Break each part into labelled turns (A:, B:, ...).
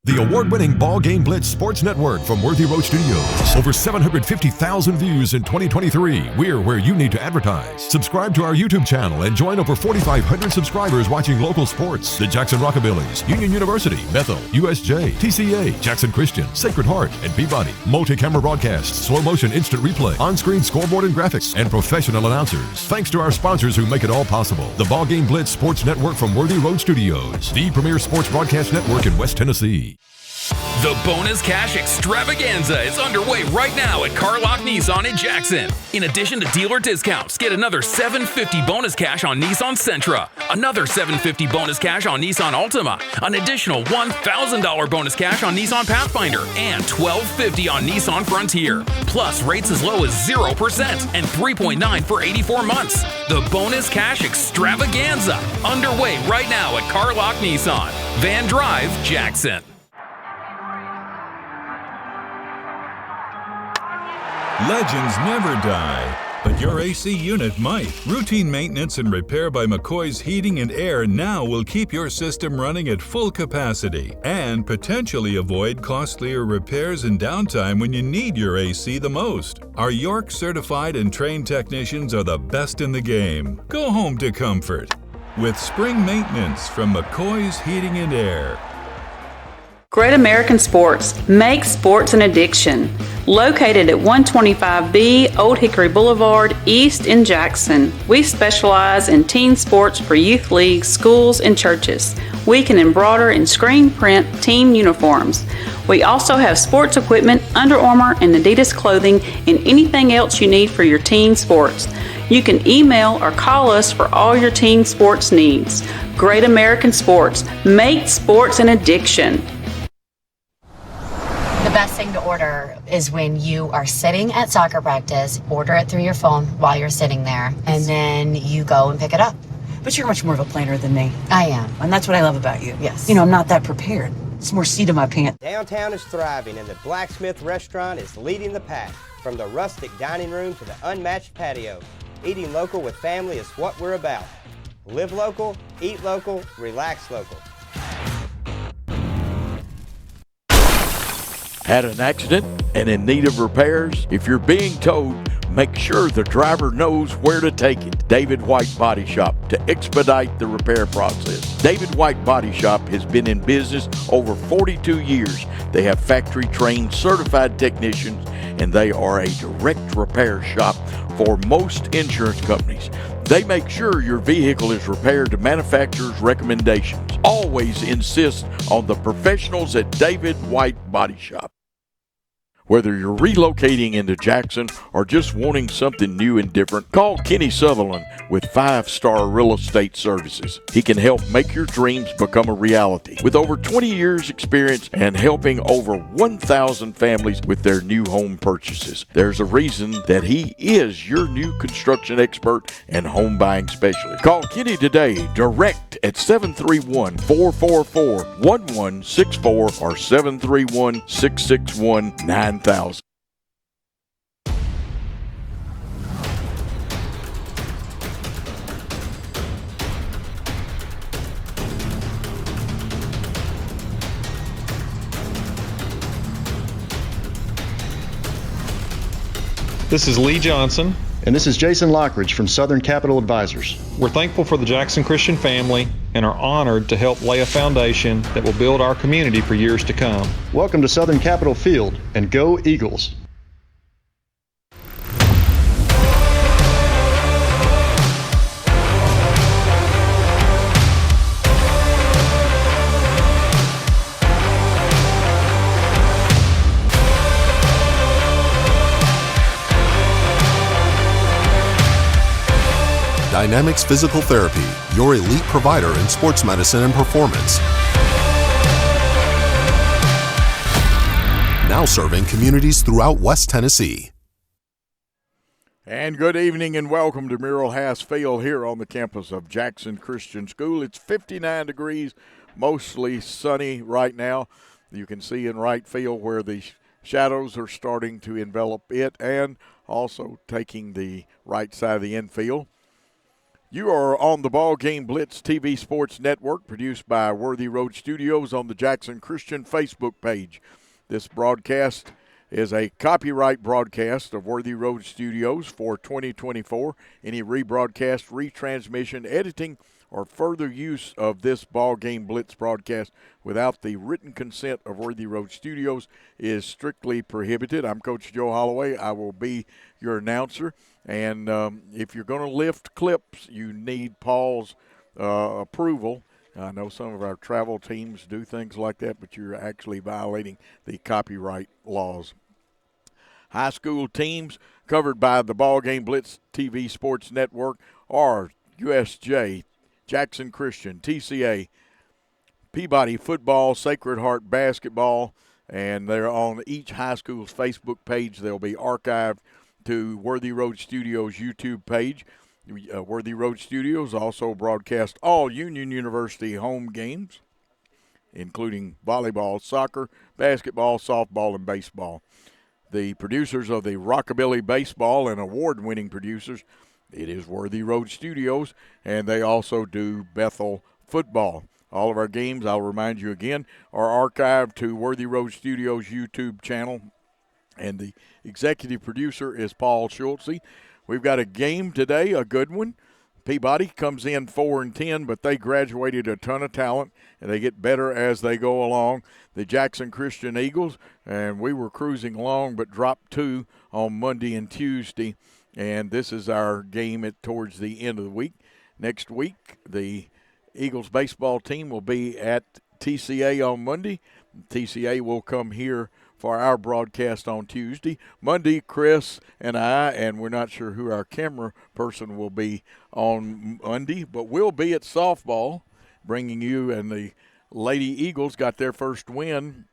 A: The award-winning BallGame Blitz Sports Network from Worthy Road Studios. Over 750,000 views in 2023. We're where you need to advertise. Subscribe to our YouTube channel and join over 4,500 subscribers watching local sports. The Jackson Rockabillys, Union University, Bethel, USJ, TCA, Jackson Christian, Sacred Heart, and Peabody. Multi-camera broadcasts, slow-motion instant replay, on-screen scoreboard and graphics, and professional announcers. Thanks to our sponsors who make it all possible. The BallGame Blitz Sports Network from Worthy Road Studios. The premier sports broadcast network in West Tennessee.
B: The Bonus Cash Extravaganza is underway right now at Carlock Nissan in Jackson. In addition to dealer discounts, get another $750 bonus cash on Nissan Sentra, another $750 bonus cash on Nissan Altima, an additional $1,000 bonus cash on Nissan Pathfinder, and $1,250 on Nissan Frontier. Plus rates as low as 0% and 3.9 for 84 months. The Bonus Cash Extravaganza underway right now at Carlock Nissan, Van Drive, Jackson.
C: Legends never die, but your AC unit might. Routine maintenance and repair by McCoy's Heating and Air now will keep your system running at full capacity and potentially avoid costlier repairs and downtime when you need your AC the most. Our York certified and trained technicians are the best in the game. Go home to comfort with spring maintenance from McCoy's Heating and Air.
D: Great American Sports. Make sports an addiction. Located at 125B Old Hickory Boulevard, East in Jackson. We specialize in teen sports for youth leagues, schools, and churches. We can embroider and screen print team uniforms. We also have sports equipment, Under Armour, and Adidas clothing, and anything else you need for your teen sports. You can email or call us for all your teen sports needs. Great American Sports. Make sports an addiction.
E: The best thing to order is when you are sitting at soccer practice, order it through your phone while you're sitting there, and then you go and pick it up.
F: But you're much more of a planner than me.
E: I am.
F: And that's what I love about you.
E: Yes.
F: You know, I'm not that prepared. It's more seat in my pants.
G: Downtown is thriving, and the Blacksmith Restaurant is leading the pack. From the rustic dining room to the unmatched patio, eating local with family is what we're about. Live local, eat local, relax local.
H: Had an accident and in need of repairs? If you're being towed, make sure the driver knows where to take it. David White Body Shop to expedite the repair process. David White Body Shop has been in business over 42 years. They have factory-trained certified technicians, and they are a direct repair shop for most insurance companies. They make sure your vehicle is repaired to manufacturer's recommendations. Always insist on the professionals at David White Body Shop. Whether you're relocating into Jackson or just wanting something new and different, call Kenny Sutherland with 5-Star Real Estate Services. He can help make your dreams become a reality. With over 20 years experience and helping over 1,000 families with their new home purchases, there's a reason that he is your new construction expert and home buying specialist. Call Kenny today, direct at 731-444-1164 or 731-661-9000.
I: This is Lee Johnson.
J: And this is Jason Lockridge from Southern Capital Advisors.
I: We're thankful for the Jackson Christian family and are honored to help lay a foundation that will build our community for years to come.
J: Welcome to Southern Capital Field, and go Eagles!
K: Dynamics Physical Therapy, your elite provider in sports medicine and performance. Now serving communities throughout West Tennessee.
H: And good evening and welcome to Mural House Field here on the campus of Jackson Christian School. It's 59 degrees, mostly sunny right now. You can see in right field where the shadows are starting to envelop it and also taking the right side of the infield. You are on the BallGame Blitz TV Sports Network, produced by Worthy Road Studios on the Jackson Christian Facebook page. This broadcast is a copyright broadcast of Worthy Road Studios for 2024. Any rebroadcast, retransmission, editing, or further use of this BallGame Blitz broadcast without the written consent of Worthy Road Studios is strictly prohibited. I'm Coach Joe Holloway. I will be your announcer. And if you're going to lift clips, you need Paul's approval. I know some of our travel teams do things like that, but you're actually violating the copyright laws. High school teams covered by the BallGame Blitz TV Sports Network are USJ, Jackson Christian, TCA, Peabody football, Sacred Heart basketball, and they're on each high school's Facebook page. They'll be archived to Worthy Road Studios YouTube page. Worthy Road Studios also broadcast all Union University home games, including volleyball, soccer, basketball, softball, and baseball. The producers of the Rockabilly Baseball and award-winning producers, it is Worthy Road Studios, and they also do Bethel football. All of our games, I'll remind you again, are archived to Worthy Road Studios YouTube channel, and the executive producer is Paul Schultze. We've got a game today, a good one. Peabody comes in 4-10, but they graduated a ton of talent, and they get better as they go along. The Jackson Christian Eagles, and we were cruising along, but dropped 2 on Monday and Tuesday, and this is our game towards the end of the week. Next week, the Eagles baseball team will be at TCA on Monday. TCA will come here for our broadcast on Tuesday. Monday, Chris and I, and we're not sure who our camera person will be on Monday, but we'll be at softball, bringing you, and the Lady Eagles got their first win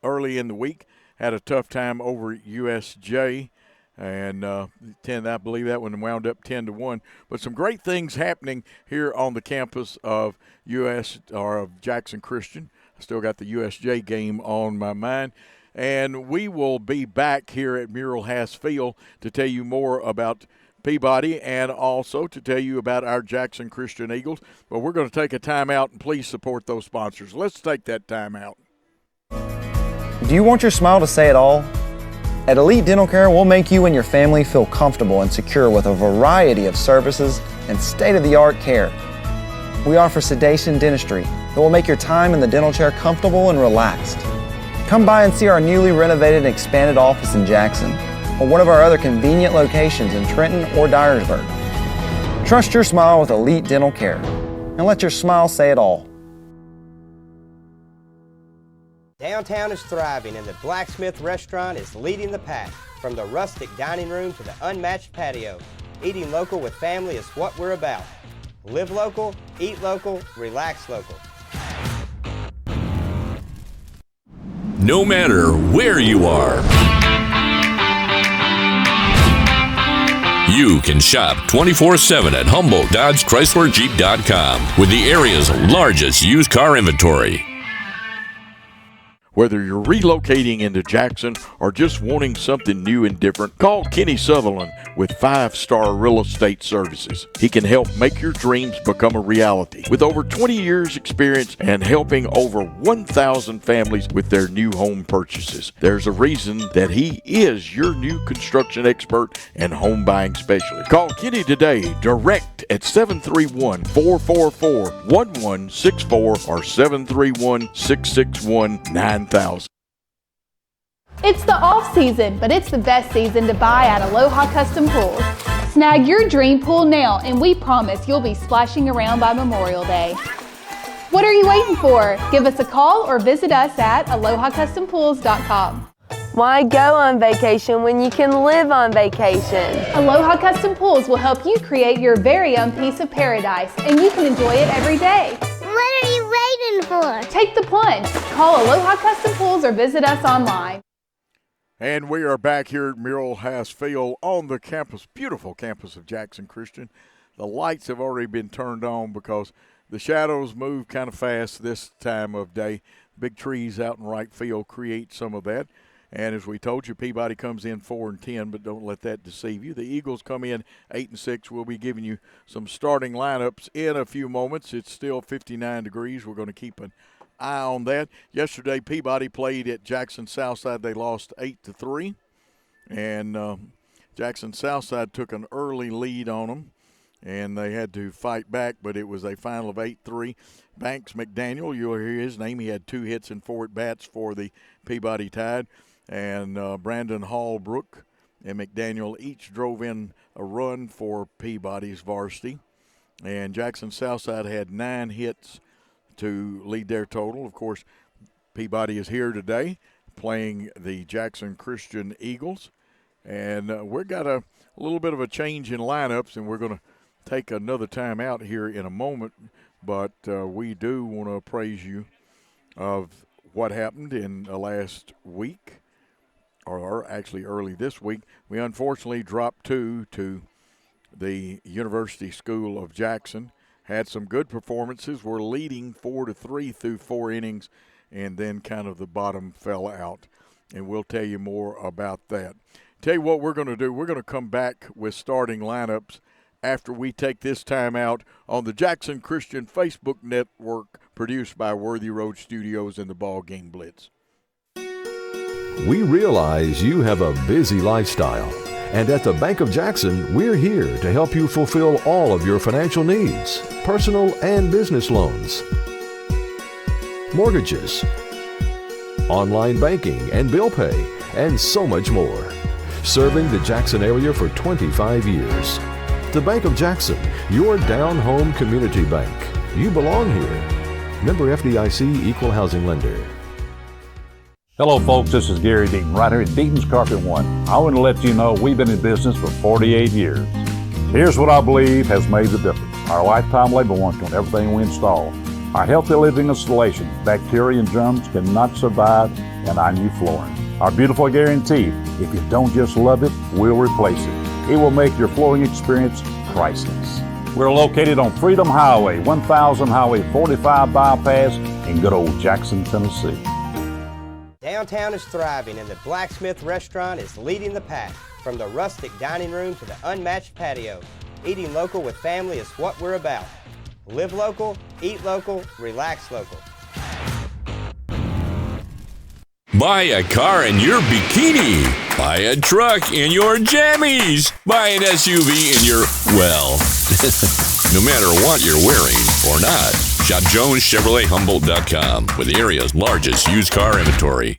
H: early in the week, had a tough time over USJ, and I believe that one wound up 10-1. But some great things happening here on the campus of Jackson Christian. Still got the USJ game on my mind. And we will be back here at Mural Hass Field to tell you more about Peabody and also to tell you about our Jackson Christian Eagles. But we're going to take a timeout, and please support those sponsors. Let's take that timeout.
L: Do you want your smile to say it all? At Elite Dental Care, we'll make you and your family feel comfortable and secure with a variety of services and state-of-the-art care. We offer sedation dentistry that will make your time in the dental chair comfortable and relaxed. Come by and see our newly renovated and expanded office in Jackson or one of our other convenient locations in Trenton or Dyersburg. Trust your smile with Elite Dental Care and let your smile say it all.
G: Downtown is thriving, and the Blacksmith Restaurant is leading the pack. From the rustic dining room to the unmatched patio, eating local with family is what we're about. Live local, eat local, relax local.
M: No matter where you are, you can shop 24/7 at HumboldtDodgeChryslerJeep.com with the area's largest used car inventory.
H: Whether you're relocating into Jackson or just wanting something new and different, call Kenny Sutherland with 5-Star Real Estate Services. He can help make your dreams become a reality. With over 20 years experience and helping over 1,000 families with their new home purchases, there's a reason that he is your new construction expert and home buying specialist. Call Kenny today, direct at 731-444-1164 or 731-661-9000.
N: It's the off season, but it's the best season to buy at Aloha Custom Pools. Snag your dream pool now, and we promise you'll be splashing around by Memorial Day. What are you waiting for? Give us a call or visit us at AlohaCustomPools.com.
O: Why go on vacation when you can live on vacation?
N: Aloha Custom Pools will help you create your very own piece of paradise, and you can enjoy it every day.
P: What are you waiting for?
N: Take the plunge. Call Aloha Custom Pools or visit us online.
H: And we are back here at Mural Hass Field on the campus, beautiful campus of Jackson Christian. The lights have already been turned on because the shadows move kind of fast this time of day. Big trees out in right field create some of that. And as we told you, Peabody comes in 4-10, but don't let that deceive you. The Eagles come in 8-6. We'll be giving you some starting lineups in a few moments. It's still 59 degrees. We're going to keep an eye on that. Yesterday, Peabody played at Jackson Southside. They lost 8-3, and Jackson Southside took an early lead on them, and they had to fight back, but it was a final of 8-3. Banks McDaniel, you'll hear his name. He had 2 hits and 4 at-bats for the Peabody Tide. And Brandon Hallbrook and McDaniel each drove in a run for Peabody's varsity. And Jackson Southside had 9 hits to lead their total. Of course, Peabody is here today playing the Jackson Christian Eagles. And we've got a little bit of a change in lineups, and we're going to take another time out here in a moment. But we do want to appraise you of what happened in the last week. Or actually early this week. We unfortunately dropped 2 to the University School of Jackson. Had some good performances. We're leading 4-3 through 4 innings, and then kind of the bottom fell out. And we'll tell you more about that. Tell you what we're going to do. We're going to come back with starting lineups after we take this time out on the Jackson Christian Facebook Network, produced by Worthy Road Studios and the BallGame Blitz.
A: We realize you have a busy lifestyle, and at the Bank of Jackson, we're here to help you fulfill all of your financial needs, personal and business loans, mortgages, online banking and bill pay, and so much more. Serving the Jackson area for 25 years. The Bank of Jackson, your down-home community bank. You belong here. Member FDIC Equal Housing Lender.
Q: Hello folks, this is Gary Deaton, right here at Deaton's Carpet One. I want to let you know we've been in business for 48 years. Here's what I believe has made the difference. Our lifetime labor warranty on everything we install. Our healthy living installations, bacteria and germs cannot survive in our new flooring. Our beautiful guarantee, if you don't just love it, we'll replace it. It will make your flooring experience priceless. We're located on Freedom Highway, 1000 Highway 45 bypass in good old Jackson, Tennessee.
G: Downtown is thriving, and the Blacksmith Restaurant is leading the pack. From the rustic dining room to the unmatched patio, eating local with family is what we're about. Live local, eat local, relax local.
M: Buy a car in your bikini. Buy a truck in your jammies. Buy an SUV in your, well, no matter what you're wearing or not. Shop JonesChevroletHumboldt.com with the area's largest used car inventory.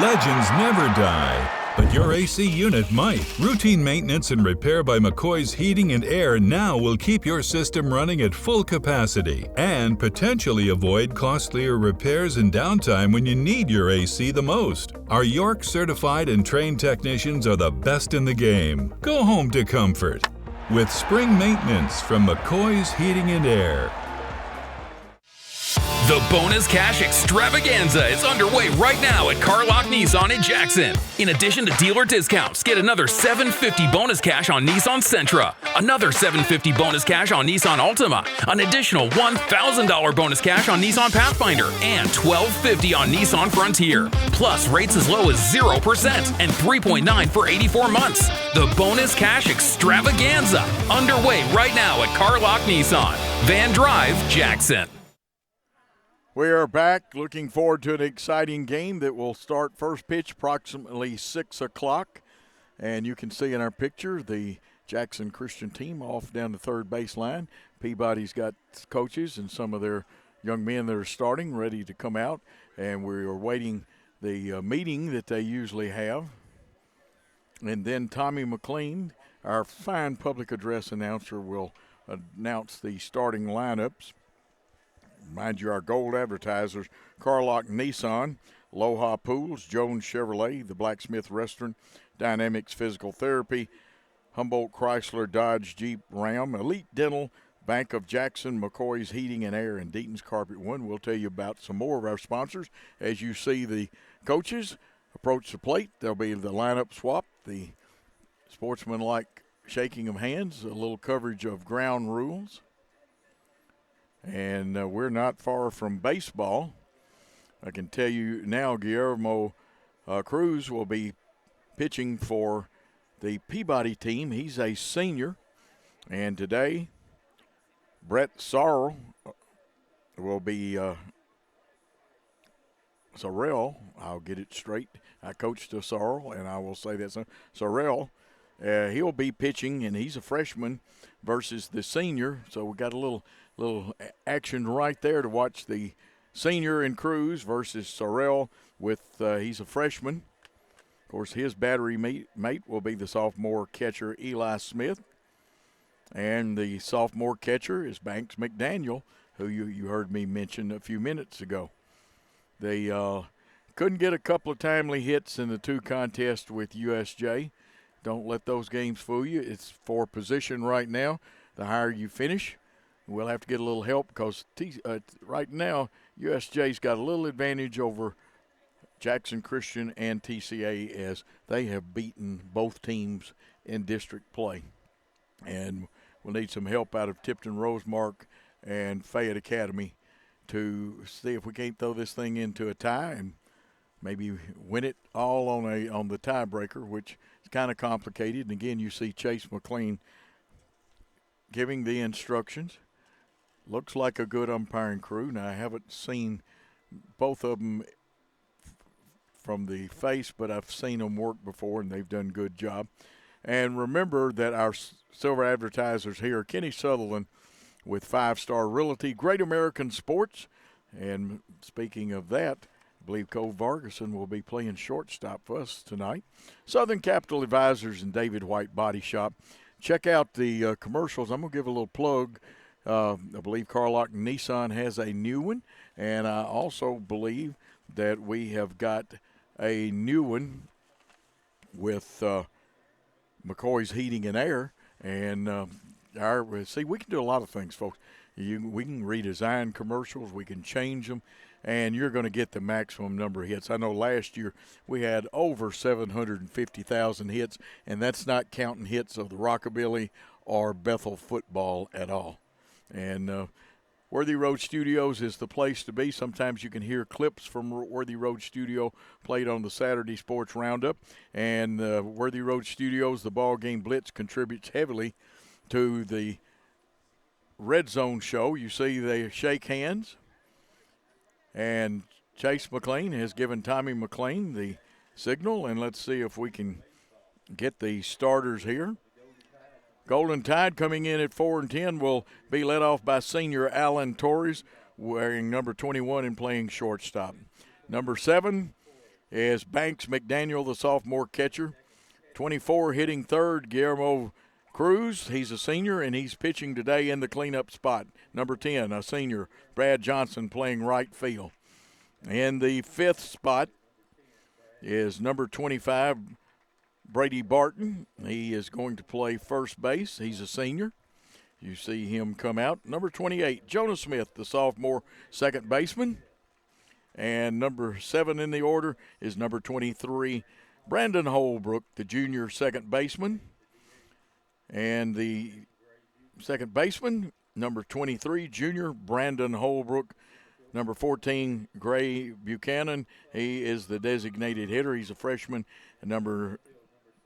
C: Legends never die, but your AC unit might. Routine maintenance and repair by McCoy's Heating and Air now will keep your system running at full capacity and potentially avoid costlier repairs and downtime when you need your AC the most. Our York certified and trained technicians are the best in the game. Go home to comfort with spring maintenance from McCoy's Heating and Air.
B: The Bonus Cash Extravaganza is underway right now at Carlock Nissan in Jackson. In addition to dealer discounts, get another $750 bonus cash on Nissan Sentra, another $750 bonus cash on Nissan Altima, an additional $1,000 bonus cash on Nissan Pathfinder, and $1,250 on Nissan Frontier. Plus rates as low as 0% and 3.9 for 84 months. The Bonus Cash Extravaganza underway right now at Carlock Nissan, Van Drive, Jackson.
H: We are back, looking forward to an exciting game that will start first pitch approximately 6 o'clock. And you can see in our picture the Jackson Christian team off down the third baseline. Peabody's got coaches and some of their young men that are starting, ready to come out. And we are waiting the meeting that they usually have. And then Tommy McLean, our fine public address announcer, will announce the starting lineups. Mind you, our gold advertisers, Carlock Nissan, Aloha Pools, Jones Chevrolet, the Blacksmith Restaurant, Dynamics Physical Therapy, Humboldt Chrysler Dodge Jeep Ram, Elite Dental, Bank of Jackson, McCoy's Heating and Air, and Deaton's Carpet One. We'll tell you about some more of our sponsors. As you see the coaches approach the plate, there'll be the lineup swap, the sportsmanlike shaking of hands, a little coverage of ground rules. And we're not far from baseball. I can tell you now, Guillermo Cruz will be pitching for the Peabody team. He's a senior. And today, Brett Sorrell will be Sorrell. I'll get it straight. I coached Sorrell, and I will say that. Sorrell, he'll be pitching, and he's a freshman versus the senior. So we got a little action right there to watch the senior in Cruz versus Sorrell with he's a freshman. Of course, his battery mate will be the sophomore catcher Eli Smith. And the sophomore catcher is Banks McDaniel, who you heard me mention a few minutes ago. They couldn't get a couple of timely hits in the two contests with USJ. Don't let those games fool you. It's for position right now. The higher you finish, we'll have to get a little help because right now USJ's got a little advantage over Jackson Christian and TCA as they have beaten both teams in district play. And we'll need some help out of Tipton Rosemark and Fayette Academy to see if we can't throw this thing into a tie and maybe win it all on the tiebreaker, which is kind of complicated. And again, you see Chase McLean giving the instructions. Looks like a good umpiring crew. Now, I haven't seen both of them from the face, but I've seen them work before, and they've done a good job. And remember that our silver advertisers here, Kenny Sutherland with 5 Star Realty, Great American Sports. And speaking of that, I believe Cole Vargason will be playing shortstop for us tonight. Southern Capital Advisors and David White Body Shop. Check out the commercials. I'm going to give a little plug. I believe Carlock Nissan has a new one. And I also believe that we have got a new one with McCoy's Heating and Air. And we can do a lot of things, folks. We can redesign commercials. We can change them. And you're going to get the maximum number of hits. I know last year we had over 750,000 hits, and that's not counting hits of the Rockabilly or Bethel football at all. And Worthy Road Studios is the place to be. Sometimes you can hear clips from Worthy Road Studio played on the Saturday Sports Roundup. And Worthy Road Studios, the BallGame Blitz, contributes heavily to the Red Zone show. You see they shake hands. And Chase McLean has given Tommy McLean the signal. And let's see if we can get the starters here. Golden Tide coming in at 4-10 will be led off by senior Alan Torres, wearing number 21 and playing shortstop. Number 7 is Banks McDaniel, the sophomore catcher. 24 hitting third, Guillermo Cruz. He's a senior, and he's pitching today in the cleanup spot. Number 10, a senior, Brad Johnson, playing right field. In the 5th spot is number 25, Brady Barton. He is going to play first base. He's a senior. You see him come out. Number 28, Jonah Smith, the sophomore second baseman. And number 7 in the order is number 23, Brandon Holbrook, the junior second baseman. And the second baseman, number 23, junior Brandon Holbrook. Number 14, Gray Buchanan. He is the designated hitter. He's a freshman. And number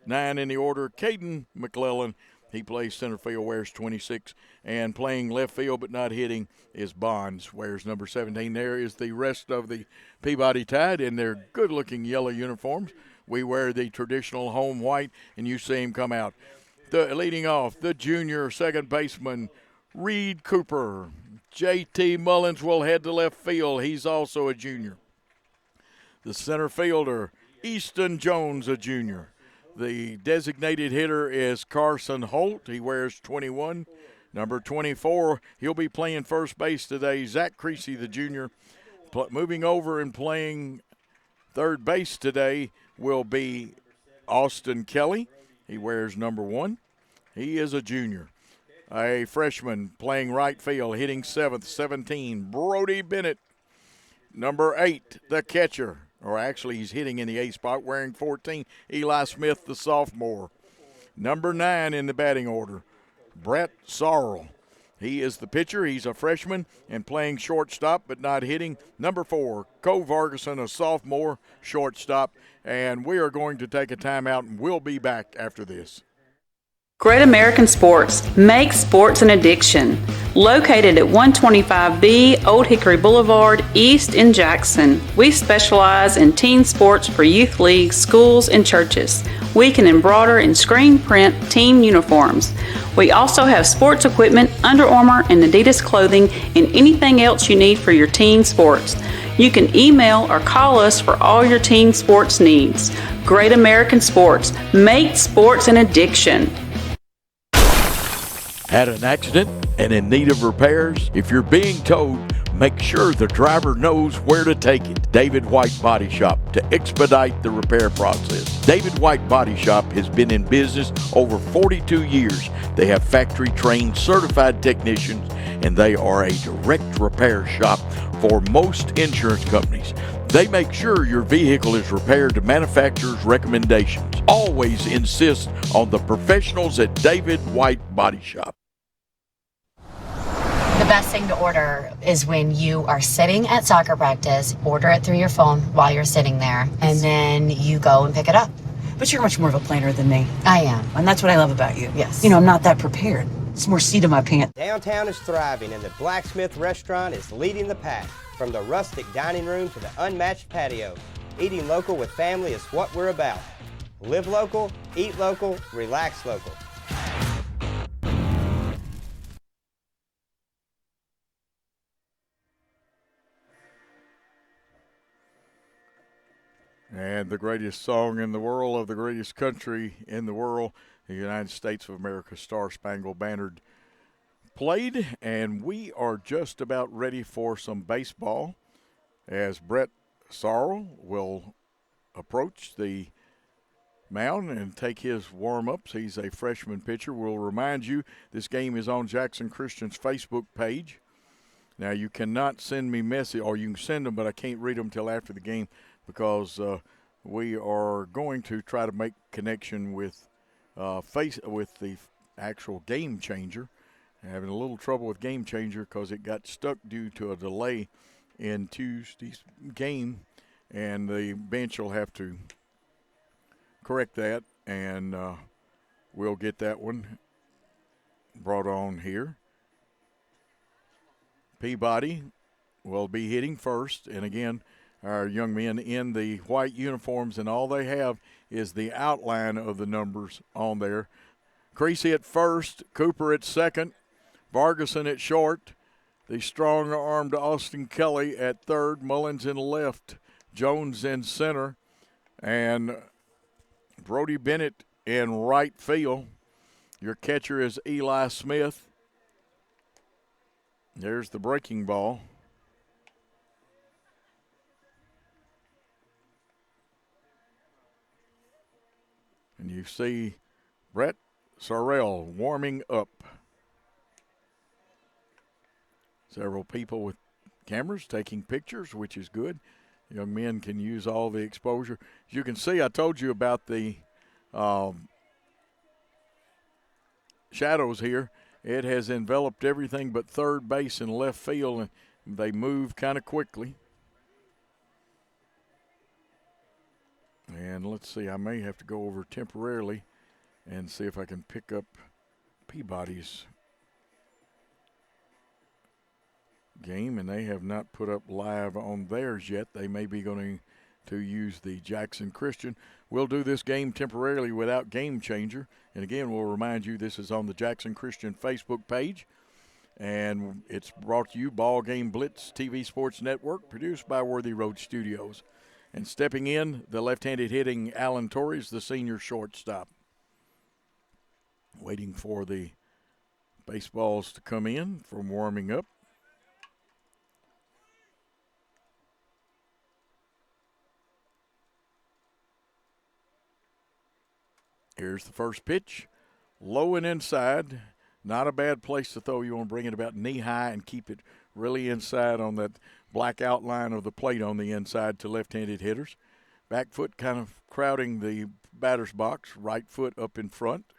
H: 9 in the order, Caden McClellan. He plays center field, wears 26. And playing left field but not hitting is Bonds, wears number 17. There is the rest of the Peabody Tide in their good-looking yellow uniforms. We wear the traditional home white, and you see him come out. Leading off, the junior second baseman, Reed Cooper. J.T. Mullins will head to left field. He's also a junior. The center fielder, Easton Jones, a junior. The designated hitter is Carson Holt. He wears 21. Number 24, he'll be playing first base today, Zach Creasy, the junior. Moving over and playing third base today will be Austin Kelly. He wears number 1. He is a junior. A freshman playing right field, hitting 7th, 17, Brody Bennett. Number 8, the catcher. Or actually, he's hitting in the 8th spot, wearing 14, Eli Smith, the sophomore. Number 9 in the batting order, Brett Sorrell. He is the pitcher. He's a freshman and playing shortstop but not hitting. Number 4, Cole Vargason, a sophomore shortstop. And we are going to take a timeout, and we'll be back after this.
D: Great American Sports, make sports an addiction. Located at 125B Old Hickory Boulevard, East in Jackson, we specialize in teen sports for youth leagues, schools, and churches. We can embroider and screen print team uniforms. We also have sports equipment, Under Armour and Adidas clothing, and anything else you need for your teen sports. You can email or call us for all your teen sports needs. Great American Sports, make sports an addiction.
H: Had an accident and in need of repairs? If you're being towed, make sure the driver knows where to take it. David White Body Shop to expedite the repair process. David White Body Shop has been in business over 42 years. They have factory-trained certified technicians, and they are a direct repair shop for most insurance companies. They make sure your vehicle is repaired to manufacturer's recommendations. Always insist on the professionals at David White Body Shop.
E: The best thing to order is when you are sitting at soccer practice, order it through your phone while you're sitting there, and then you go and pick it up.
F: But you're much more of a planner than me.
E: I am.
F: And that's what I love about you.
E: Yes.
F: You know, I'm not that prepared. It's more seat in my pants.
G: Downtown is thriving, and the Blacksmith Restaurant is leading the pack. From the rustic dining room to the unmatched patio, eating local with family is what we're about. Live local, eat local, relax local.
H: And the greatest song in the world of the greatest country in the world, the United States of America, Star Spangled Banner, played. And we are just about ready for some baseball as Brett Sorrell will approach the mound and take his warm-ups. He's a freshman pitcher. We'll remind you this game is on Jackson Christian's Facebook page. Now, you cannot send me message, or you can send them, but I can't read them until after the game, because we are going to try to make connection with with the actual Game Changer. Having a little trouble with Game Changer because it got stuck due to a delay in Tuesday's game, and the bench will have to correct that, and we'll get that one brought on here. Peabody will be hitting first, and again, our young men in the white uniforms, and all they have is the outline of the numbers on there. Creasy at first, Cooper at second, Vargason at short, the strong-armed Austin Kelly at third, Mullins in left, Jones in center, and Brody Bennett in right field. Your catcher is Eli Smith. There's the breaking ball. And you see Brett Sorrell warming up. Several people with cameras taking pictures, which is good. Young men can use all the exposure. As you can see, I told you about the shadows here. It has enveloped everything but third base and left field, and they move kind of quickly. And let's see, I may have to go over temporarily and see if I can pick up Peabody's game, and they have not put up live on theirs yet. They may be going to use the Jackson Christian. We'll do this game temporarily without Game Changer. And again, we'll remind you this is on the Jackson Christian Facebook page. And it's brought to you BallGame Blitz TV Sports Network, produced by Worthy Road Studios. And stepping in, the left-handed hitting Alan Torres, the senior shortstop. Waiting for the baseballs to come in from warming up. Here's the first pitch. Low and inside. Not a bad place to throw. You want to bring it about knee-high and keep it really inside on that black outline of the plate on the inside to left-handed hitters. Back foot kind of crowding the batter's box. Right foot up in front.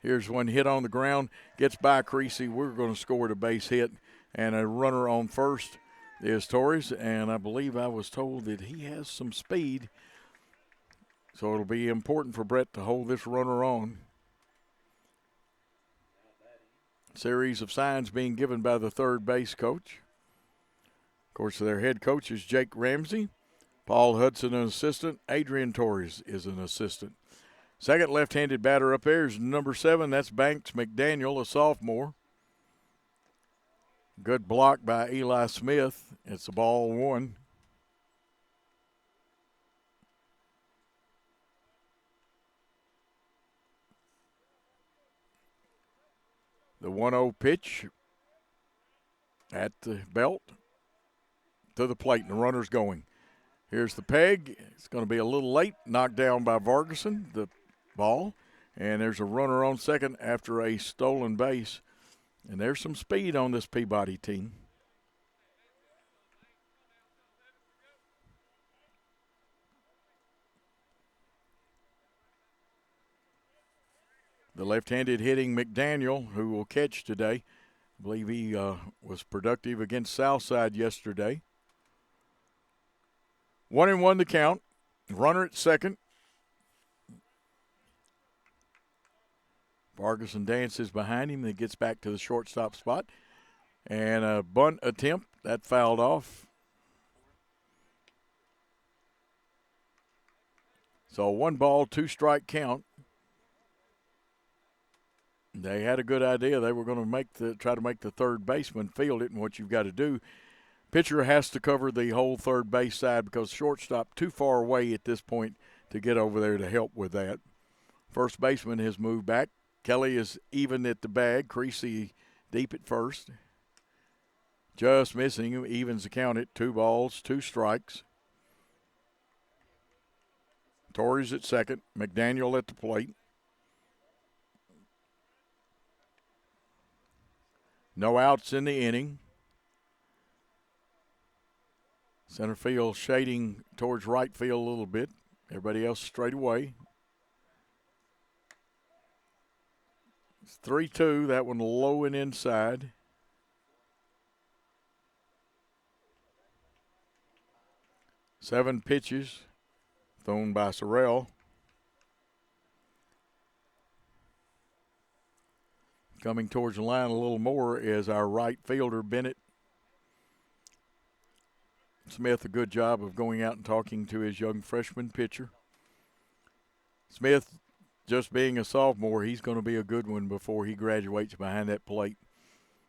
H: Here's one hit on the ground, gets by Creasy. We're going to score the base hit, and a runner on first is Torres, and I believe I was told that he has some speed, so it'll be important for Brett to hold this runner on. Series of signs being given by the third base coach. Of course, their head coach is Jake Ramsey. Paul Hudson, an assistant. Adrian Torres is an assistant. Second left-handed batter up there is number 7. That's Banks McDaniel, a sophomore. Good block by Eli Smith. It's a ball 1. The 1-0 pitch at the belt to the plate, and the runner's going. Here's the peg. It's going to be a little late. Knocked down by Vargason, the ball. And there's a runner on second after a stolen base. And there's some speed on this Peabody team. The left-handed hitting McDaniel, who will catch today. I believe he was productive against Southside yesterday. 1-1 the count. Runner at second. Vargason dances behind him. He gets back to the shortstop spot. And a bunt attempt. That fouled off. So 1 ball, 2 strike count. They had a good idea. They were going to try to make the third baseman field it, and what you've got to do, pitcher has to cover the whole third base side because shortstop too far away at this point to get over there to help with that. First baseman has moved back. Kelly is even at the bag. Creasy deep at first. Just missing. Evens the count at 2 balls, 2 strikes. Torres at second. McDaniel at the plate. No outs in the inning. Center field shading towards right field a little bit. Everybody else straight away. It's 3-2. That one low and inside. Seven pitches thrown by Sorrell. Coming towards the line a little more is our right fielder, Bennett. Smith, a good job of going out and talking to his young freshman pitcher. Smith, just being a sophomore, he's going to be a good one before he graduates behind that plate.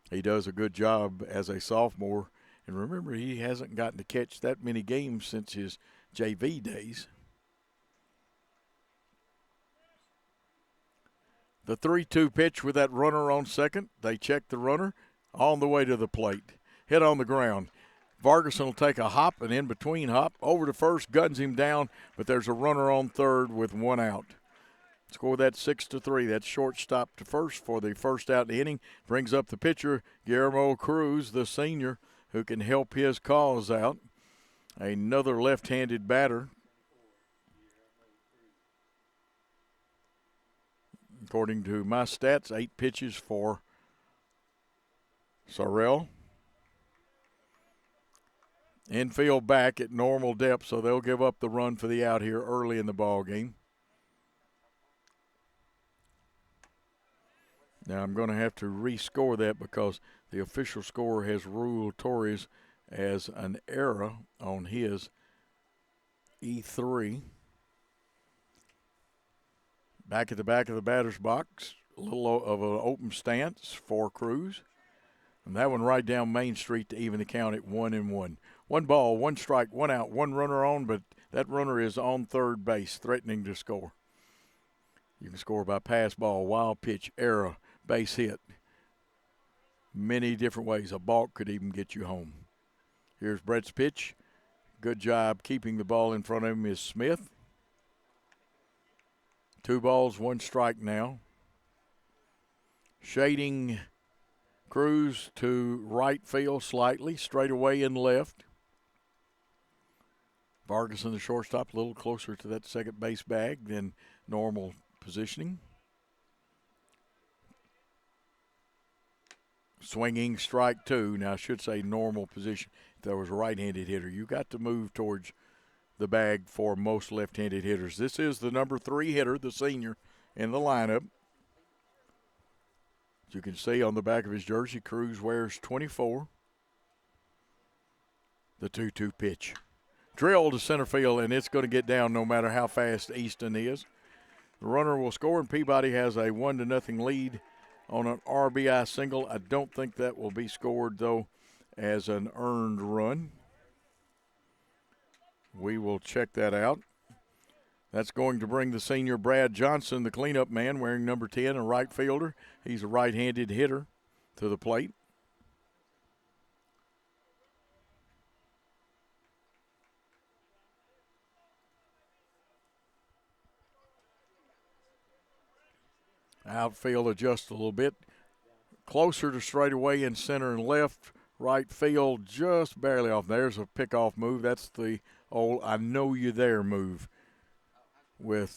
H: He does a good job as a sophomore. And remember, he hasn't gotten to catch that many games since his JV days. The 3-2 pitch with that runner on second. They check the runner on the way to the plate. Hit on the ground. Vargason will take a hop, and in between hop, over to first, guns him down, but there's a runner on third with 1 out. Score that 6-3. That's shortstop to first for the first out in the inning. Brings up the pitcher, Guillermo Cruz, the senior, who can help his cause out. Another left-handed batter. According to my stats, 8 pitches for Sorrell. Infield back at normal depth, so they'll give up the run for the out here early in the ball game. Now I'm going to have to rescore that because the official score has ruled Torres as an error on his E3. Back at the back of the batter's box, a little of an open stance for Cruz. And that one right down Main Street to even the count at 1-1. 1 ball, 1 strike, 1 out, 1 runner on, but that runner is on third base, threatening to score. You can score by pass ball, wild pitch, error, base hit. Many different ways. A balk could even get you home. Here's Brett's pitch. Good job keeping the ball in front of him is Smith. 2 balls, 1 strike now. Shading Cruz to right field slightly, straight away in left. Vargason, the shortstop, a little closer to that second base bag than normal positioning. Swinging strike 2. Now, I should say normal position. If there was a right-handed hitter, you got to move towards the bag for most left-handed hitters. This is the number 3 hitter, the senior, in the lineup. As you can see on the back of his jersey, Cruz wears 24. The 2-2 pitch. Drill to center field, and it's going to get down no matter how fast Easton is. The runner will score, and Peabody has a 1-0 lead on an RBI single. I don't think that will be scored, though, as an earned run. We will check that out. That's going to bring the senior Brad Johnson, the cleanup man, wearing number 10, a right fielder. He's a right-handed hitter, to the plate. Outfield adjusts a little bit. Closer to straightaway in center and left. Right field just barely off. There's a pickoff move. That's the old I know you there move. And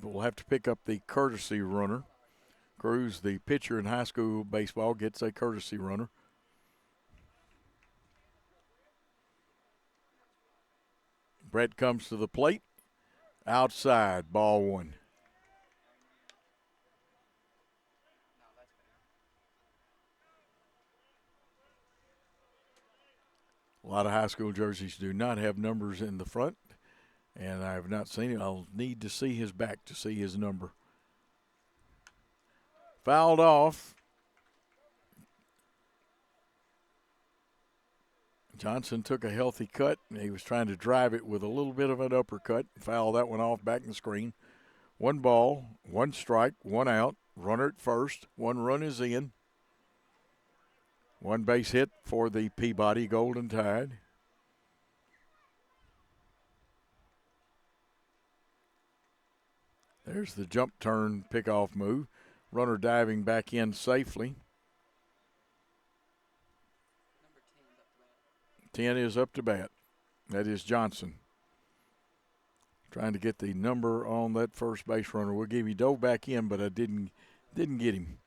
H: we'll have to pick up the courtesy runner. Cruz, the pitcher in high school baseball, gets a courtesy runner. Brett comes to the plate. Outside, ball 1. A lot of high school jerseys do not have numbers in the front, and I have not seen it. I'll need to see his back to see his number. Fouled off. Johnson took a healthy cut, and he was trying to drive it with a little bit of an uppercut. Fouled that one off back in the screen. 1 ball, 1 strike, 1 out. Runner at first. 1 run is in. 1 base hit for the Peabody Golden Tide. There's the jump turn pickoff move. Runner diving back in safely. 10 is up to bat. That is Johnson. Trying to get the number on that first base runner. We'll give you dove back in, but I didn't get him.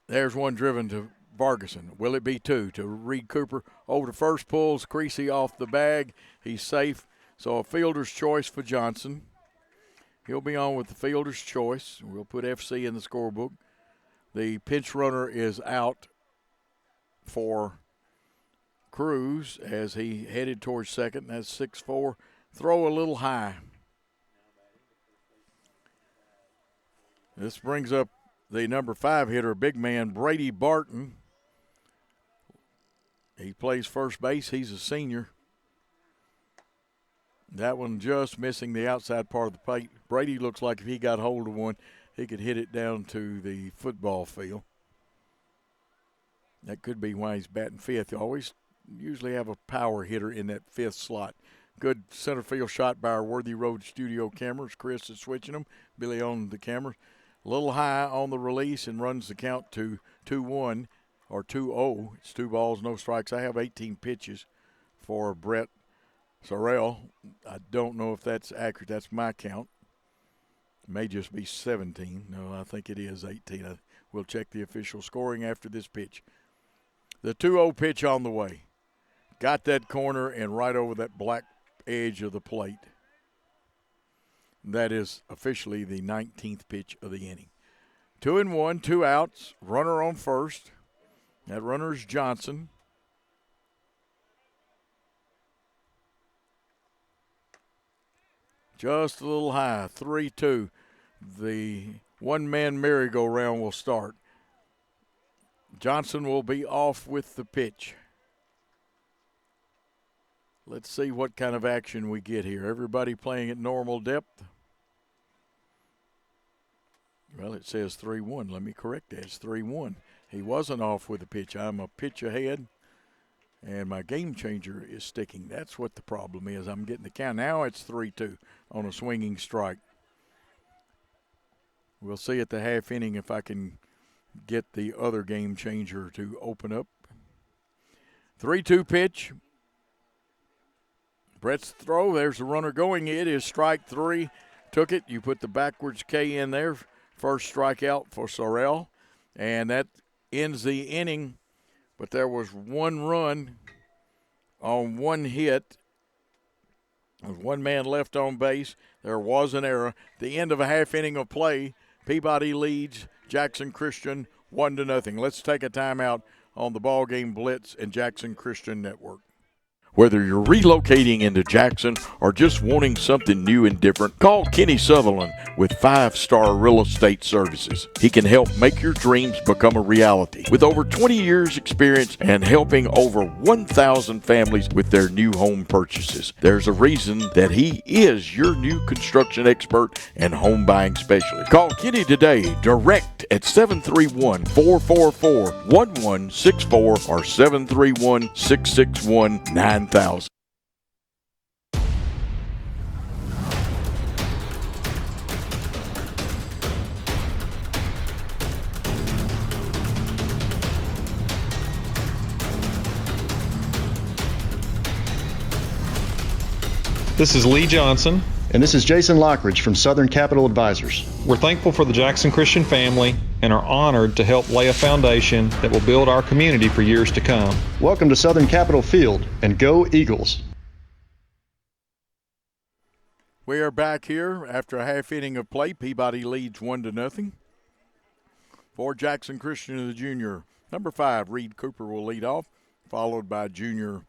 H: There's 1 driven to Vargason. Will it be 2 to Reed Cooper? Over to first, pulls Creasy off the bag. He's safe. So a fielder's choice for Johnson. He'll be on with the fielder's choice. We'll put FC in the scorebook. The pinch runner is out for Cruz as he headed towards second. That's 6-4. Throw a little high. This brings up the number 5 hitter, big man, Brady Barton. He plays first base. He's a senior. That one just missing the outside part of the plate. Brady looks like if he got hold of one, he could hit it down to the football field. That could be why he's batting 5th. You usually have a power hitter in that 5th slot. Good center field shot by our Worthy Road studio cameras. Chris is switching them. Billy on the cameras. A little high on the release and runs the count to 2-1 or 2-0. It's 2 balls, no strikes. I have 18 pitches for Brett Sorrell. I don't know if that's accurate. That's my count. It may just be 17. No, I think it is 18. We'll check the official scoring after this pitch. The 2-0 pitch on the way. Got that corner and right over that black edge of the plate. That is officially the 19th pitch of the inning. 2-1, 2 outs, runner on first. That runner is Johnson. Just a little high, 3-2. The one-man merry-go-round will start. Johnson will be off with the pitch. Let's see what kind of action we get here. Everybody playing at normal depth. Well, it says 3-1. Let me correct that. It's 3-1. He wasn't off with the pitch. I'm a pitch ahead, and my game changer is sticking. That's what the problem is. I'm getting the count. Now it's 3-2 on a swinging strike. We'll see at the half inning if I can get the other game changer to open up. 3-2 pitch. Brett's throw. There's the runner going. It is strike 3. Took it. You put the backwards K in there. First strikeout for Sorrell. And that ends the inning, but there was one run on one hit. There was one man left on base. There was an error. The end of a half inning of play, Peabody leads Jackson Christian 1-0. Let's take a timeout on the BallGame Blitz and Jackson Christian Network. Whether you're relocating into Jackson or just wanting something new and different, call Kenny Sutherland with 5-Star Real Estate Services. He can help make your dreams become a reality. With over 20 years experience and helping over 1,000 families with their new home purchases, there's a reason that he is your new construction expert and home buying specialist. Call Kenny today, direct at 731-444-1164 or 731-661-9000.
I: This is Lee Johnson.
J: And this is Jason Lockridge from Southern Capital Advisors.
I: We're thankful for the Jackson Christian family and are honored to help lay a foundation that will build our community for years to come.
J: Welcome to Southern Capital Field, and go Eagles.
H: We are back here after a half inning of play. Peabody leads 1-0. For Jackson Christian, the junior, number 5, Reed Cooper will lead off, followed by junior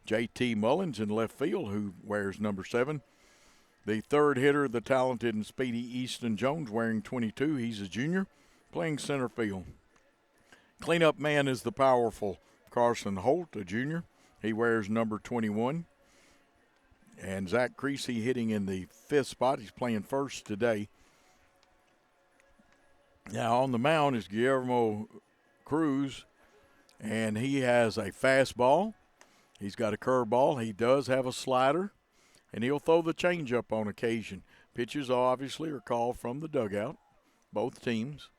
H: J.T. Mullins in left field, who wears number 7. The third hitter, the talented and speedy Easton Jones, wearing 22. He's a junior, playing center field. Cleanup man is the powerful Carson Holt, a junior. He wears number 21. And Zach Creasy hitting in the 5th spot. He's playing first today. Now on the mound is Guillermo Cruz, and he has a fastball. He's got a curveball. He does have a slider, and he'll throw the changeup on occasion. Pitches obviously are called from the dugout, both teams.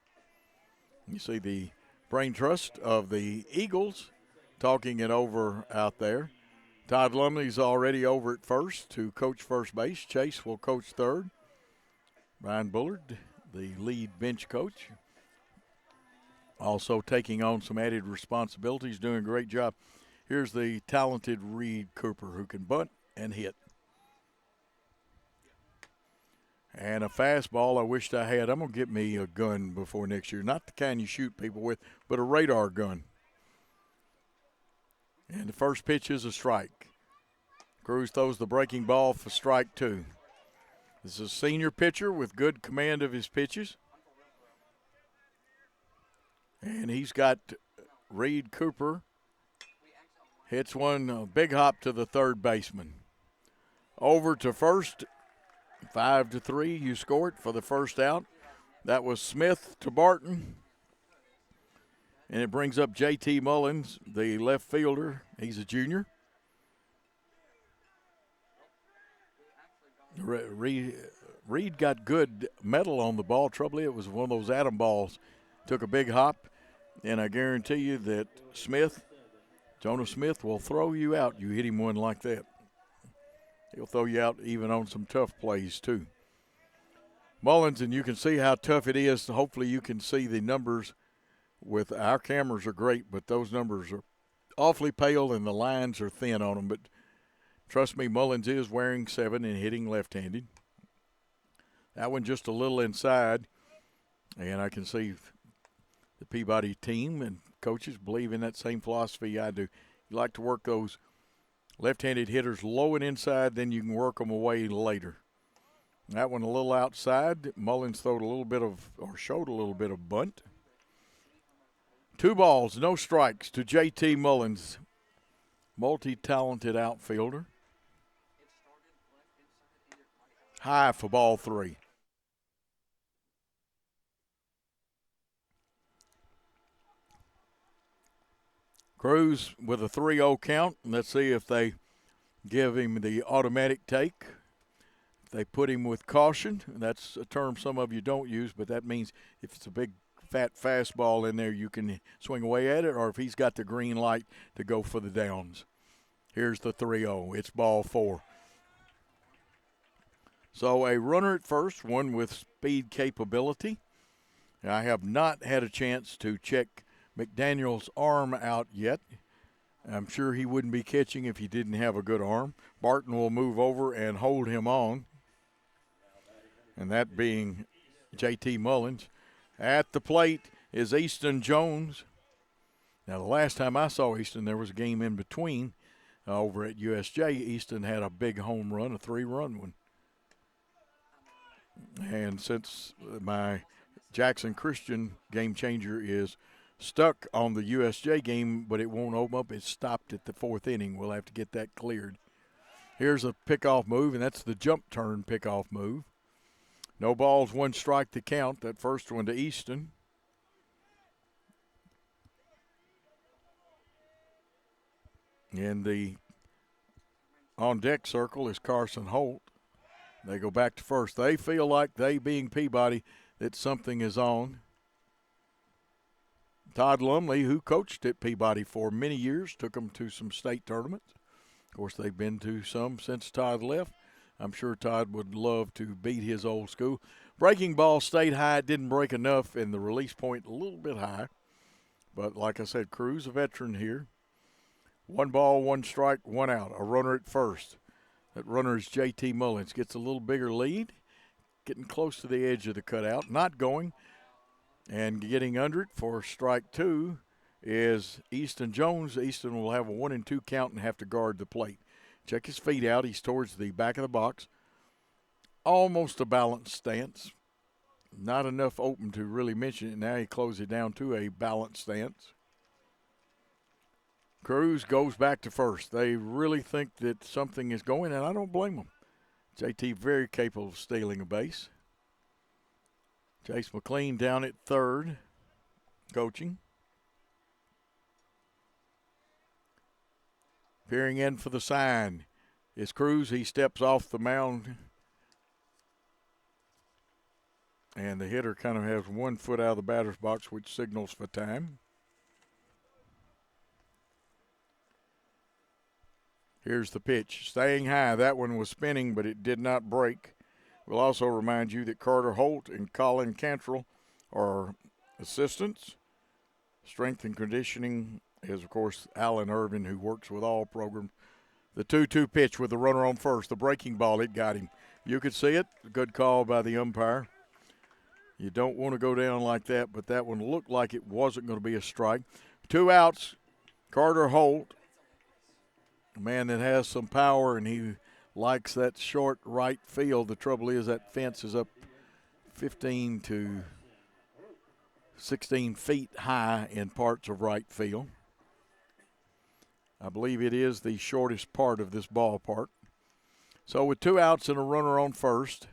H: You see the brain trust of the Eagles talking it over out there. Todd Lumley's already over at first to coach first base. Chase will coach third. Ryan Bullard, the lead bench coach, also taking on some added responsibilities, doing a great job. Here's the talented Reed Cooper, who can bunt and hit. And a fastball I wished I had. I'm going to get me a gun before next year. Not the kind you shoot people with, but a radar gun. And the first pitch is a strike. Cruz throws the breaking ball for strike 2. This is a senior pitcher with good command of his pitches. And he's got Reed Cooper. Hits one big hop to the third baseman. Over to first, 5-3. You scored for the first out. That was Smith to Barton. And it brings up J.T. Mullins, the left fielder. He's a junior. Reed got good metal on the ball. Trouble, it was one of those atom balls. Took a big hop, and I guarantee you that Jonah Smith will throw you out. You hit him one like that. He'll throw you out even on some tough plays too. Mullins, and you can see how tough it is. Hopefully you can see the numbers. With our cameras are great, but those numbers are awfully pale and the lines are thin on them. But trust me, Mullins is wearing 7 and hitting left-handed. That one just a little inside, and I can see the Peabody team and coaches believe in that same philosophy I do. You like to work those left-handed hitters low and inside, then you can work them away later. That one a little outside. Mullins showed a little bit of bunt. 2 balls, no strikes to J.T. Mullins, multi-talented outfielder. High for ball 3. Cruz with a 3-0 count. Let's see if they give him the automatic take. If they put him with caution, that's a term some of you don't use, but that means if it's a big fat fastball in there, you can swing away at it, or if he's got the green light to go for the downs. Here's the 3-0. It's ball 4. So a runner at first, one with speed capability. I have not had a chance to check McDaniel's arm out yet. I'm sure he wouldn't be catching if he didn't have a good arm. Barton will move over and hold him on, and that being J.T. Mullins. At the plate is Easton Jones. Now, the last time I saw Easton, there was a game in between over at USJ. Easton had a big home run, a 3-run one. And since my Jackson Christian game changer is stuck on the USJ game, but it won't open up, it stopped at the 4th inning. We'll have to get that cleared. Here's a pickoff move, and that's the jump turn pickoff move. No balls, 1 strike to count. That first one to Easton. And the on-deck circle is Carson Holt. They go back to first. They feel like, they being Peabody, that something is on. Todd Lumley, who coached at Peabody for many years, took them to some state tournaments. Of course, they've been to some since Todd left. I'm sure Todd would love to beat his old school. Breaking ball stayed high. It didn't break enough, and the release point a little bit high. But like I said, Cruz, a veteran here. 1 ball, 1 strike, 1 out. A runner at first. That runner is J.T. Mullins. Gets a little bigger lead. Getting close to the edge of the cutout. Not going. And getting under it for strike 2 is Easton Jones. Easton will have a 1-2 count and have to guard the plate. Check his feet out. He's towards the back of the box. Almost a balanced stance. Not enough open to really mention it. Now he closes it down to a balanced stance. Cruz goes back to first. They really think that something is going, and I don't blame them. JT very capable of stealing a base. Chase McLean down at third, coaching. Peering in for the sign is Cruz. He steps off the mound. And the hitter kind of has 1 foot out of the batter's box, which signals for time. Here's the pitch. Staying high. That one was spinning, but it did not break. We'll also remind you that Carter Holt and Colin Cantrell are assistants. Strength and conditioning is, of course, Alan Irvin, who works with all programs. The 2-2 pitch with the runner on first. The breaking ball, it got him. You could see it. Good call by the umpire. You don't want to go down like that, but that one looked like it wasn't going to be a strike. 2 outs. Carter Holt, a man that has some power, and he likes that short right field. The trouble is that fence is up 15 to 16 feet high in parts of right field. I believe it is the shortest part of this ballpark. So with 2 outs and a runner on first,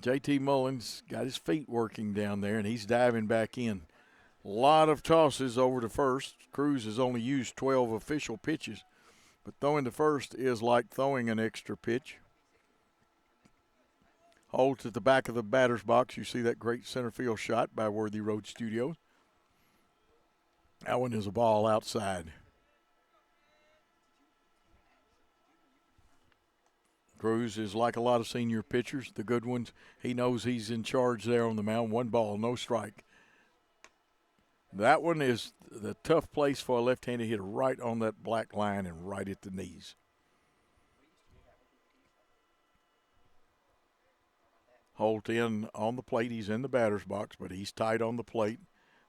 H: J.T. Mullins got his feet working down there, and he's diving back in. A lot of tosses over to first. Cruz has only used 12 official pitches, but throwing to first is like throwing an extra pitch. Holt at the back of the batter's box. You see that great center field shot by Worthy Road Studios. That one is a ball outside. Cruz is like a lot of senior pitchers, the good ones. He knows he's in charge there on the mound. 1 ball, no strike. That one is the tough place for a left-handed hitter, right on that black line and right at the knees. Holt in on the plate. He's in the batter's box, but he's tight on the plate.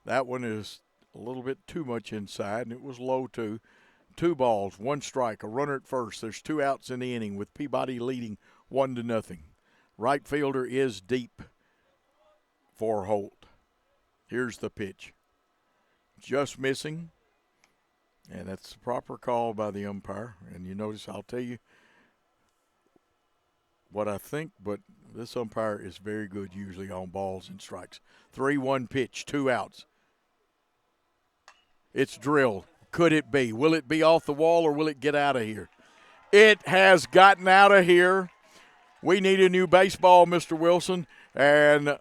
H: That one is a little bit too much inside, and it was low too. 2 balls, 1 strike, a runner at first. There's 2 outs in the inning with Peabody leading 1-0. Right fielder is deep for Holt. Here's the pitch. Just missing, and that's the proper call by the umpire. And you notice, I'll tell you what I think, but this umpire is very good usually on balls and strikes. 3-1 pitch, 2 outs. It's drilled. Could it be? Will it be off the wall or will it get out of here? It has gotten out of here. We need a new baseball, Mr. Wilson. And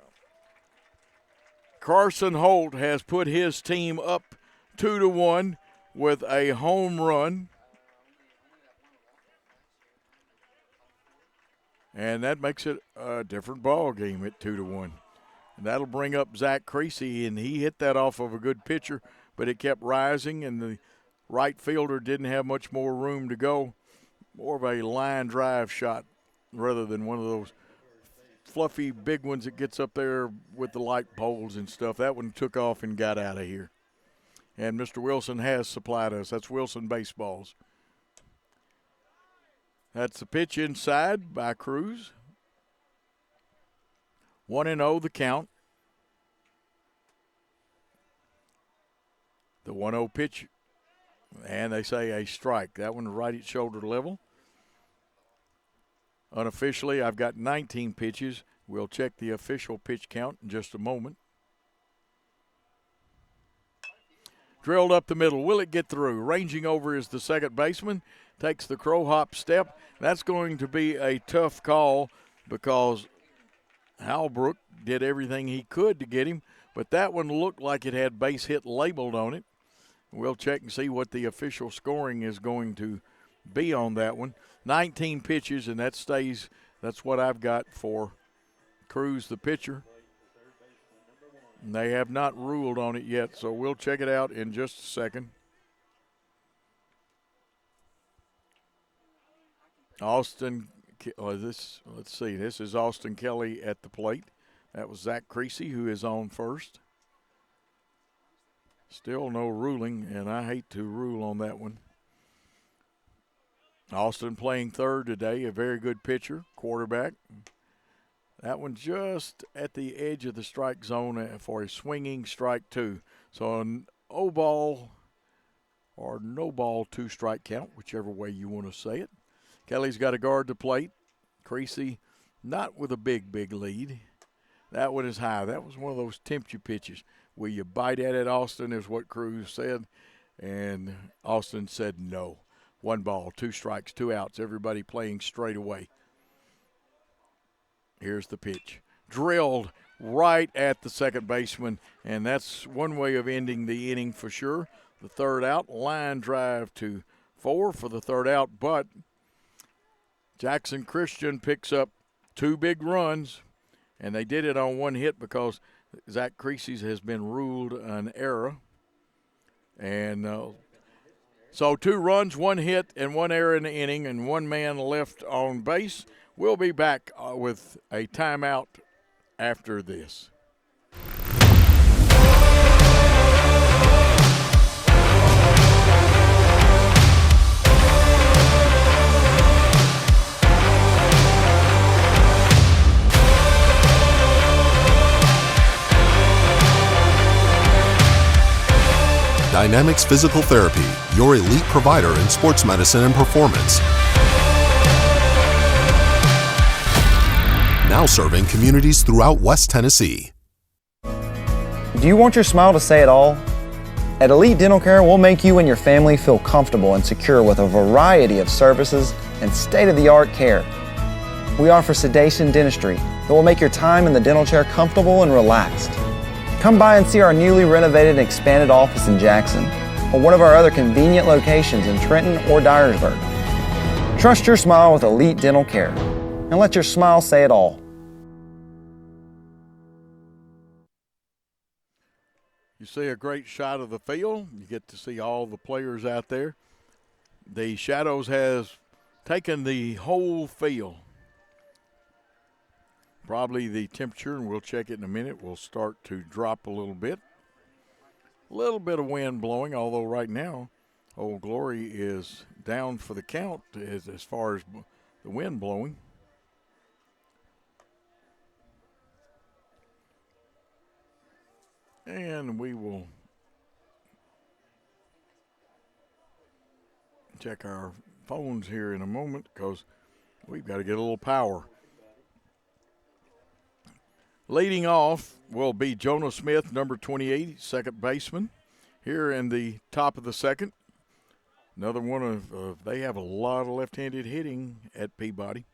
H: Carson Holt has put his team up 2-1 with a home run. And that makes it a different ball game at 2-1. And that'll bring up Zach Creasy, and he hit that off of a good pitcher, but it kept rising, and the right fielder didn't have much more room to go. More of a line drive shot rather than one of those fluffy big ones that gets up there with the light poles and stuff. That one took off and got out of here. And Mr. Wilson has supplied us. That's Wilson Baseballs. That's the pitch inside by Cruz. 1-0 the count. The 1-0 pitch, and they say a strike. That one right at shoulder level. Unofficially, I've got 19 pitches. We'll check the official pitch count in just a moment. Drilled up the middle. Will it get through? Ranging over is the second baseman. Takes the crow hop step. That's going to be a tough call because Halbrook did everything he could to get him, but that one looked like it had base hit labeled on it. We'll check and see what the official scoring is going to be on that one. 19 pitches, and that stays. That's what I've got for Cruz, the pitcher. And they have not ruled on it yet, so we'll check it out in just a second. This is Austin Kelly at the plate. That was Zach Creasy, who is on first. Still no ruling, and I hate to rule on that one. Austin playing third today, a very good pitcher, quarterback. That one just at the edge of the strike zone for a swinging strike two. So an O-ball or no-ball two-strike count, whichever way you want to say it. Kelly's got to guard the plate. Creasy not with a big lead. That one is high. That was one of those tempt you pitches. Will you bite at it, Austin, is what Cruz said. And Austin said no. 1 ball, 2 strikes, 2 outs. Everybody playing straight away. Here's the pitch. Drilled right at the second baseman, and that's one way of ending the inning for sure. The third out, line drive to 4 for the third out, but Jackson Christian picks up 2 big runs, and they did it on 1 hit because Zach Creasy's has been ruled an error. And so 2 runs, 1 hit, and 1 error in the inning, and 1 man left on base. We'll be back with a timeout after this.
K: Dynamics Physical Therapy, your elite provider in sports medicine and performance. Now serving communities throughout West Tennessee.
L: Do you want your smile to say it all? At Elite Dental Care, we'll make you and your family feel comfortable and secure with a variety of services and state-of-the-art care. We offer sedation dentistry that will make your time in the dental chair comfortable and relaxed. Come by and see our newly renovated and expanded office in Jackson or one of our other convenient locations in Trenton or Dyersburg. Trust your smile with Elite Dental Care and let your smile say it all.
H: You see a great shot of the field. You get to see all the players out there. The shadows has taken the whole field. Probably the temperature, and we'll check it in a minute, will start to drop a little bit. A little bit of wind blowing, although right now Old Glory is down for the count as far as the wind blowing. And we will check our phones here in a moment because we've got to get a little power. Leading off will be Jonah Smith, number 28, second baseman, here in the top of the second. Another one of they have a lot of left-handed hitting at Peabody.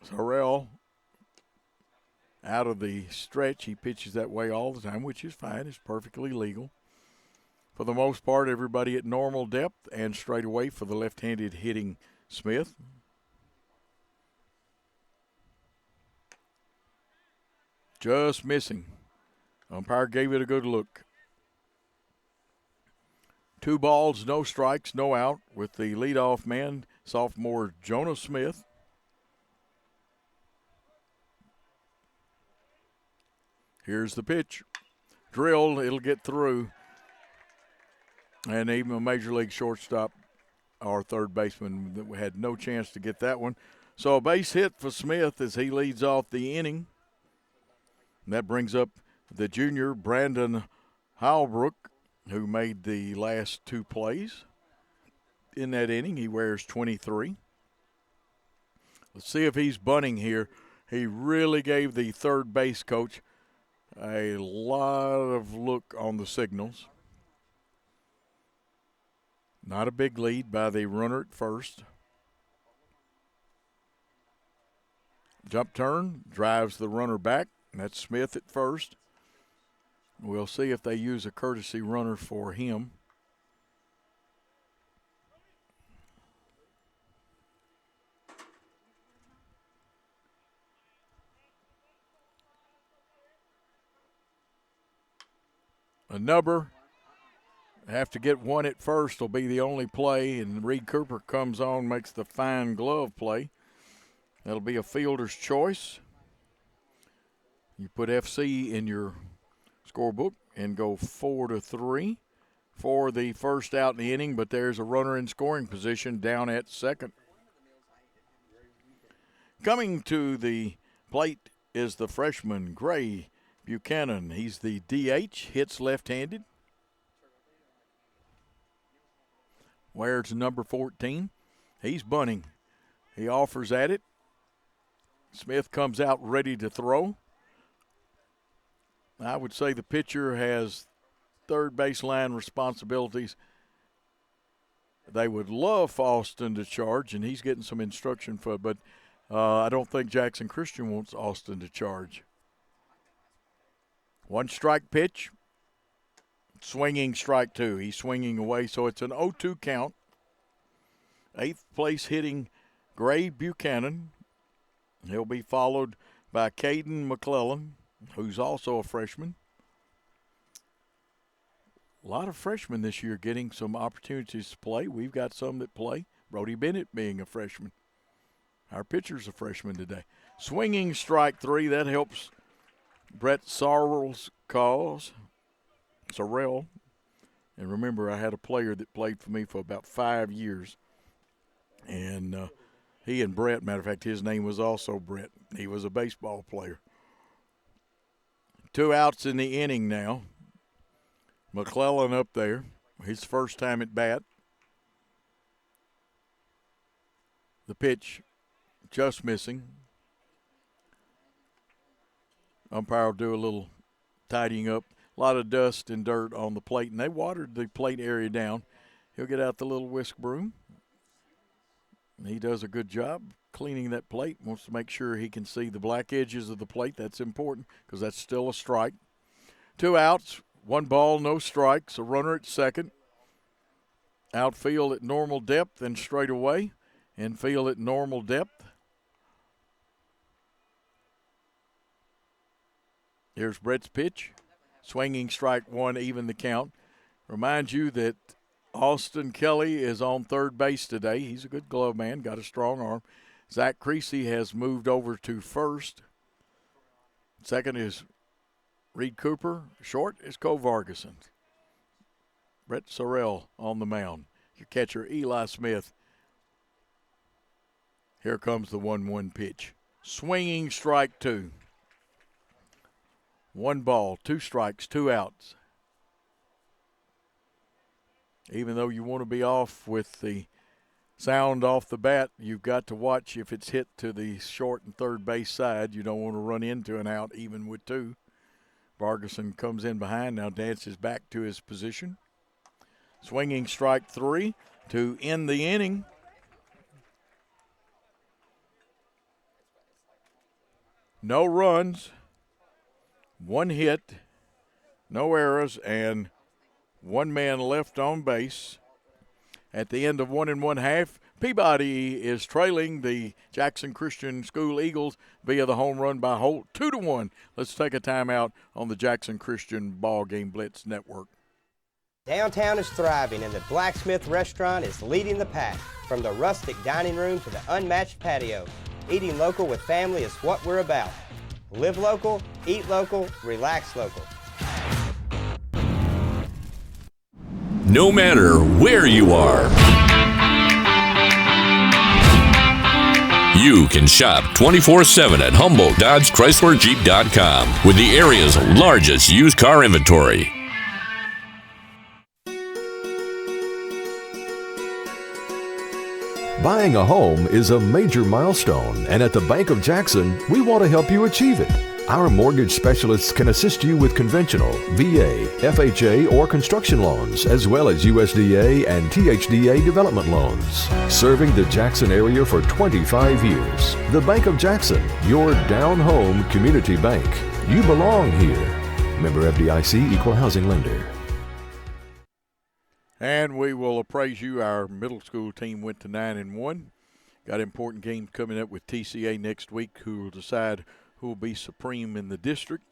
H: Sorrell out of the stretch. He pitches that way all the time, which is fine. It's perfectly legal. For the most part, everybody at normal depth and straight away for the left-handed hitting Smith. Just missing. Umpire gave it a good look. 2 balls, no strikes, no out with the leadoff man, sophomore Jonah Smith. Here's the pitch. Drilled, it'll get through. And even a major league shortstop, our third baseman, had no chance to get that one. So a base hit for Smith as he leads off the inning. And that brings up the junior Brandon Howbrook, who made the last 2 plays in that inning. He wears 23. Let's see if he's bunting here. He really gave the third base coach a lot of look on the signals. Not a big lead by the runner at first. Jump turn, drives the runner back. That's Smith at first. We'll see if they use a courtesy runner for him. A number. Have to get one at first will be the only play, and Reed Cooper comes on, makes the fine glove play. That'll be a fielder's choice. You put FC in your scorebook and go 4-3 for the first out in the inning, but there's a runner in scoring position down at second. Coming to the plate is the freshman, Gray Buchanan. He's the DH, hits left-handed. Wears number 14. He's bunting. He offers at it. Smith comes out ready to throw. I would say the pitcher has third baseline responsibilities. They would love Austin to charge, and he's getting some instruction for it, but I don't think Jackson Christian wants Austin to charge. 1 strike pitch. Swinging strike 2. He's swinging away, so it's an 0-2 count. 8th place hitting Gray Buchanan. He'll be followed by Caden McClellan, who's also a freshman. A lot of freshmen this year getting some opportunities to play. We've got some that play. Brody Bennett being a freshman. Our pitcher's a freshman today. Swinging strike 3. That helps Brett Sorrell's cause. Sorrell. And remember, I had a player that played for me for about 5 years. And he and Brett, matter of fact, his name was also Brett. He was a baseball player. 2 outs in the inning now. McClellan up there. His first time at bat. The pitch just missing. Umpire will do a little tidying up. A lot of dust and dirt on the plate, and they watered the plate area down. He'll get out the little whisk broom. And he does a good job cleaning that plate. Wants to make sure he can see the black edges of the plate. That's important because that's still a strike. 2 outs, 1 ball, no strikes. A runner at second. Outfield at normal depth and straight away. Infield at normal depth. Here's Brett's pitch. Swinging strike 1, even the count. Remind you that Austin Kelly is on third base today. He's a good glove man, got a strong arm. Zach Creasy has moved over to first. Second is Reed Cooper. Short is Cole Vargason. Brett Sorrell on the mound. Your catcher, Eli Smith. Here comes the 1-1 pitch. Swinging strike 2. 1 ball, 2 strikes, 2 outs. Even though you want to be off with the sound off the bat, you've got to watch if it's hit to the short and third base side. You don't want to run into an out even with 2. Vargason comes in behind, now dances back to his position. Swinging strike 3 to end the inning. No runs. 1 hit, no errors, and 1 man left on base. At the end of 1 1/2, Peabody is trailing the Jackson Christian School Eagles via the home run by Holt, 2-1. Let's take a timeout on the Jackson Christian BallGame Blitz Network.
G: Downtown is thriving, and the Blacksmith Restaurant is leading the pack. From the rustic dining room to the unmatched patio, eating local with family is what we're about. Live local, eat local, relax local.
M: No matter where you are, you can shop 24/7 at HumboldtDodgeChryslerJeep.com with the area's largest used car inventory.
A: Buying a home is a major milestone, and at the Bank of Jackson, we want to help you achieve it. Our mortgage specialists can assist you with conventional, VA, FHA, or construction loans, as well as USDA and THDA development loans. Serving the Jackson area for 25 years. The Bank of Jackson, your down-home community bank. You belong here. Member FDIC, Equal Housing Lender.
H: And we will appraise you. Our middle school team went to 9-1. Got important games coming up with TCA next week, who will decide who will be supreme in the district.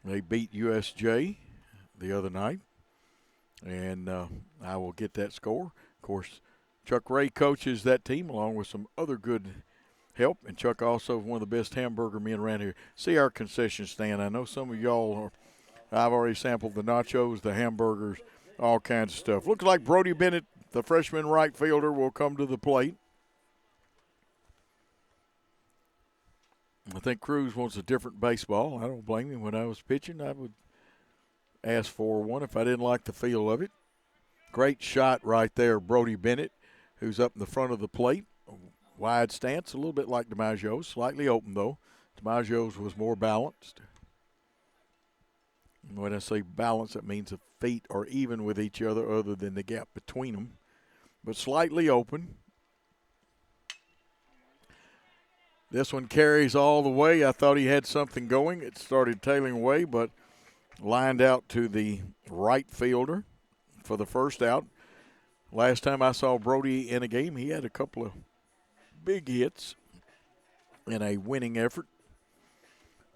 H: They beat USJ the other night, and I will get that score. Of course, Chuck Ray coaches that team along with some other good help, and Chuck also one of the best hamburger men around here. See our concession stand. I know some of y'all are. I've already sampled the nachos, the hamburgers, all kinds of stuff. Looks like Brody Bennett, the freshman right fielder, will come to the plate. I think Cruz wants a different baseball. I don't blame him. When I was pitching, I would ask for one if I didn't like the feel of it. Great shot right there, Brody Bennett, who's up in the front of the plate. Wide stance, a little bit like DiMaggio's, slightly open though. DiMaggio's was more balanced. When I say balance, that means the feet are even with each other than the gap between them. But slightly open. This one carries all the way. I thought he had something going. It started tailing away, but lined out to the right fielder for the first out. Last time I saw Brody in a game, he had a couple of big hits in a winning effort.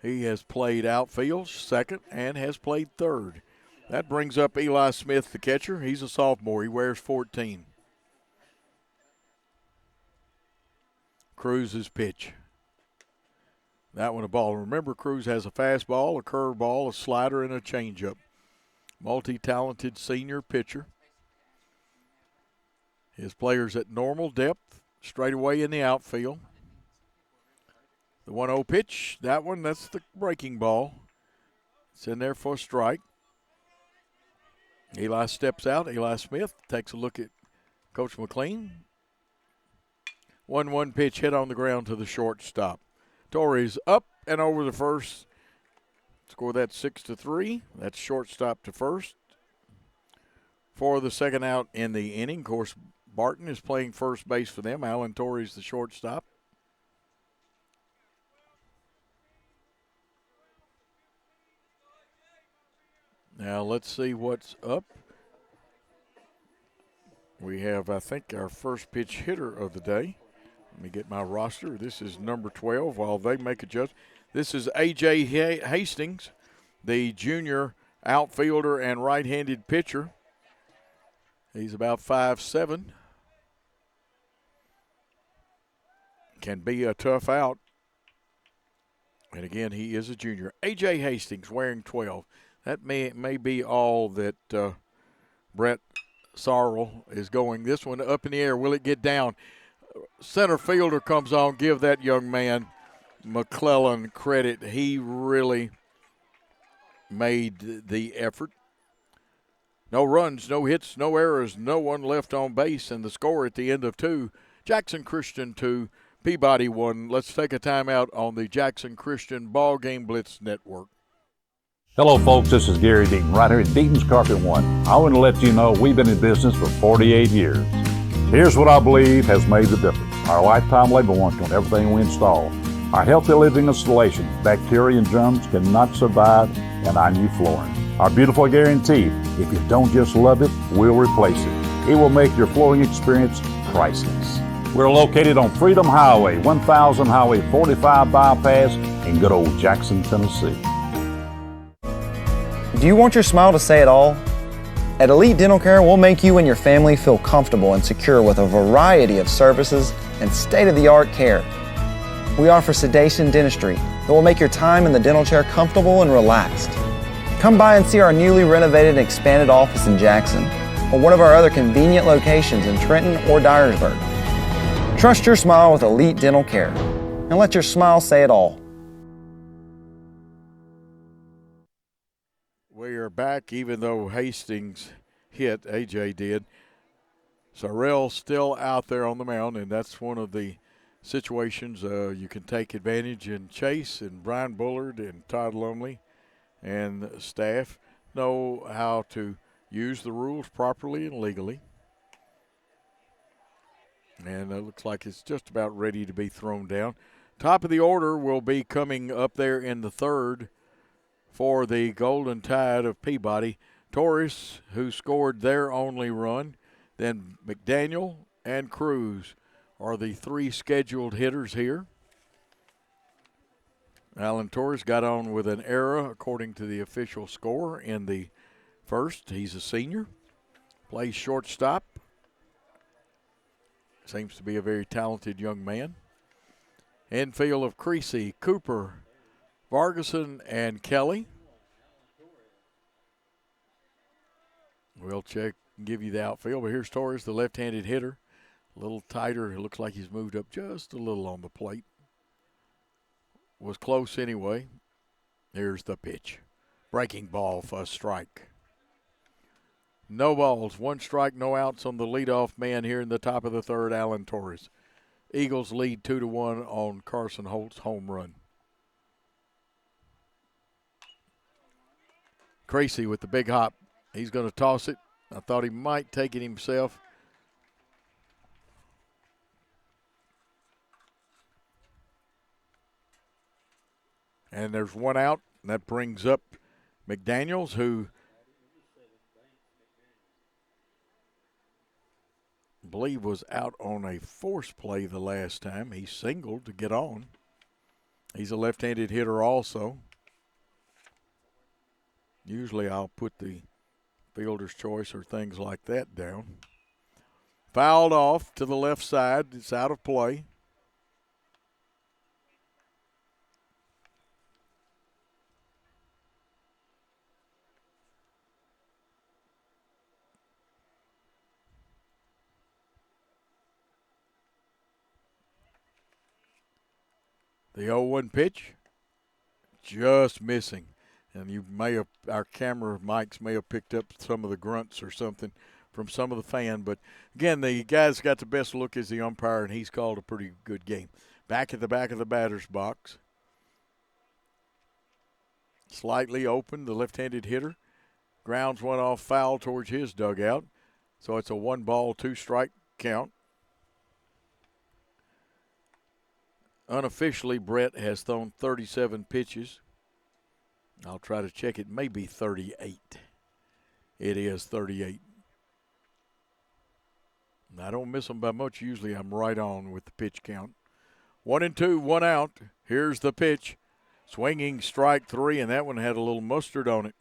H: He has played outfield, second, and has played third. That brings up Eli Smith, the catcher. He's a sophomore. He wears 14. Cruz's pitch. That one a ball. Remember, Cruz has a fastball, a curveball, a slider, and a changeup. Multi-talented senior pitcher. His players at normal depth, straight away in the outfield. The 1-0 pitch, that's the breaking ball. It's in there for a strike. Eli steps out. Eli Smith takes a look at Coach McLean. 1-1 pitch hit on the ground to the shortstop. Torres up and over the first. Score that 6-3. That's shortstop to first. For the second out in the inning, of course, Barton is playing first base for them. Alan Torres, the shortstop. Now let's see what's up. We have, I think, our first pitch hitter of the day. Let me get my roster. This is number 12 while they make adjustments. This is A.J. Hastings, the junior outfielder and right-handed pitcher. He's about 5'7". Can be a tough out. And again, he is a junior. A.J. Hastings wearing 12. That may be all that Brett Sorrell is going. This one up in the air. Will it get down? Center fielder comes on. Give that young man McClellan credit. He really made the effort. No runs, no hits, no errors, no one left on base, and the score at the end of 2, Jackson Christian 2, Peabody 1. Let's take a timeout on the Jackson Christian BallGame Blitz Network.
Q: Hello, folks. This is Gary Deaton, right here at Deaton's Carpet One. I want to let you know we've been in business for 48 years. Here's what I believe has made the difference. Our lifetime labor warranty on everything we install. Our healthy living installations, bacteria and germs cannot survive in our new flooring. Our beautiful guarantee, if you don't just love it, we'll replace it. It will make your flowing experience priceless. We're located on Freedom Highway, 1000 Highway 45 bypass in good old Jackson, Tennessee.
L: Do you want your smile to say it all? At Elite Dental Care, we'll make you and your family feel comfortable and secure with a variety of services and state-of-the-art care. We offer sedation dentistry that will make your time in the dental chair comfortable and relaxed. Come by and see our newly renovated and expanded office in Jackson, or one of our other convenient locations in Trenton or Dyersburg. Trust your smile with Elite Dental Care, and let your smile say it all.
H: We are back, even though Hastings hit, AJ did. Sorrell's still out there on the mound, and that's one of the situations you can take advantage. And Chase and Brian Bullard and Todd Lumley and staff know how to use the rules properly and legally. And it looks like it's just about ready to be thrown down. Top of the order will be coming up there in the third for the Golden Tide of Peabody. Torres, who scored their only run, then McDaniel and Cruz are the three scheduled hitters here. Alan Torres got on with an error according to the official score in the first. He's a senior, plays shortstop. Seems to be a very talented young man. Infield of Creasy, Cooper, Vargason, and Kelly. We'll check and give you the outfield, but here's Torres, the left-handed hitter. A little tighter. It looks like he's moved up just a little on the plate. Was close anyway. Here's the pitch. Breaking ball for a strike. No balls, one strike, no outs on the leadoff man here in the top of the third, Alan Torres. Eagles lead 2-1 on Carson Holt's home run. Creasy with the big hop. He's going to toss it. I thought he might take it himself. And there's one out, and that brings up McDaniels, who I believe was out on a force play the last time. He singled to get on. He's a left-handed hitter also. Usually I'll put the fielder's choice or things like that down. Fouled off to the left side. It's out of play. The 0-1 pitch, just missing. And you may have, our camera mics may have picked up some of the grunts or something from some of the fan. But, again, the guy's got the best look as the umpire, and he's called a pretty good game. Back at the back of the batter's box. Slightly open, the left-handed hitter. Grounds one off foul towards his dugout. So it's a 1-ball, 2-strike count. Unofficially, Brett has thrown 37 pitches. I'll try to check. It may be 38. It is 38. I don't miss them by much. Usually I'm right on with the pitch count. 1-2, 1 out. Here's the pitch. Swinging strike 3, and that one had a little mustard on it.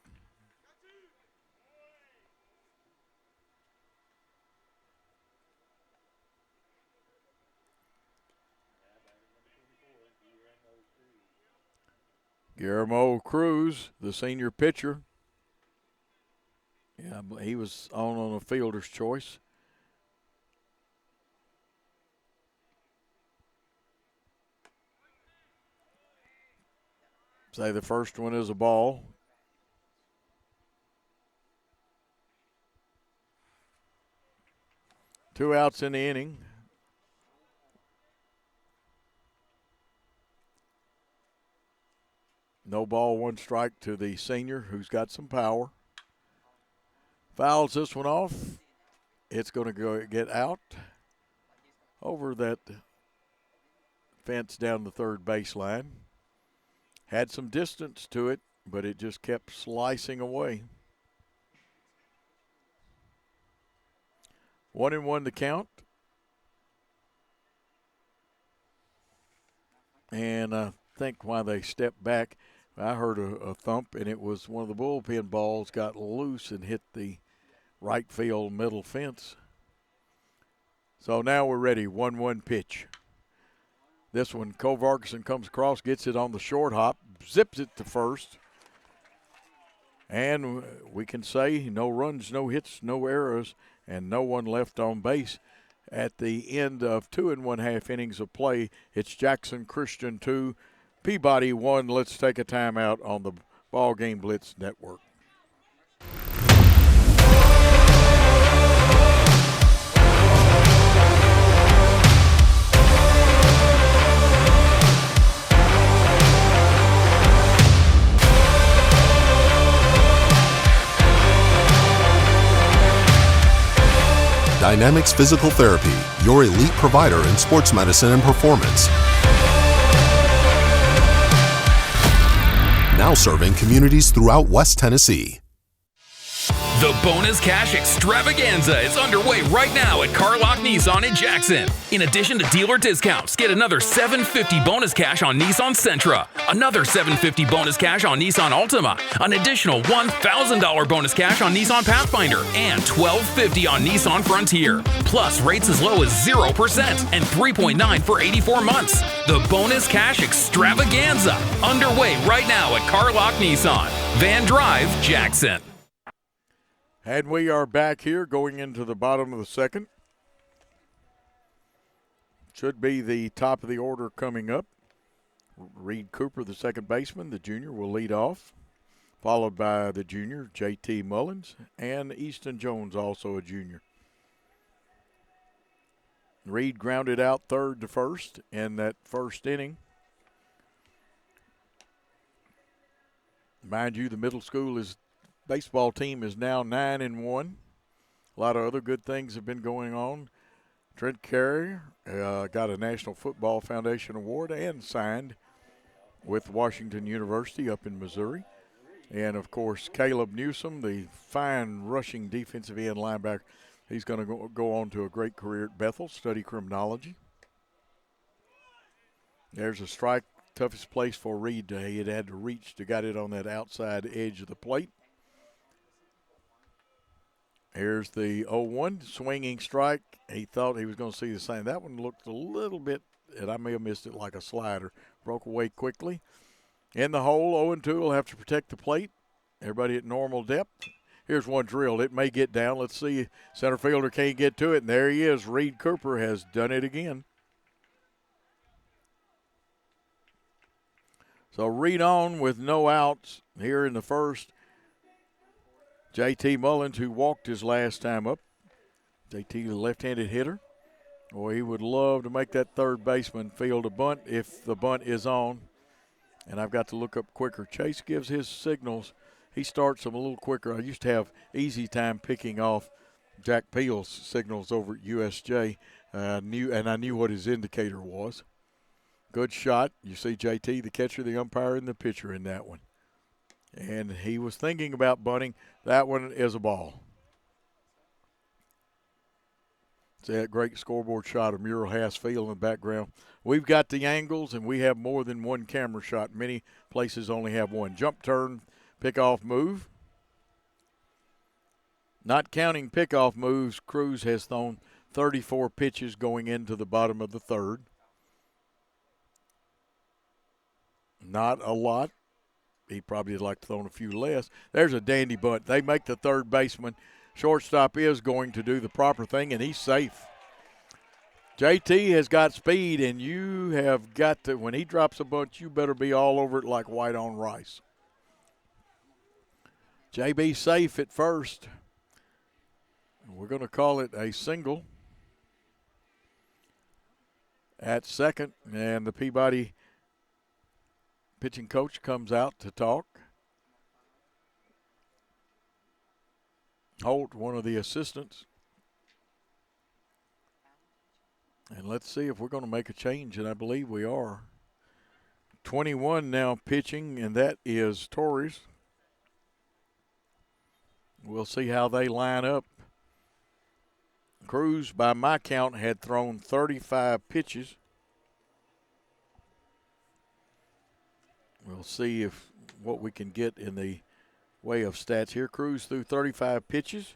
H: Guillermo Cruz, the senior pitcher. Yeah, he was on a fielder's choice. Say the first one is a ball. Two outs in the inning. No ball, 1 strike to the senior, who's got some power. Fouls this one off. It's going to go get out over that fence down the third baseline. Had some distance to it, but it just kept slicing away. 1-1 the count. And I think while they stepped back, I heard a thump, and it was one of the bullpen balls got loose and hit the right field middle fence. So now we're ready, 1-1 pitch. This one, Kovarkson comes across, gets it on the short hop, zips it to first. And we can say no runs, no hits, no errors, and no one left on base. At the end of 2 1/2 innings of play, it's Jackson Christian 2, Peabody 1. Let's take a timeout on the BallGame Blitz Network.
K: Dynamics Physical Therapy, your elite provider in sports medicine and performance. Now serving communities throughout West Tennessee.
B: The Bonus Cash Extravaganza is underway right now at Carlock Nissan in Jackson. In addition to dealer discounts, get another $750 bonus cash on Nissan Sentra, another $750 bonus cash on Nissan Altima, an additional $1,000 bonus cash on Nissan Pathfinder, and $1,250 on Nissan Frontier. Plus rates as low as 0% and 3.9 for 84 months. The Bonus Cash Extravaganza underway right now at Carlock Nissan, Van Drive, Jackson.
H: And we are back here going into the bottom of the second. Should be the top of the order coming up. Reed Cooper, the second baseman, the junior, will lead off, followed by the junior, J.T. Mullins, and Easton Jones, also a junior. Reed grounded out third to first in that first inning. Mind you, the middle school baseball team is now 9-1. A lot of other good things have been going on. Trent Carrier got a National Football Foundation award and signed with Washington University up in Missouri. And, of course, Caleb Newsom, the fine rushing defensive end linebacker, he's going to go on to a great career at Bethel, study criminology. There's a strike, toughest place for Reed today. It had to reach to get it on that outside edge of the plate. Here's the 0-1, swinging strike. He thought he was going to see the same. That one looked a little bit, and I may have missed it, like a slider. Broke away quickly. In the hole, 0-2 will have to protect the plate. Everybody at normal depth. Here's one drilled. It may get down. Let's see. Center fielder can't get to it, and there he is. Reed Cooper has done it again. So Reed on with no outs here in the first. J.T. Mullins, who walked his last time up. J.T., the left-handed hitter. Boy, he would love to make that third baseman field a bunt if the bunt is on. And I've got to look up quicker. Chase gives his signals. He starts them a little quicker. I used to have easy time picking off Jack Peel's signals over at USJ. I knew what his indicator was. Good shot. You see J.T., the catcher, the umpire, and the pitcher in that one. And he was thinking about bunting. That one is a ball. See that great scoreboard shot of Mural Hass Field in the background. We've got the angles, and we have more than one camera shot. Many places only have one. Jump turn, pickoff move. Not counting pickoff moves, Cruz has thrown 34 pitches going into the bottom of the third. Not a lot. He probably would like to throw a few less. There's a dandy bunt. They make the third baseman. Shortstop is going to do the proper thing, and he's safe. JT has got speed, and you have got to, when he drops a bunt, you better be all over it like white on rice. JB safe at first. We're going to call it a single at second, and the Peabody pitching coach comes out to talk. Holt, one of the assistants. And let's see if we're going to make a change, and I believe we are. 21 now pitching, and that is Torres. We'll see how they line up. Cruz, by my count, had thrown 35 pitches. We'll see what we can get in the way of stats here. Cruz threw 35 pitches.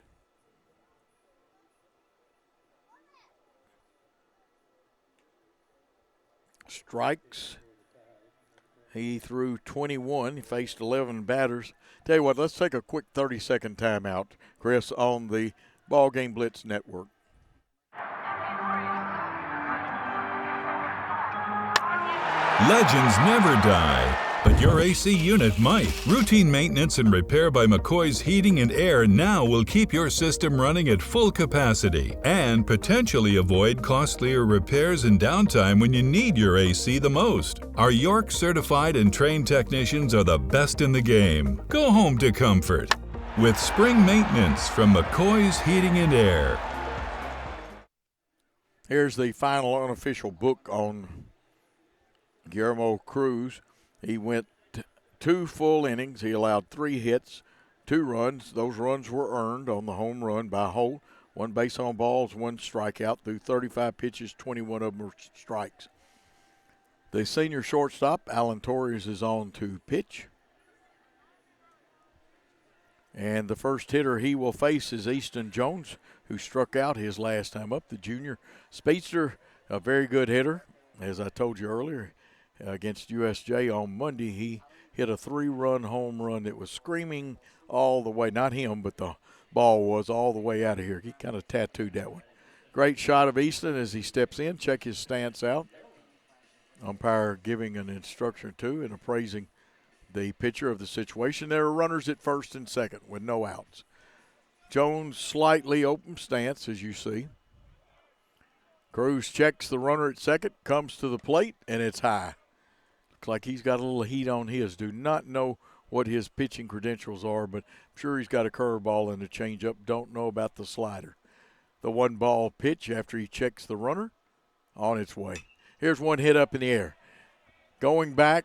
H: Strikes. He threw 21. He faced 11 batters. Tell you what, let's take a quick 30-second timeout, Chris, on the BallGame Blitz Network.
C: Legends never die, but your AC unit might. Routine maintenance and repair by McCoy's Heating and Air now will keep your system running at full capacity and potentially avoid costlier repairs and downtime when you need your AC the most. Our York certified and trained technicians are the best in the game. Go home to comfort with spring maintenance from McCoy's Heating and Air.
H: Here's the final unofficial book on Guillermo Cruz. He went 2 full innings. He allowed 3 hits, 2 runs. Those runs were earned on the home run by Holt. 1 base on balls, 1 strikeout. Through 35 pitches, 21 of them were strikes. The senior shortstop, Alan Torres, is on to pitch. And the first hitter he will face is Easton Jones, who struck out his last time up. The junior speedster, a very good hitter. As I told you earlier, against USJ on Monday, he hit a 3-run home run that was screaming all the way, not him, but the ball was all the way out of here. He kind of tattooed that one. Great shot of Easton as he steps in. Check his stance out. Umpire giving an instruction or two and appraising the pitcher of the situation. There are runners at first and second with no outs. Jones slightly open stance, as you see. Cruz checks the runner at second, comes to the plate, and it's high. Looks like he's got a little heat on his. Do not know what his pitching credentials are, but I'm sure he's got a curveball and a changeup. Don't know about the slider. The 1-ball pitch after he checks the runner, on its way. Here's one hit up in the air. Going back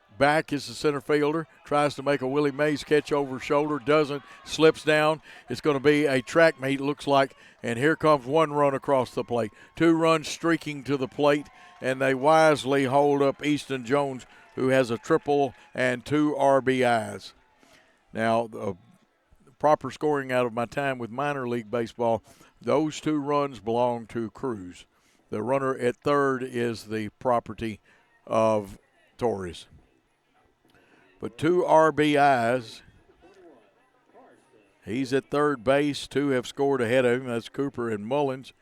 H: is the center fielder. Tries to make a Willie Mays catch over shoulder. Doesn't. Slips down. It's going to be a track meet, looks like. And here comes 1 run across the plate. 2 runs streaking to the plate. And they wisely hold up Easton Jones, who has a triple and 2 RBIs. Now, the proper scoring out of my time with minor league baseball, those 2 runs belong to Cruz. The runner at third is the property of Torres. But 2 RBIs. He's at third base. 2 have scored ahead of him. That's Cooper and Mullins.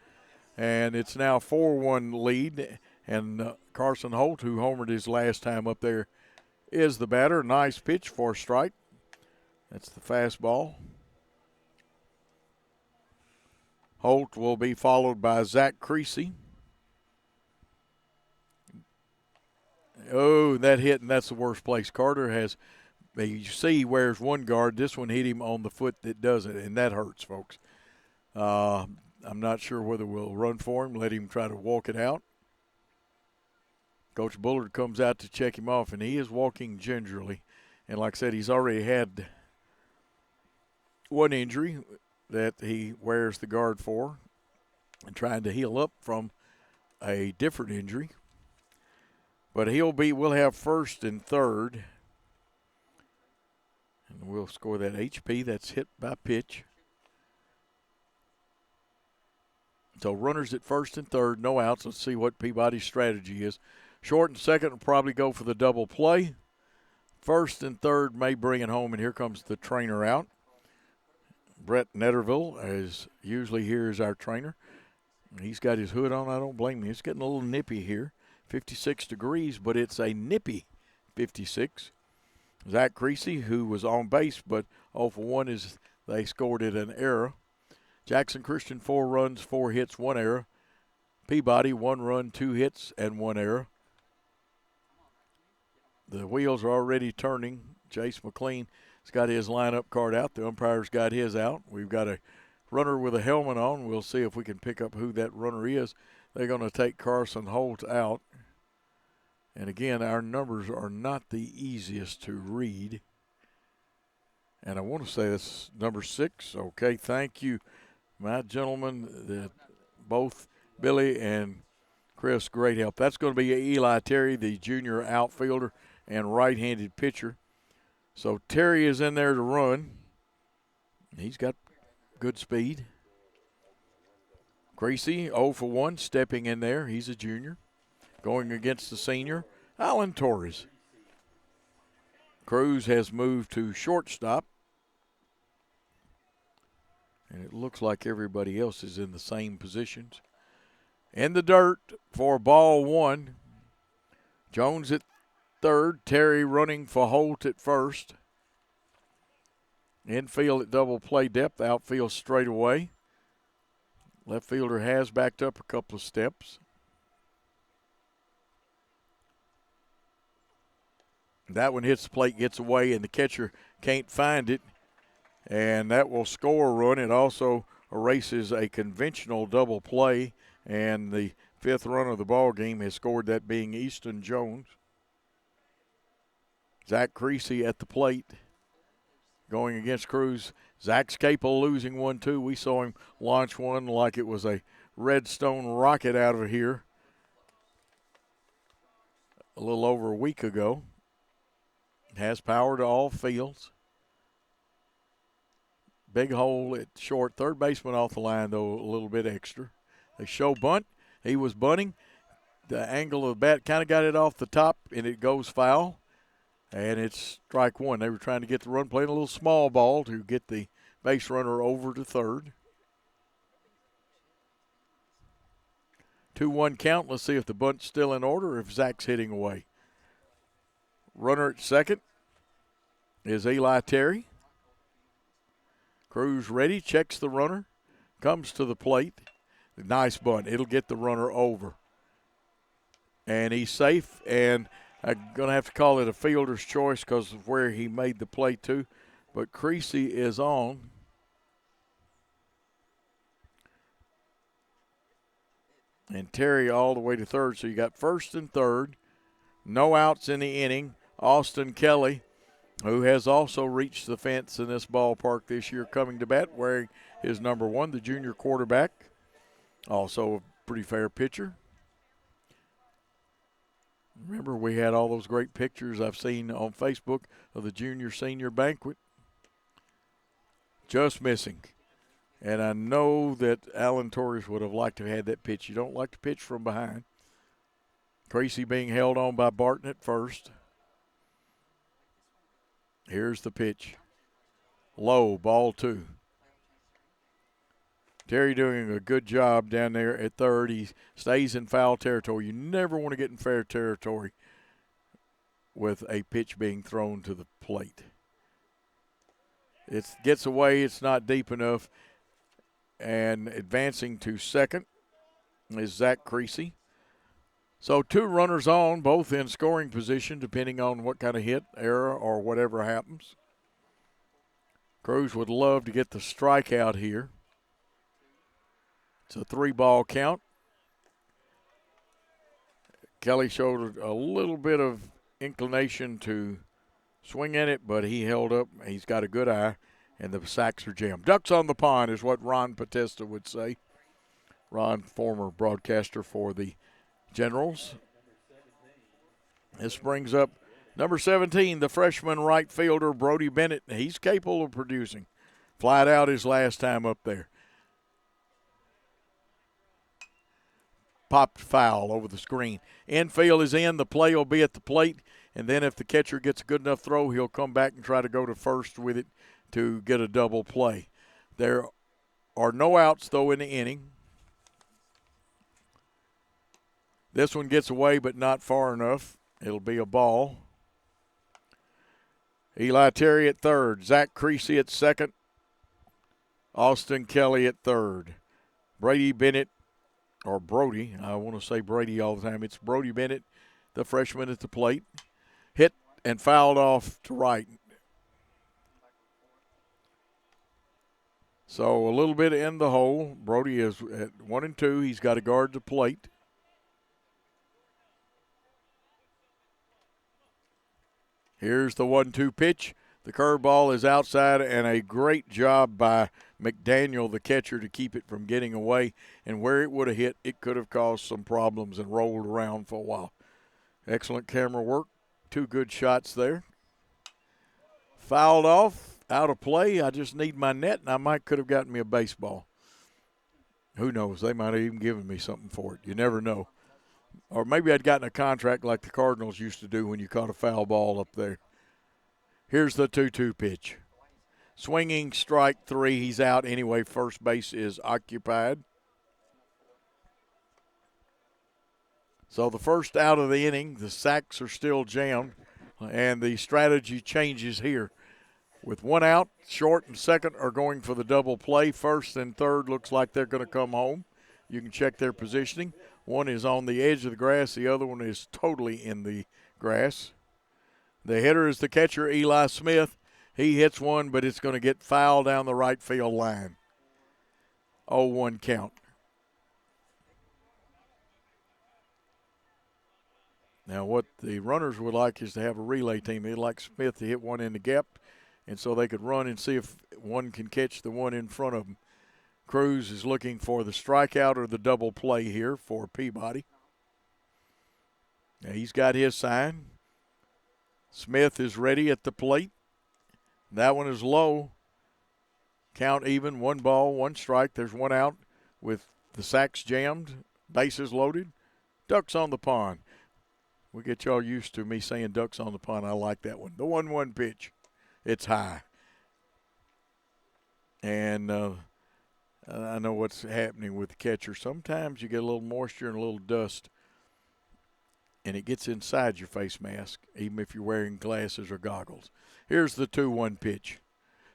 H: And it's now 4-1 lead. And Carson Holt, who homered his last time up there, is the batter. Nice pitch for a strike. That's the fastball. Holt will be followed by Zach Creasy. Oh, that hit, and that's the worst place. Carter has, you see he wears 1 guard. This one hit him on the foot that does it, and that hurts, folks. I'm not sure whether we'll run for him, let him try to walk it out. Coach Bullard comes out to check him off, and he is walking gingerly. And like I said, he's already had 1 injury that he wears the guard for and trying to heal up from a different injury. But we'll have first and third. And we'll score that HP. That's hit by pitch. So runners at first and third, no outs. Let's see what Peabody's strategy is. Short and second will probably go for the double play. First and third may bring it home, and here comes the trainer out. Brett Netterville, as usually here, is our trainer. He's got his hood on. I don't blame him. It's getting a little nippy here. 56 degrees, but it's a nippy 56. Zach Creasy, who was on base, but 0 for 1 is they scored it an error. Jackson Christian, 4 runs, 4 hits, 1 error. Peabody, 1 run, 2 hits, and 1 error. The wheels are already turning. Chase McLean has got his lineup card out. The umpire's got his out. We've got a runner with a helmet on. We'll see if we can pick up who that runner is. They're going to take Carson Holt out. And again, our numbers are not the easiest to read. And I want to say that's number 6. Okay, thank you, my gentleman that both Billy and Chris, great help. That's going to be Eli Terry, the junior outfielder and right-handed pitcher. So Terry is in there to run. He's got good speed. Creasy, 0 for 1, stepping in there. He's a junior. Going against the senior, Alan Torres. Cruz has moved to shortstop. And it looks like everybody else is in the same positions. In the dirt for ball 1. Jones at third. Terry running for Holt at first. Infield at double play depth. Outfield straight away. Left fielder has backed up a couple of steps. That one hits the plate, gets away, and the catcher can't find it. And that will score a run. It also erases a conventional double play. And the 5th run of the ball game has scored, that being Easton Jones. Zach Creasy at the plate going against Cruz. Zach's capable of losing 1-2. We saw him launch one like it was a Redstone rocket out of here a little over a week ago. Has power to all fields. Big hole at short. Third baseman off the line, though, a little bit extra. They show bunt. He was bunting. The angle of the bat kind of got it off the top, and it goes foul. And it's strike one. They were trying to get the run, playing a little small ball to get the base runner over to third. 2-1 count. Let's see if the bunt's still in order or if Zach's hitting away. Runner at second is Eli Terry. Cruz ready, checks the runner, comes to the plate. Nice bunt. It'll get the runner over. And he's safe, and I'm going to have to call it a fielder's choice because of where he made the play to. But Creasy is on. And Terry all the way to third. So you got first and third. No outs in the inning. Austin Kelly, who has also reached the fence in this ballpark this year, coming to bat wearing his number 1, the junior quarterback. Also a pretty fair pitcher. Remember, we had all those great pictures I've seen on Facebook of the junior-senior banquet. Just missing. And I know that Alan Torres would have liked to have had that pitch. You don't like to pitch from behind. Creasy being held on by Barton at first. Here's the pitch. Low, ball 2. Terry doing a good job down there at third. He stays in foul territory. You never want to get in fair territory with a pitch being thrown to the plate. It gets away. It's not deep enough. And advancing to second is Zach Creasy. So 2 runners on, both in scoring position, depending on what kind of hit, error, or whatever happens. Cruz would love to get the strikeout here. It's a 3-ball count. Kelly showed a little bit of inclination to swing at it, but he held up. He's got a good eye, and the sacks are jammed. Ducks on the pond is what Ron Potesta would say. Ron, former broadcaster for the Generals. This brings up number 17, the freshman right fielder, Brody Bennett. He's capable of producing. Flied out his last time up there. Popped foul over the screen. Infield is in. The play will be at the plate. And then if the catcher gets a good enough throw, he'll come back and try to go to first with it to get a double play. There are no outs, though, in the inning. This one gets away, but not far enough. It'll be a ball. Eli Terry at third. Zach Creasy at second. Austin Kelly at third. Brady Bennett, or Brody, I want to say Brady all the time. It's Brody Bennett, the freshman at the plate. Hit and fouled off to right. So a little bit in the hole. Brody is at 1 and 2. He's got to guard the plate. Here's the 1-2 pitch. The curveball is outside, and a great job by McDaniel, the catcher, to keep it from getting away. And where it would have hit, it could have caused some problems and rolled around for a while. Excellent camera work. 2 good shots there. Fouled off, out of play. I just need my net, and I could have gotten me a baseball. Who knows? They might have even given me something for it. You never know. Or maybe I'd gotten a contract like the Cardinals used to do when you caught a foul ball up there. Here's the 2-2 pitch. Swinging, strike 3. He's out anyway. First base is occupied. So the first out of the inning, the sacks are still jammed, and the strategy changes here. With 1 out, short and second are going for the double play. First and third looks like they're going to come home. You can check their positioning. One is on the edge of the grass. The other one is totally in the grass. The hitter is the catcher, Eli Smith. He hits one, but it's going to get fouled down the right field line. 0-1 count. Now what the runners would like is to have a relay team. They'd like Smith to hit one in the gap, and so they could run and see if one can catch the one in front of them. Cruz is looking for the strikeout or the double play here for Peabody. Now he's got his sign. Smith is ready at the plate. That one is low. Count even, 1 ball, 1 strike. There's 1 out with the sacks jammed, bases loaded. Ducks on the pond. We'll get y'all used to me saying ducks on the pond. I like that one. The 1-1 pitch. It's high. And I know what's happening with the catcher. Sometimes you get a little moisture and a little dust, and it gets inside your face mask, even if you're wearing glasses or goggles. Here's the 2-1 pitch.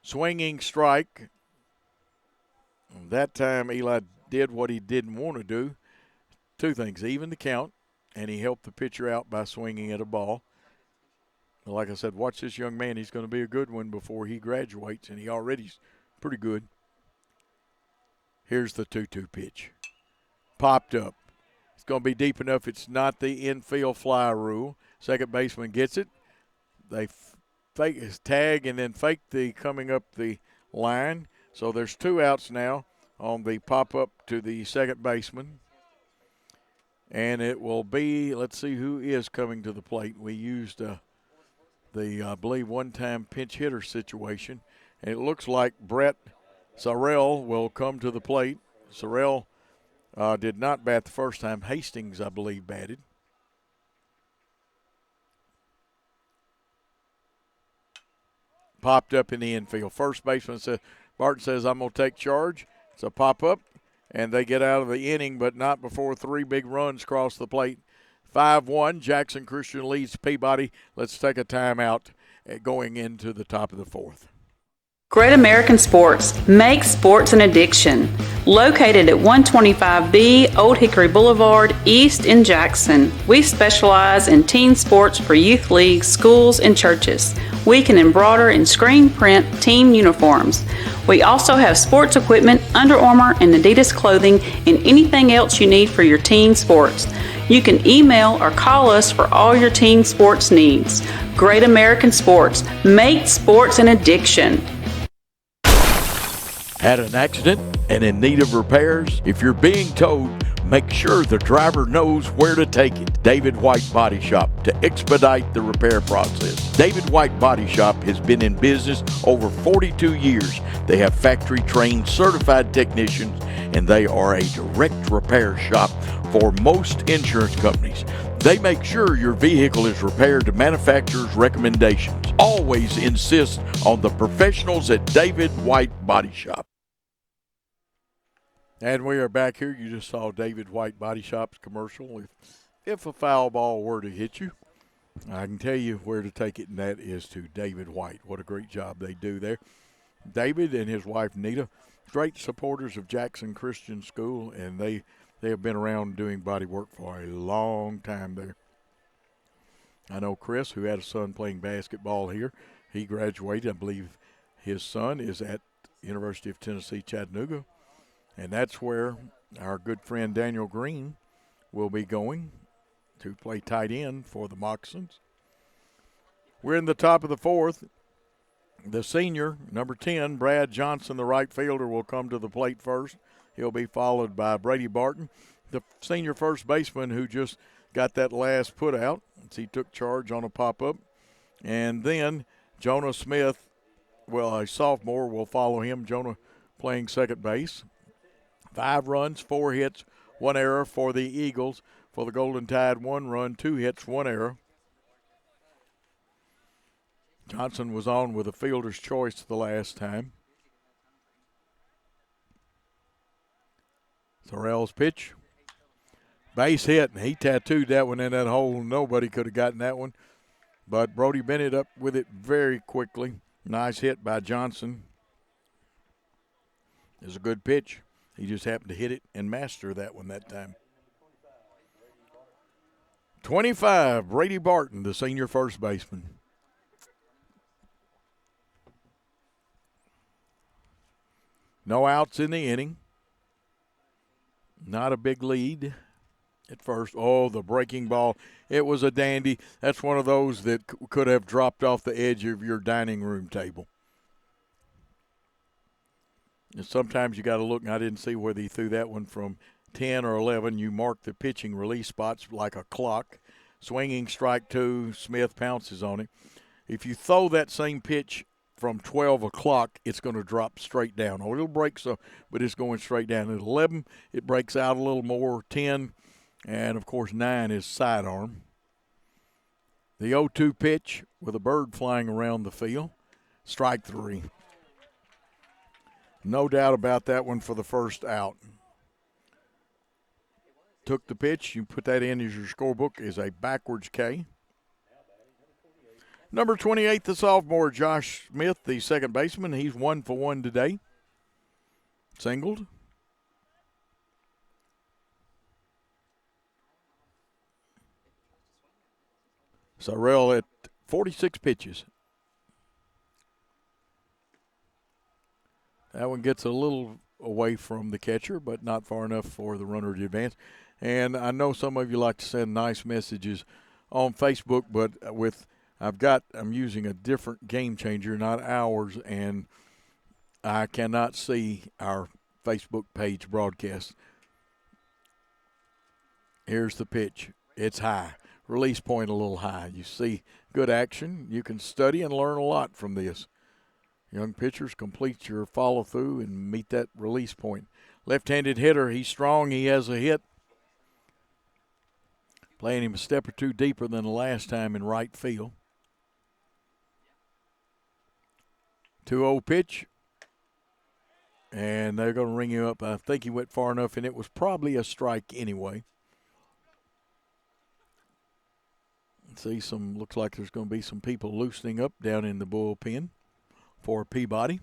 H: Swinging strike. That time Eli did what he didn't want to do. 2 things, even the count, and he helped the pitcher out by swinging at a ball. Like I said, watch this young man. He's going to be a good one before he graduates, and he already's pretty good. Here's the 2-2 pitch. Popped up. It's going to be deep enough. It's not the infield fly rule. Second baseman gets it. They fake his tag and then fake the coming up the line. So there's 2 outs now on the pop-up to the second baseman. And it will be, let's see who is coming to the plate. We used I believe, one-time pinch hitter situation. And it looks like Brett Sorrell will come to the plate. Sorrell did not bat the first time. Hastings, I believe, batted. Popped up in the infield. First baseman says, Barton says, I'm going to take charge. It's a pop-up, and they get out of the inning, but not before 3 big runs cross the plate. 5-1, Jackson Christian leads Peabody. Let's take a timeout going into the top of the 4th.
D: Great American Sports. Make sports an addiction. Located at 125B Old Hickory Boulevard, East in Jackson. We specialize in team sports for youth leagues, schools, and churches. We can embroider and screen print team uniforms. We also have sports equipment, Under Armour, and Adidas clothing, and anything else you need for your team sports. You can email or call us for all your team sports needs. Great American Sports. Make sports an addiction.
H: Had an accident and in need of repairs? If you're being towed, make sure the driver knows where to take it. David White Body Shop to expedite the repair process. David White Body Shop has been in business over 42 years. They have factory-trained certified technicians, and they are a direct repair shop for most insurance companies. They make sure your vehicle is repaired to manufacturer's recommendations. Always insist on the professionals at David White Body Shop. And we are back here. You just saw David White Body Shop's commercial. If a foul ball were to hit you, I can tell you where to take it, and that is to David White. What a great job they do there. David and his wife, Nita, great supporters of Jackson Christian School, and they have been around doing body work for a long time there. I know Chris, who had a son playing basketball here, he graduated. I believe his son is at University of Tennessee, Chattanooga. And that's where our good friend Daniel Green will be going to play tight end for the Moccasins. We're in the top of the 4th. The senior, number 10, Brad Johnson, the right fielder, will come to the plate first. He'll be followed by Brady Barton, the senior first baseman who just got that last put out. He took charge on a pop-up. And then Jonah Smith, a sophomore, will follow him. Jonah playing second base. 5 runs, 4 hits, 1 error for the Eagles. For the Golden Tide, 1 run, 2 hits, 1 error. Johnson was on with a fielder's choice the last time. Thorell's pitch. Base hit, and he tattooed that one in that hole. Nobody could have gotten that one. But Brody Bennett up with it very quickly. Nice hit by Johnson. It's a good pitch. He just happened to hit it and master that one that time. 25, Brady Barton, the senior first baseman. No outs in the inning. Not a big lead at first. Oh, the breaking ball. It was a dandy. That's one of those that could have dropped off the edge of your dining room table. And sometimes you got to look, and I didn't see whether he threw that one from 10 or 11. You mark the pitching release spots like a clock. Swinging strike 2, Smith pounces on it. If you throw that same pitch from 12 o'clock, it's going to drop straight down. Or it'll break, but it's going straight down. At 11, it breaks out a little more. 10, and, of course, 9 is sidearm. The 0-2 pitch with a bird flying around the field. Strike 3. No doubt about that one for the first out. Took the pitch. You put that in as your scorebook is a backwards K. Number 28, the sophomore, Josh Smith, the second baseman. He's 1 for 1 today. Singled. Sorrell at 46 pitches. That one gets a little away from the catcher, but not far enough for the runner to advance. And I know some of you like to send nice messages on Facebook, but I'm using a different game changer, not ours, and I cannot see our Facebook page broadcast. Here's the pitch. It's high. Release point a little high. You see good action. You can study and learn a lot from this. Young pitchers, complete your follow-through and meet that release point. Left-handed hitter, he's strong. He has a hit. Playing him a step or two deeper than the last time in right field. 2-0 pitch. And they're going to ring you up. I think he went far enough, and it was probably a strike anyway. Looks like there's going to be some people loosening up down in the bullpen for Peabody.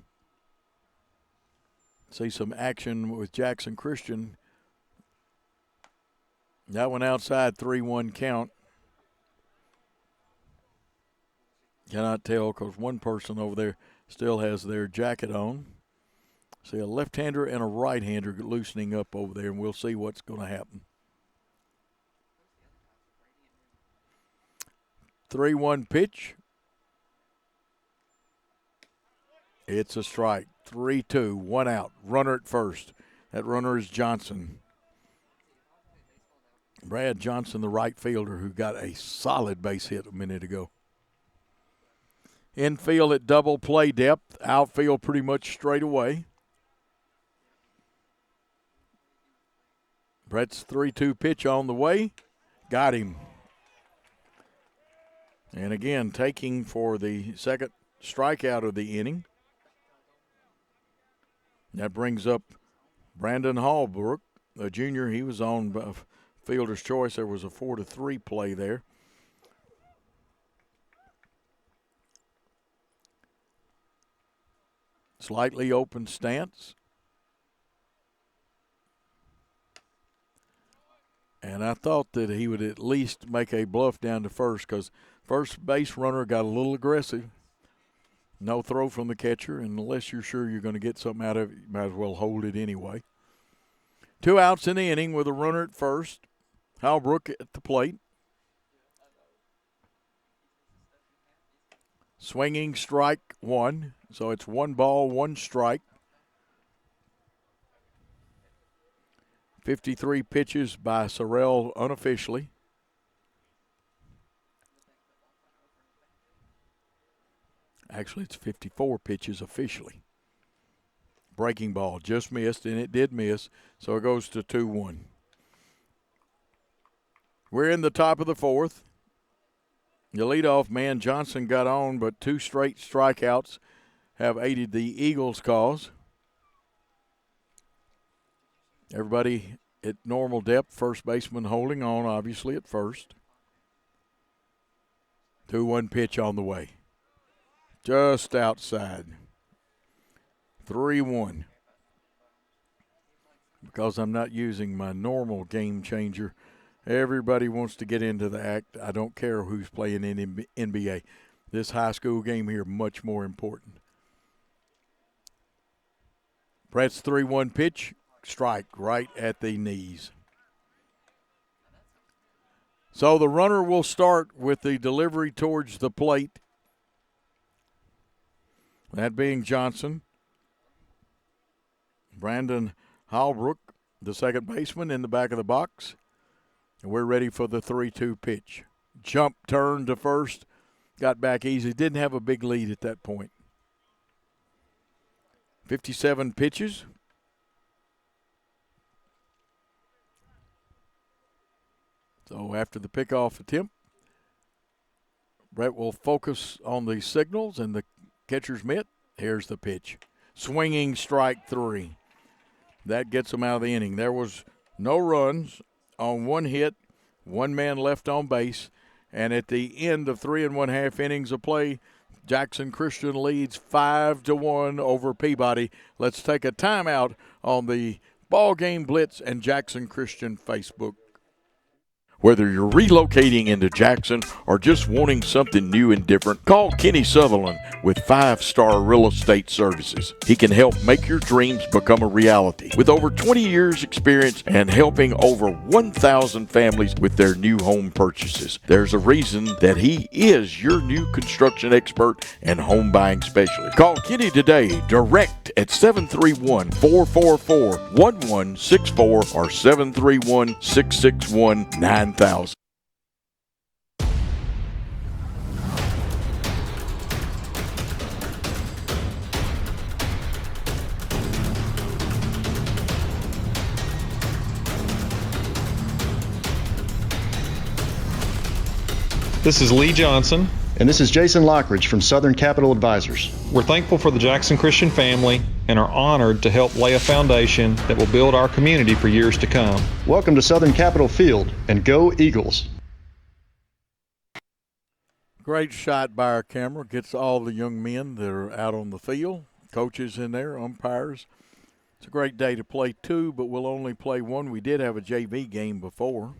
H: See some action with Jackson Christian. That one outside, 3-1 count. Cannot tell because one person over there still has their jacket on. See a left-hander and a right-hander loosening up over there, and we'll see what's going to happen. 3-1 pitch. It's a strike. 3-2, 1 out. Runner at first. That runner is Johnson. Brad Johnson, the right fielder, who got a solid base hit a minute ago. Infield at double play depth. Outfield pretty much straight away. Brett's 3-2 pitch on the way. Got him. And again, taking for the second strikeout of the inning. That brings up Brandon Hallbrook, a junior. He was on fielder's choice. There was a 4-3 play there. Slightly open stance. And I thought that he would at least make a bluff down to first because first base runner got a little aggressive. No throw from the catcher, and unless you're sure you're going to get something out of it, you might as well hold it anyway. 2 outs in the inning with a runner at first. Halbrook at the plate. Swinging strike one. So it's 1 ball, 1 strike. 53 pitches by Sorrell unofficially. Actually, it's 54 pitches officially. Breaking ball just missed, and it did miss, so it goes to 2-1. We're in the top of the fourth. The leadoff man, Johnson, got on, but 2 straight strikeouts have aided the Eagles' cause. Everybody at normal depth, first baseman holding on, obviously, at first. 2-1 pitch on the way. Just outside. 3-1. Because I'm not using my normal game changer, everybody wants to get into the act. I don't care who's playing in NBA. This high school game here, much more important. Brett's 3-1 pitch, strike right at the knees. So the runner will start with the delivery towards the plate. That being Johnson. Brandon Halbrook, the second baseman, in the back of the box. And we're ready for the 3-2 pitch. Jump turn to first. Got back easy. Didn't have a big lead at that point. 57 pitches. So after the pickoff attempt, Brett will focus on the signals and the catcher's mitt. Here's the pitch. Swinging strike 3. That gets them out of the inning. There was no runs on 1 hit, 1 man left on base, and at the end of 3 1/2 innings of play, Jackson Christian leads 5-1 over Peabody. Let's take a timeout on the BallGame Blitz and Jackson Christian Facebook. Whether you're relocating into Jackson or just wanting something new and different, call Kenny Sutherland with 5-Star Real Estate Services. He can help make your dreams become a reality. With over 20 years experience and helping over 1,000 families with their new home purchases, there's a reason that he is your new construction expert and home buying specialist. Call Kenny today direct at 731-444-1164 or 731-661-9000.
I: This is Lee Johnson.
J: And this is Jason Lockridge from Southern Capital Advisors.
I: We're thankful for the Jackson Christian family and are honored to help lay a foundation that will build our community for years to come.
J: Welcome to Southern Capital Field, and go Eagles.
H: Great shot by our camera. Gets all the young men that are out on the field, coaches in there, umpires. It's a great day to play 2, but we'll only play 1. We did have a JV game before.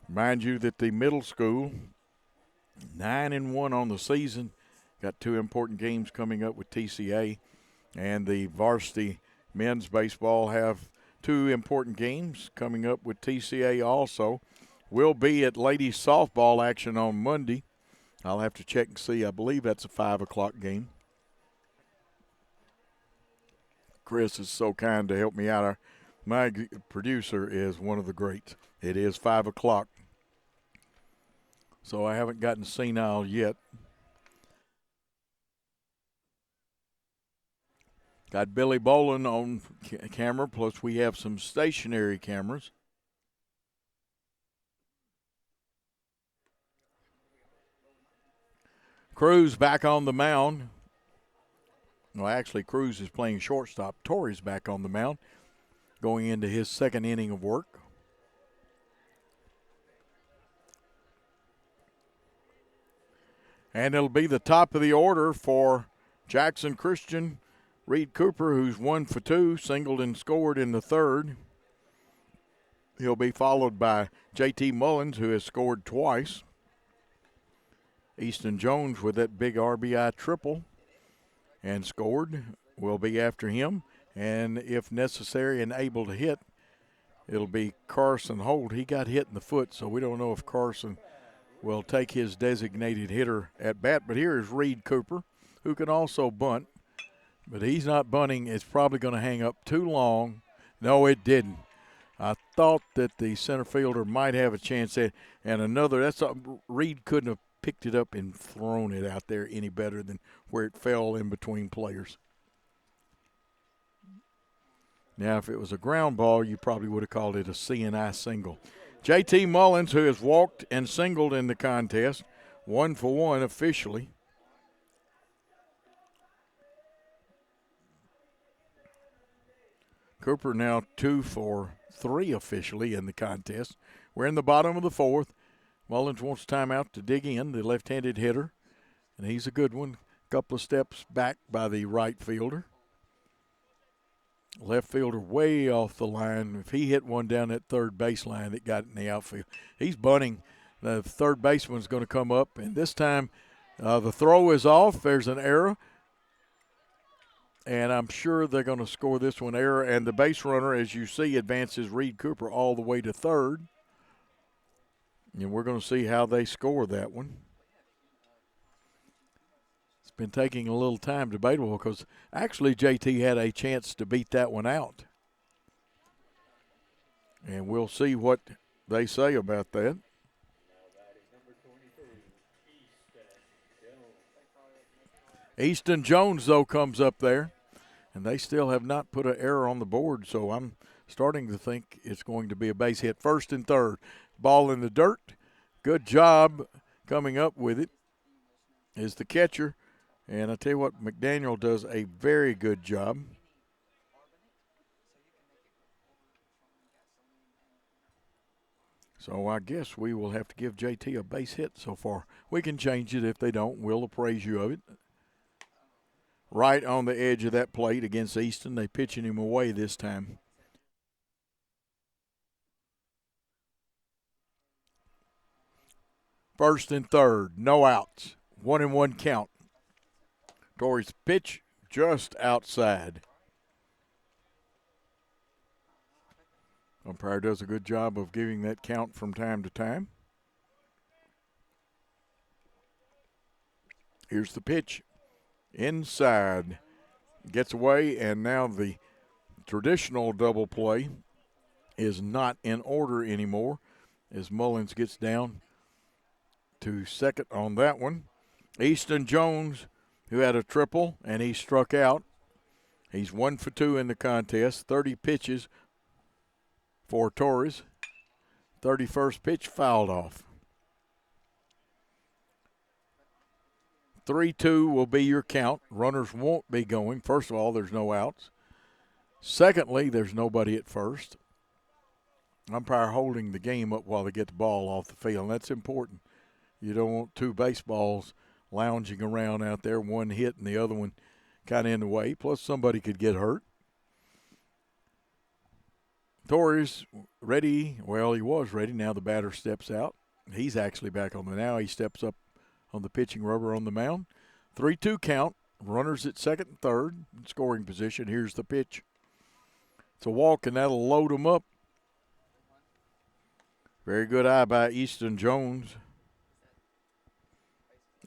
H: Remind you that the middle school, 9-1 on the season, got 2 important games coming up with TCA, and the varsity men's baseball have 2 important games coming up with TCA also. We'll be at ladies softball action on Monday. I'll have to check and see. I believe that's a 5 o'clock game. Chris is so kind to help me out. My producer is one of the greats. It is 5 o'clock. So I haven't gotten senile yet. Got Billy Bolin on camera, plus we have some stationary cameras. Cruz back on the mound. Well, actually, Cruz is playing shortstop. Torrey's back on the mound, going into his 2nd inning of work. And it'll be the top of the order for Jackson Christian. Reed Cooper, who's 1 for 2, singled and scored in the 3rd. He'll be followed by J.T. Mullins, who has scored twice. Easton Jones with that big RBI triple and scored will be after him. And if necessary and able to hit, it'll be Carson Holt. He got hit in the foot, so we don't know if Carson will take his designated hitter at bat. But here is Reed Cooper, who can also bunt. But he's not bunting. It's probably going to hang up too long. No, it didn't. I thought that the center fielder might have a chance at, and Reed couldn't have picked it up and thrown it out there any better than where it fell in between players. Now, if it was a ground ball, you probably would have called it a CNI single. J.T. Mullins, who has walked and singled in the contest, 1 for 1 officially. Cooper now 2 for 3 officially in the contest. We're in the bottom of the fourth. Mullins wants timeout to dig in, the left-handed hitter, and he's a good one. Couple of steps back by the right fielder. Left fielder way off the line. If he hit one down that third baseline that got in the outfield, he's bunting. The third baseman's going to come up, and this time the throw is off. There's an error, and I'm sure they're going to score this one error. And the base runner, as you see, advances Reed Cooper all the way to third. And we're going to see how they score that one. It's been taking a little time, debatable, because actually JT had a chance to beat that one out. And we'll see what they say about that. Easton Jones, though, comes up there, and they still have not put an error on the board, so I'm starting to think it's going to be a base hit. First and third, ball in the dirt. Good job coming up with it is the catcher. And I tell you what, McDaniel does a very good job. So I guess we will have to give JT a base hit so far. We can change it if they don't. We'll appraise you of it. Right on the edge of that plate against Easton. They pitching him away this time. First and third, no outs. 1-1 count. Torrey's pitch just outside. Umpire does a good job of giving that count from time to time. Here's the pitch. Inside. Gets away, and now the traditional double play is not in order anymore as Mullins gets down to second on that one. Easton Jones, who had a triple, and he struck out. He's 1 for 2 in the contest, 30 pitches for Torres. 31st pitch fouled off. 3-2 will be your count. Runners won't be going. First of all, there's no outs. Secondly, there's nobody at first. Umpire holding the game up while they get the ball off the field, and that's important. You don't want two baseballs lounging around out there, one hit and the other one kind of in the way. Plus, somebody could get hurt. Torres ready. Well, he was ready. Now the batter steps out. He's actually back on the now. He steps up on the pitching rubber on the mound. 3-2 count. Runners at second and third. Scoring position. Here's the pitch. It's a walk, and that'll load them up. Very good eye by Easton Jones.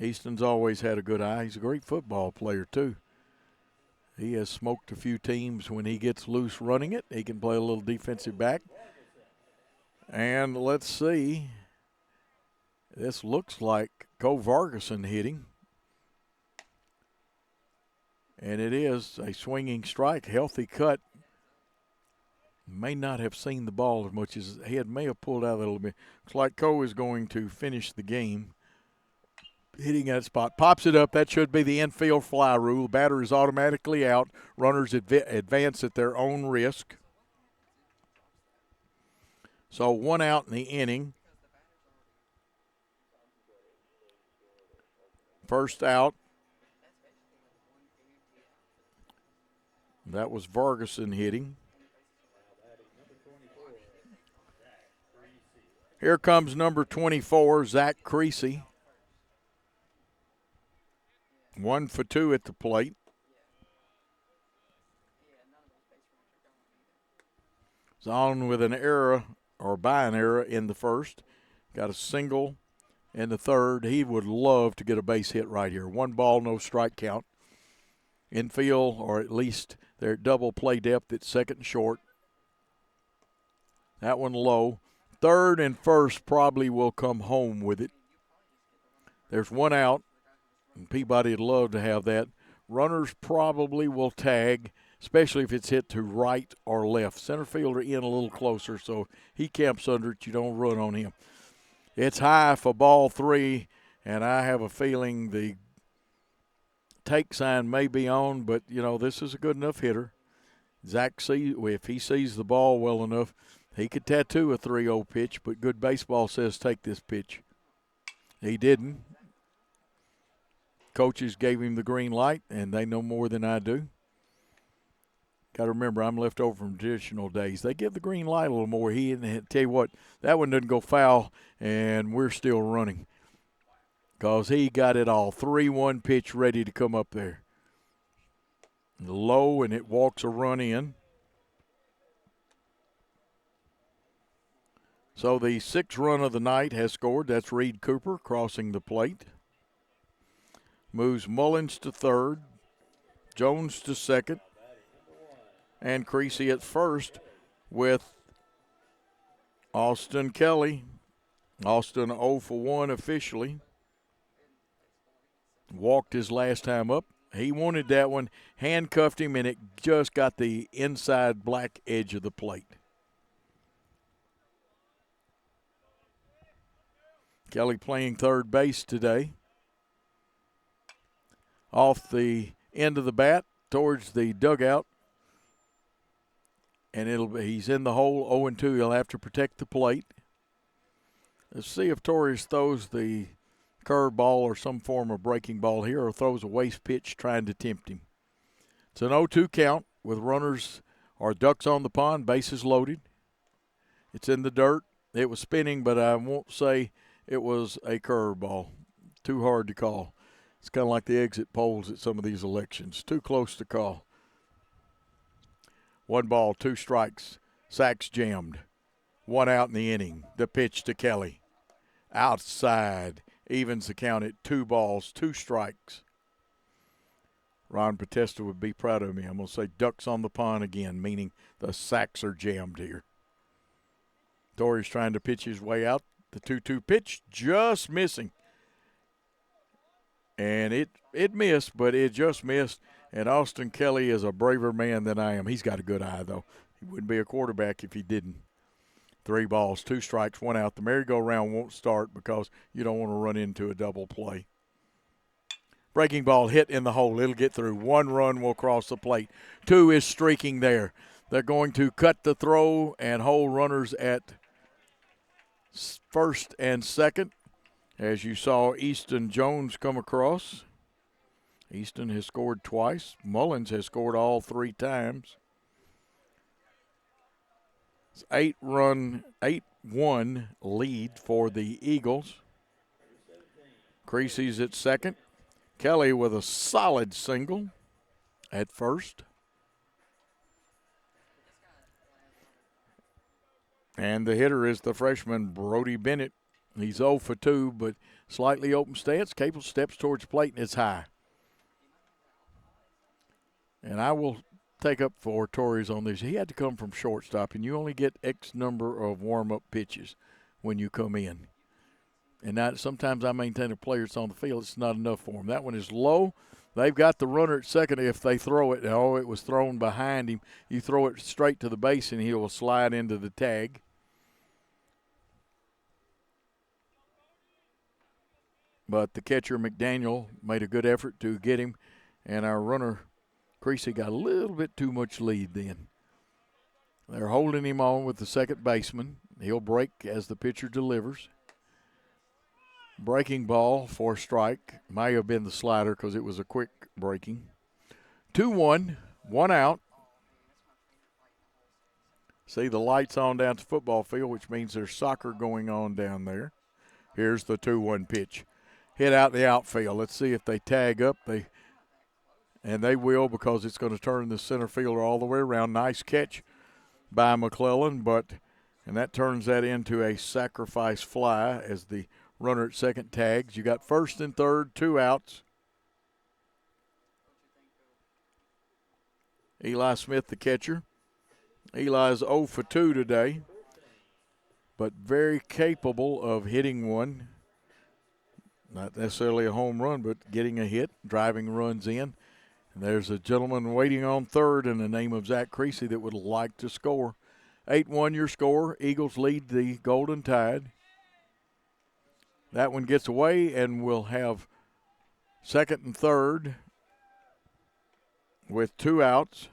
H: Easton's always had a good eye. He's a great football player, too. He has smoked a few teams when he gets loose running it. He can play a little defensive back. And let's see. This looks like Cole Vargason hitting. And it is a swinging strike, healthy cut. May not have seen the ball as much as his head may have pulled out a little bit. Looks like Cole is going to finish the game. Hitting that spot, pops it up. That should be the infield fly rule. Batter is automatically out. Runners advance at their own risk. So 1 out in the inning. First out. That was Vargason hitting. Here comes number 24, Zach Creasy. 1 for 2 at the plate. It's on with an error, or by an error in the first. Got a single in the third. He would love to get a base hit right here. 1 ball, no strike count. Infield, or at least their double play depth at second and short. That one low. Third and first probably will come home with it. There's 1 out, and Peabody would love to have that. Runners probably will tag, especially if it's hit to right or left. Center fielder in a little closer, so he camps under it. You don't run on him. It's high for ball 3, and I have a feeling the take sign may be on, but, this is a good enough hitter. Zach, if he sees the ball well enough, he could tattoo a 3-0 pitch, but good baseball says take this pitch. He didn't. Coaches gave him the green light, and they know more than I do. Got to remember, I'm left over from traditional days. They give the green light a little more. Tell you what, that one doesn't go foul, and we're still running because he got it all. 3-1 pitch ready to come up there. Low, and it walks a run in. So the 6th run of the night has scored. That's Reed Cooper crossing the plate. Moves Mullins to third, Jones to second, and Creasy at first with Austin Kelly. Austin 0 for 1 officially. Walked his last time up. He wanted that one, handcuffed him, and it just got the inside black edge of the plate. Kelly playing third base today. Off the end of the bat towards the dugout. And he's in the hole 0-2. He'll have to protect the plate. Let's see if Torres throws the curveball or some form of breaking ball here or throws a waste pitch trying to tempt him. It's an 0-2 count with runners or ducks on the pond, bases loaded. It's in the dirt. It was spinning, but I won't say it was a curveball. Too hard to call. It's kind of like the exit polls at some of these elections. Too close to call. 1 ball, 2 strikes. Sacks jammed. 1 out in the inning. The pitch to Kelly. Outside. Evens the count at 2 balls, 2 strikes. Ron Potesta would be proud of me. I'm going to say ducks on the pond again, meaning the sacks are jammed here. Torres trying to pitch his way out. The 2-2 pitch just missing. And it missed, but it just missed. And Austin Kelly is a braver man than I am. He's got a good eye, though. He wouldn't be a quarterback if he didn't. 3 balls, 2 strikes, 1 out. The merry-go-round won't start because you don't want to run into a double play. Breaking ball hit in the hole. It'll get through. 1 run will cross the plate. 2 is streaking there. They're going to cut the throw and hold runners at first and second. As you saw Easton Jones come across. Easton has scored twice. Mullins has scored all 3 times. It's 8-1 lead for the Eagles. Creasy's at second. Kelly with a solid single at first. And the hitter is the freshman Brody Bennett. He's 0 for 2, but slightly open stance. Capel steps towards plate, and it's high. And I will take up for Torres on this. He had to come from shortstop, and you only get X number of warm-up pitches when you come in. And sometimes I maintain a player that's on the field, it's not enough for him. That one is low. They've got the runner at second if they throw it. Oh, it was thrown behind him. You throw it straight to the base, and he will slide into the tag. But the catcher, McDaniel, made a good effort to get him, and our runner, Creasy, got a little bit too much lead then. They're holding him on with the second baseman. He'll break as the pitcher delivers. Breaking ball for strike. Might have been the slider because it was a quick breaking. 2-1, 1 out. See the lights on down at the football field, which means there's soccer going on down there. Here's the 2-1 pitch. Hit out the outfield. Let's see if they tag up. And they will because it's going to turn the center fielder all the way around. Nice catch by McClellan, and that turns that into a sacrifice fly as the runner at second tags. You got first and third, 2 outs. Eli Smith, the catcher. Eli's 0 for 2 today, but very capable of hitting one. Not necessarily a home run, but getting a hit, driving runs in. And there's a gentleman waiting on third in the name of Zach Creasy that would like to score. 8-1 your score. Eagles lead the Golden Tide. That one gets away, and we'll have second and third with 2 outs.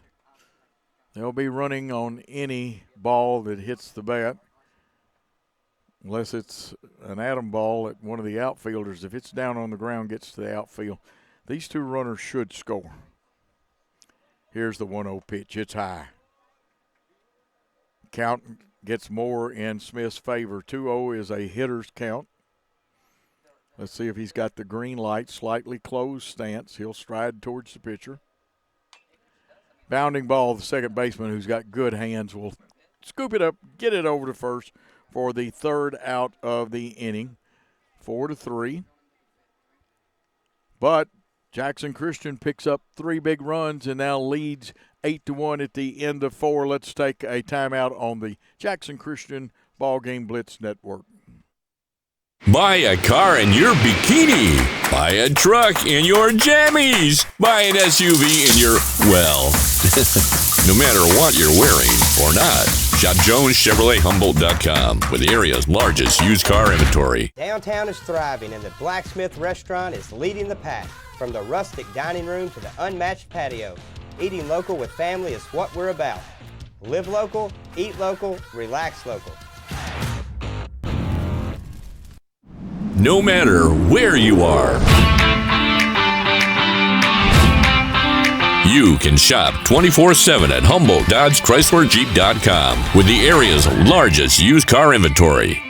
H: They'll be running on any ball that hits the bat, unless it's an atom ball at one of the outfielders. If it's down on the ground, gets to the outfield. These 2 runners should score. Here's the 1-0 pitch. It's high. Count gets more in Smith's favor. 2-0 is a hitter's count. Let's see if he's got the green light, slightly closed stance. He'll stride towards the pitcher. Bounding ball, the second baseman, who's got good hands, will scoop it up, get it over to first for the 3rd out of the inning. 4-3. But Jackson Christian picks up 3 big runs and now leads 8-1 at the end of 4. Let's take a timeout on the Jackson Christian BallGame Blitz Network.
M: Buy a car in your bikini. Buy a truck in your jammies. Buy an SUV in your, well, no matter what you're wearing or not. Shop JonesChevroletHumboldt.com with the area's largest used car inventory.
G: Downtown is thriving and the Blacksmith Restaurant is leading the pack. From the rustic dining room to the unmatched patio, eating local with family is what we're about. Live local, eat local, relax local.
M: No matter where you are, you can shop 24/7 at Humboldt Dodge Chrysler Jeep.com with the area's largest used car inventory.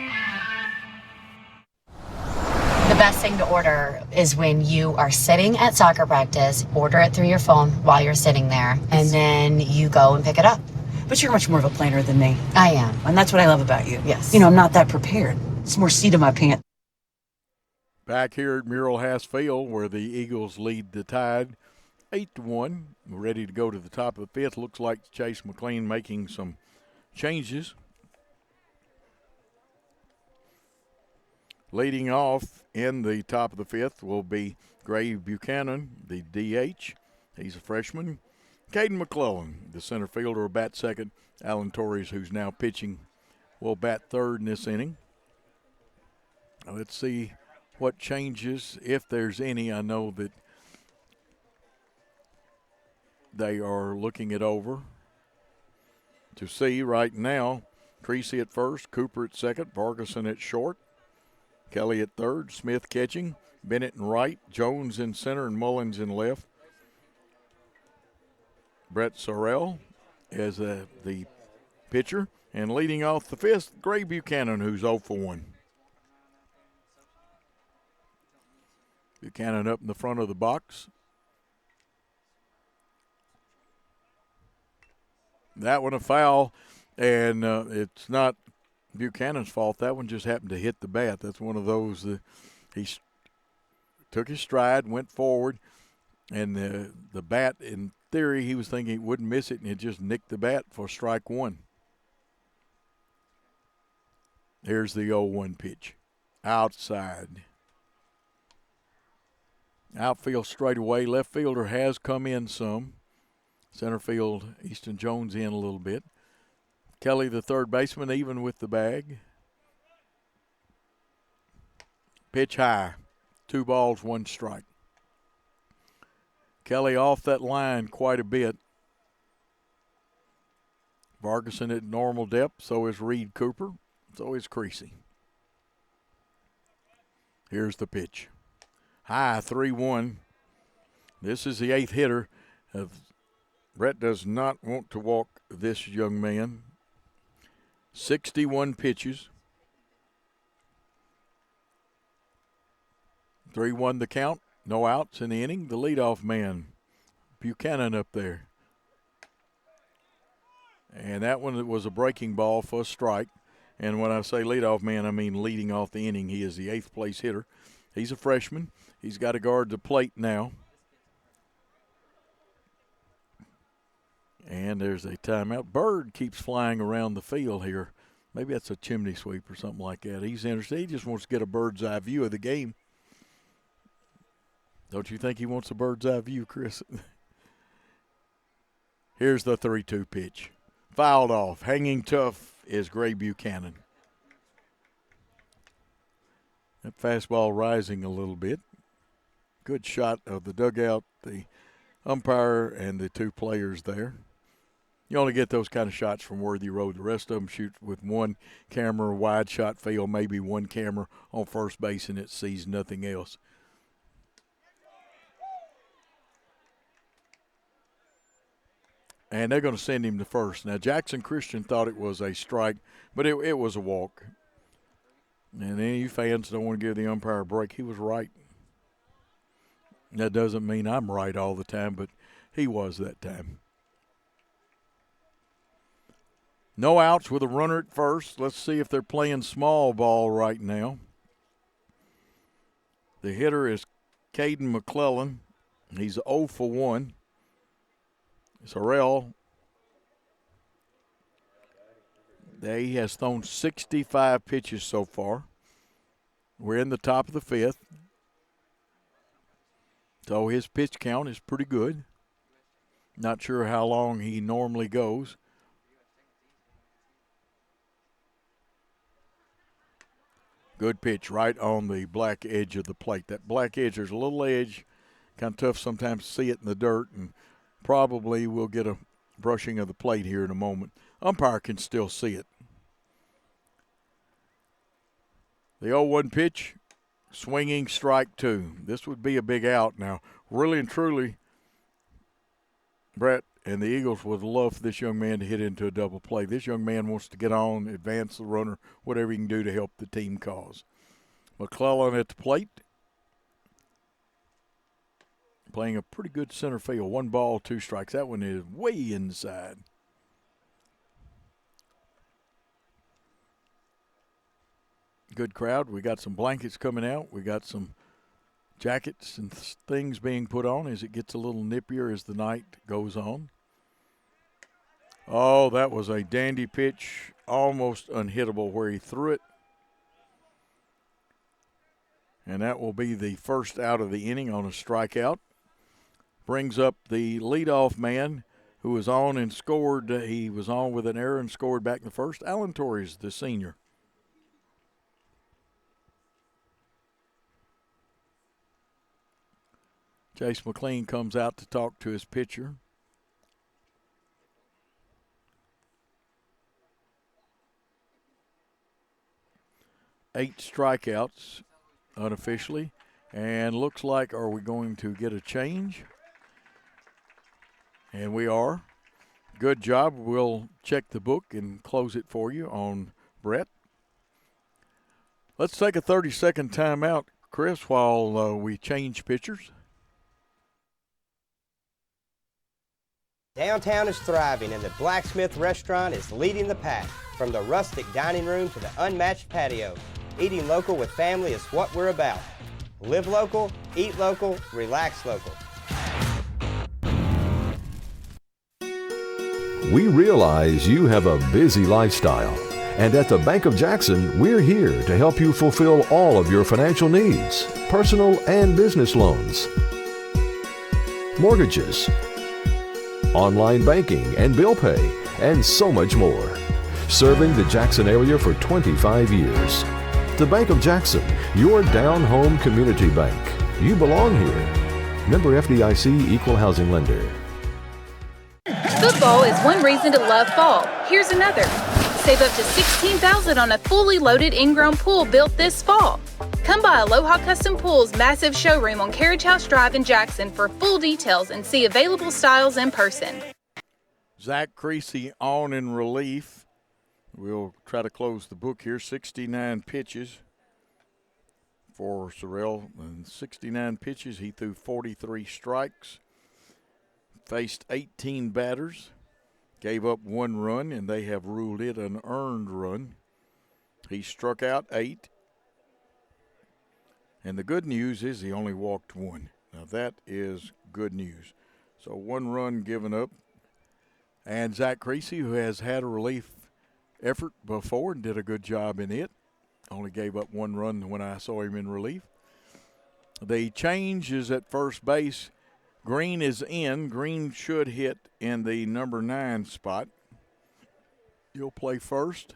E: The best thing to order is when you are sitting at soccer practice, order it through your phone while you're sitting there, and then you go and pick it up.
F: But you're much more of a planner than me.
E: I am.
F: And that's what I love about you.
E: Yes.
F: You know, I'm not that prepared. It's more seat in my pants.
H: Back here at Mural Hass Field, where the Eagles lead the Tide 8-1. We're ready to go to the top of the 5th. Looks like Chase McLean making some changes. Leading off in the top of the 5th will be Gray Buchanan, the DH. He's a freshman. Caden McClellan, the center fielder, will bat second. Alan Torres, who's now pitching, will bat third in this inning. Now let's see what changes, if there's any. I know that they are looking it over to see right now. Creasy at first, Cooper at second, Vargason at short, Kelly at third, Smith catching, Bennett in right, Jones in center, and Mullins in left. Brett Sorrell as the pitcher, and leading off the 5th, Gray Buchanan, who's 0 for 1. Buchanan up in the front of the box. That one a foul, and it's not Buchanan's fault. That one just happened to hit the bat. That's one of those that he took his stride, went forward, and the bat, in theory, he was thinking he wouldn't miss it, and it just nicked the bat for strike 1. Here's the 0-1 pitch. Outside. Outfield straight away. Left fielder has come in some. Center field, Easton Jones in a little bit. Kelly, the third baseman, even with the bag. Pitch high. 2 balls, 1 strike. Kelly off that line quite a bit. Vargason at normal depth. So is Reed Cooper. So is Creasy. Here's the pitch. High, 3-1. This is the 8th hitter. Brett does not want to walk this young man. 61 pitches. 3-1 the count. No outs in the inning. The leadoff man, Buchanan, up there. And that one was a breaking ball for a strike. And when I say leadoff man, I mean leading off the inning. He is the 8th place hitter. He's a freshman. He's got to guard the plate now. And there's a timeout. Bird keeps flying around the field here. Maybe that's a chimney sweep or something like that. He's interested. He just wants to get a bird's eye view of the game. Don't you think he wants a bird's eye view, Chris? Here's the 3-2 pitch. Fouled off. Hanging tough is Gray Buchanan. That fastball rising a little bit. Good shot of the dugout, the umpire, and the 2 players there. You only get those kind of shots from Worthy Road. The rest of them shoot with 1 camera, wide shot field, maybe 1 camera on first base, and it sees nothing else. And they're going to send him to first. Now, Jackson Christian thought it was a strike, but it was a walk. And any of you fans don't want to give the umpire a break. He was right. That doesn't mean I'm right all the time, but he was that time. No outs with a runner at first. Let's see if they're playing small ball right now. The hitter is Caden McClellan. He's 0 for 1. Sorrell, he has thrown 65 pitches so far. We're in the top of the 5th. So his pitch count is pretty good. Not sure how long he normally goes. Good pitch right on the black edge of the plate. That black edge, there's a little edge, kind of tough sometimes to see it in the dirt, and probably we'll get a brushing of the plate here in a moment. Umpire can still see it. The 0-1 pitch, swinging strike 2. This would be a big out now. Really and truly, Brett and the Eagles would love for this young man to hit into a double play. This young man wants to get on, advance the runner, whatever he can do to help the team cause. McClellan at the plate, playing a pretty good center field. 1 ball, 2 strikes. That one is way inside. Good crowd. We got some blankets coming out. We got some jackets and things being put on as it gets a little nippier as the night goes on. Oh, that was a dandy pitch, almost unhittable where he threw it. And that will be the first out of the inning on a strikeout. Brings up the leadoff man who was on and scored. He was on with an error and scored back in the first. Alan Torres, the senior. Chase McLean comes out to talk to his pitcher. Eight strikeouts unofficially. And looks like, are we going to get a change? And we are. Good job. We'll check the book and close it for you on Brett. Let's take a 30-second timeout, Chris, while we change pitchers.
G: Downtown is thriving, and the Blacksmith Restaurant is leading the pack. From the rustic dining room to the unmatched patio, eating local with family is what we're about. Live local, eat local, relax local.
A: We realize you have a busy lifestyle, and at the Bank of Jackson, we're here to help you fulfill all of your financial needs, personal and business loans, mortgages, online banking and bill pay, and so much more. Serving the Jackson area for 25 years. The Bank of Jackson, your down-home community bank. You belong here. Member FDIC, Equal Housing Lender.
N: Football is one reason to love fall. Here's another. Save up to $16,000 on a fully loaded in-ground pool built this fall. Come by Aloha Custom Pool's massive showroom on Carriage House Drive in Jackson for full details and see available styles in person.
H: Zach Creasy on in relief. We'll try to close the book here. 69 pitches for Sorrell. And 69 pitches, he threw 43 strikes. Faced 18 batters. Gave up 1 run, and they have ruled it an earned run. He struck out 8. And the good news is he only walked 1. Now that is good news. So 1 run given up. And Zach Creasy, who has had a relief effort before and did a good job in it, only gave up 1 run when I saw him in relief. The change is at first base. Green is in. Green should hit in the number 9 spot. He'll play first.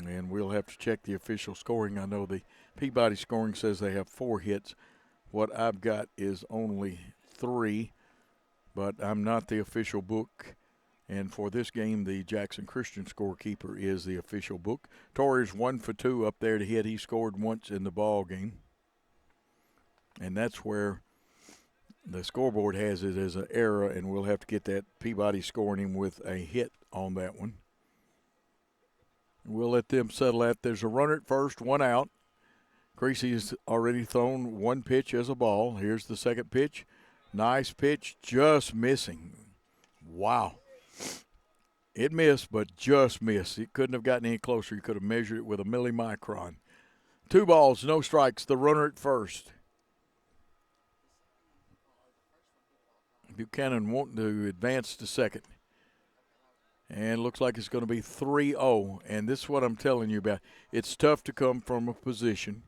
H: And we'll have to check the official scoring. I know the Peabody scoring says they have 4 hits. What I've got is only 3, but I'm not the official book. And for this game, the Jackson Christian scorekeeper is the official book. Torres 1 for 2 up there to hit. He scored once in the ball game. And that's where the scoreboard has it as an error, and we'll have to get that Peabody scoring him with a hit on that one. We'll let them settle that. There's a runner at first, 1 out. Creasy has already thrown 1 pitch as a ball. Here's the second pitch. Nice pitch, just missing. Wow. It missed, but just missed. It couldn't have gotten any closer. You could have measured it with a millimicron. 2 balls, no strikes. The runner at first. Buchanan wanting to advance to second. And looks like it's going to be 3-0. And this is what I'm telling you about. It's tough to come from a position.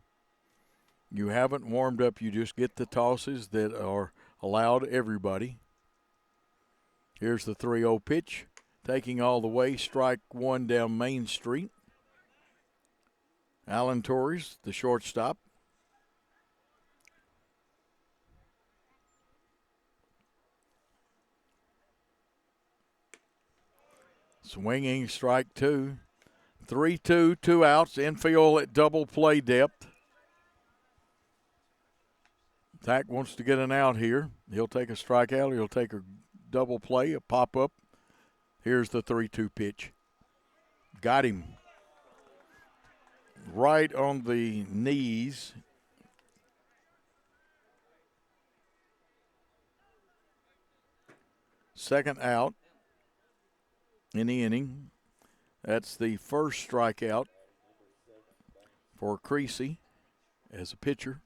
H: You haven't warmed up. You just get the tosses that are allowed everybody. Here's the 3-0 pitch. Taking all the way. Strike 1 down Main Street. Alan Torres, the shortstop. Swinging, strike 2. 3-2, 2 outs. Infield at double play depth. Tack wants to get an out here. He'll take a strikeout. He'll take a double play, a pop-up. Here's the 3-2 pitch. Got him right on the knees. Second out in the inning. That's the first strikeout for Creasy as a pitcher.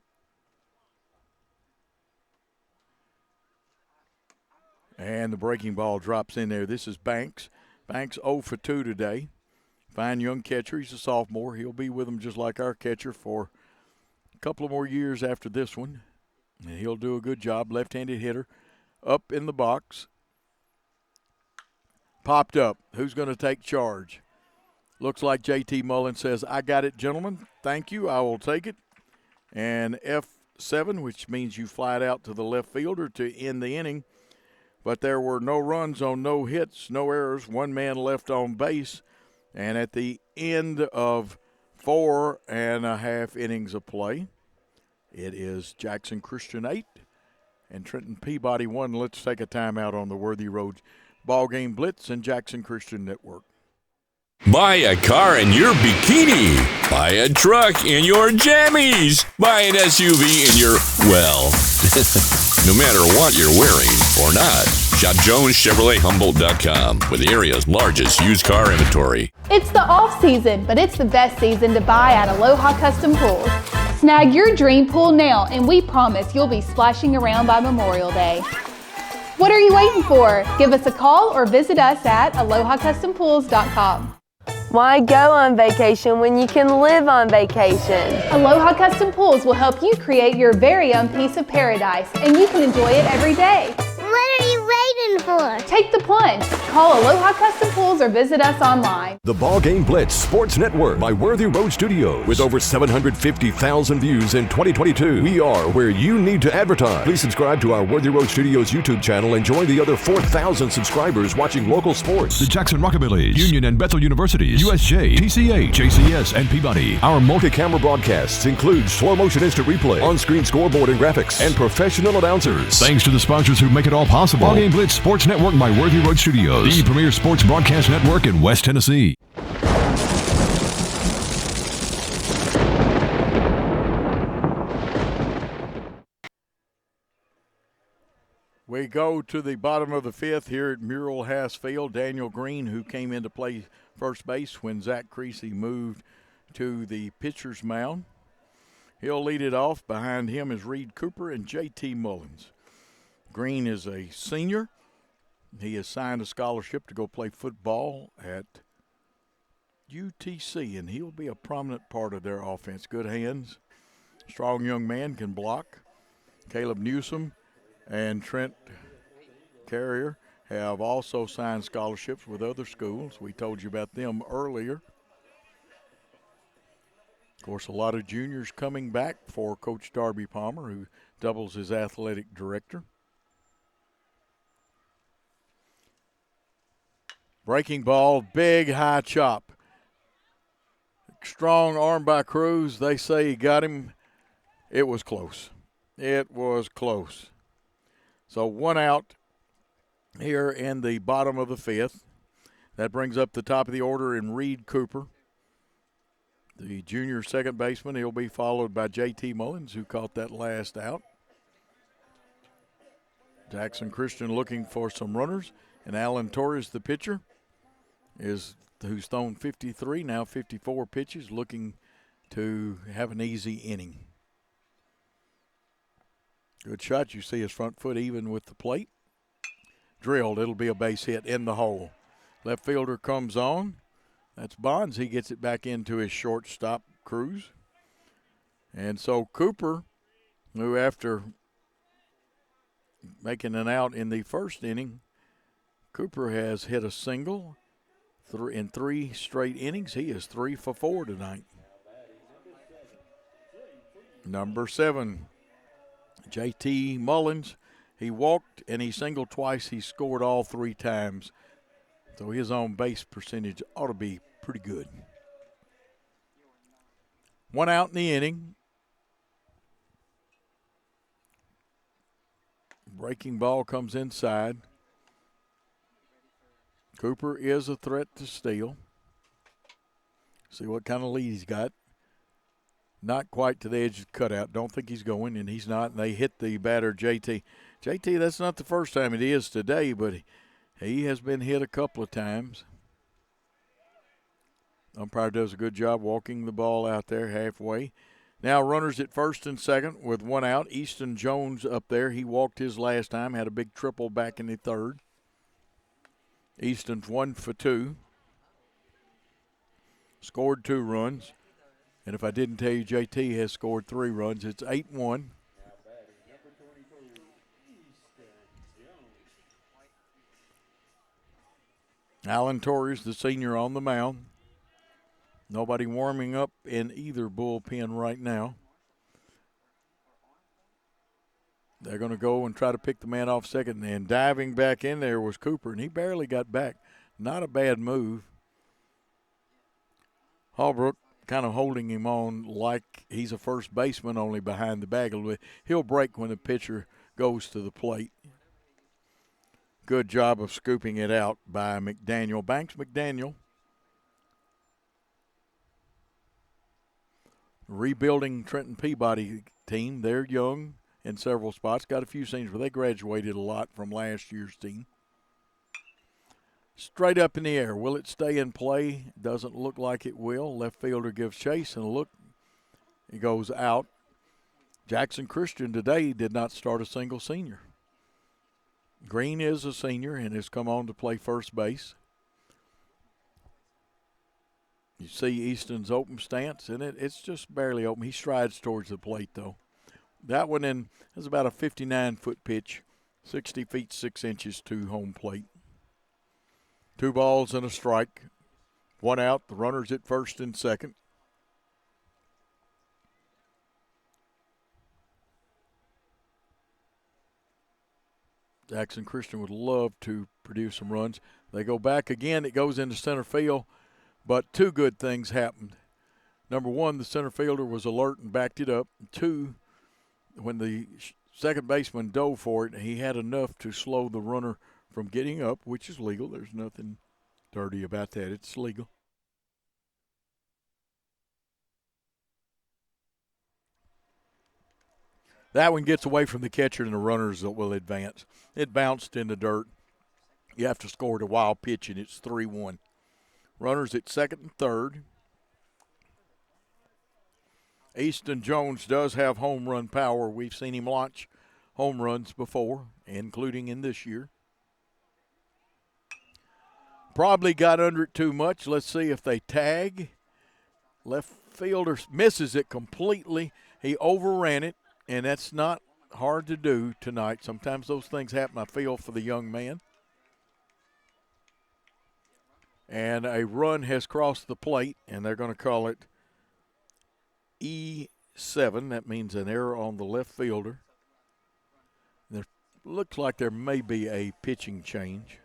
H: And the breaking ball drops in there. This is Banks. Banks 0 for 2 today. Fine young catcher. He's a sophomore. He'll be with them just like our catcher for a couple of more years after this one. And he'll do a good job. Left-handed hitter up in the box. Popped up. Who's going to take charge? Looks like J.T. Mullen says, I got it, gentlemen. Thank you. I will take it. And F7, which means you fly it out to the left fielder to end the inning. But there were no runs on no hits, no errors, 1 man left on base. And at the end of 4.5 innings of play, it is Jackson Christian 8 and Trenton Peabody 1. Let's take a timeout on the Worthy Road BallGame Blitz and Jackson Christian Network.
M: Buy a car in your bikini. Buy a truck in your jammies. Buy an SUV in your, well, no matter what you're wearing or not. Shop JonesChevroletHumboldt.com with the area's largest used car inventory.
N: It's the off season, but it's the best season to buy at Aloha Custom Pools. Snag your dream pool now, and we promise you'll be splashing around by Memorial Day. What are you waiting for? Give us a call or visit us at AlohaCustomPools.com.
O: Why go on vacation when you can live on vacation?
N: Aloha Custom Pools will help you create your very own piece of paradise, and you can enjoy it every day.
P: What are you waiting for?
N: Take the plunge. Call Aloha Custom Pools or visit us online.
A: The BallGame Blitz Sports Network by Worthy Road Studios. With over 750,000 views in 2022, we are where you need to advertise. Please subscribe to our Worthy Road Studios YouTube channel and join the other 4,000 subscribers watching local sports. The Jackson Rockabillys, Union and Bethel Universities, USJ, TCA, JCS, and Peabody. Our multi-camera broadcasts include slow motion instant replay, on-screen scoreboard and graphics, and professional announcers. Thanks to the sponsors who make it all possible. BallGame Blitz Sports Network by Worthy Road Studios, the premier sports broadcast network in West Tennessee.
H: We go to the bottom of the fifth here at Mural House Field. Daniel Green, who came in to play first base when Zach Creasy moved to the pitcher's mound. He'll lead it off. Behind him is Reed Cooper and J.T. Mullins. Green is a senior. He has signed a scholarship to go play football at UTC, and he'll be a prominent part of their offense. Good hands. Strong young man, can block. Caleb Newsom and Trent Carrier have also signed scholarships with other schools. We told you about them earlier. Of course, a lot of juniors coming back for Coach Darby Palmer, who doubles as athletic director. Breaking ball, big high chop. Strong arm by Cruz. They say he got him. It was close. It was close. So one out here in the bottom of the fifth. That brings up the top of the order in Reed Cooper, the junior second baseman. He'll be followed by J.T. Mullins, who caught that last out. Jackson Christian looking for some runners. And Alan Torres, the pitcher, who's thrown 53, now 54 pitches, looking to have an easy inning. Good shot. You see his front foot even with the plate. Drilled. It'll be a base hit in the hole. Left fielder comes on. That's Bonds. He gets it back into his shortstop, Cruz. And so Cooper, who after making an out in the first inning, Cooper has hit a single in 3 straight innings. He is 3 for 4 tonight. Number 7, J.T. Mullins. He walked and he singled twice. He scored all 3 times. So his on base percentage ought to be pretty good. 1 out in the inning. Breaking ball comes inside. Cooper is a threat to steal. See what kind of lead he's got. Not quite to the edge of the cutout. Don't think he's going, and he's not. And they hit the batter, JT. JT, that's not the first time it is today, but he has been hit a couple of times. Umpire does a good job walking the ball out there halfway. Now runners at first and second with 1 out. Easton Jones up there. He walked his last time, had a big triple back in the third. Easton's 1 for 2. Scored 2 runs. And if I didn't tell you, JT has scored 3 runs. It's 8-1. Alan Torres, the senior, on the mound. Nobody warming up in either bullpen right now. They're going to go and try to pick the man off second. And diving back in there was Cooper, and he barely got back. Not a bad move. Holbrook kind of holding him on like he's a first baseman, only behind the bag a little bit. He'll break when the pitcher goes to the plate. Good job of scooping it out by McDaniel. Banks McDaniel. Rebuilding Trenton Peabody team. They're young in several spots. Got a few seniors, but they graduated a lot from last year's team. Straight up in the air. Will it stay in play? Doesn't look like it will. Left fielder gives chase, and look, he goes out. Jackson Christian today did not start a single senior. Green is a senior and has come on to play first base. You see Easton's open stance, and it's just barely open. He strides towards the plate, though. That one is about a 59-foot pitch, 60 feet 6 inches to home plate. 2 balls and a strike. 1 out. The runners at first and second. Jackson Christian would love to produce some runs. They go back again. It goes into center field, but 2 good things happened. Number 1, the center fielder was alert and backed it up. 2, when the second baseman dove for it, he had enough to slow the runner from getting up, which is legal. There's nothing dirty about that. It's legal. That one gets away from the catcher and the runners will advance. It bounced in the dirt. You have to score the wild pitch, and it's 3-1. Runners at second and third. Easton Jones does have home run power. We've seen him launch home runs before, including in this year. Probably got under it too much. Let's see if they tag. Left fielder misses it completely. He overran it, and that's not hard to do tonight. Sometimes those things happen, I feel, for the young man. And a run has crossed the plate, and they're going to call it E7. That means an error on the left fielder. There looks like there may be a pitching change.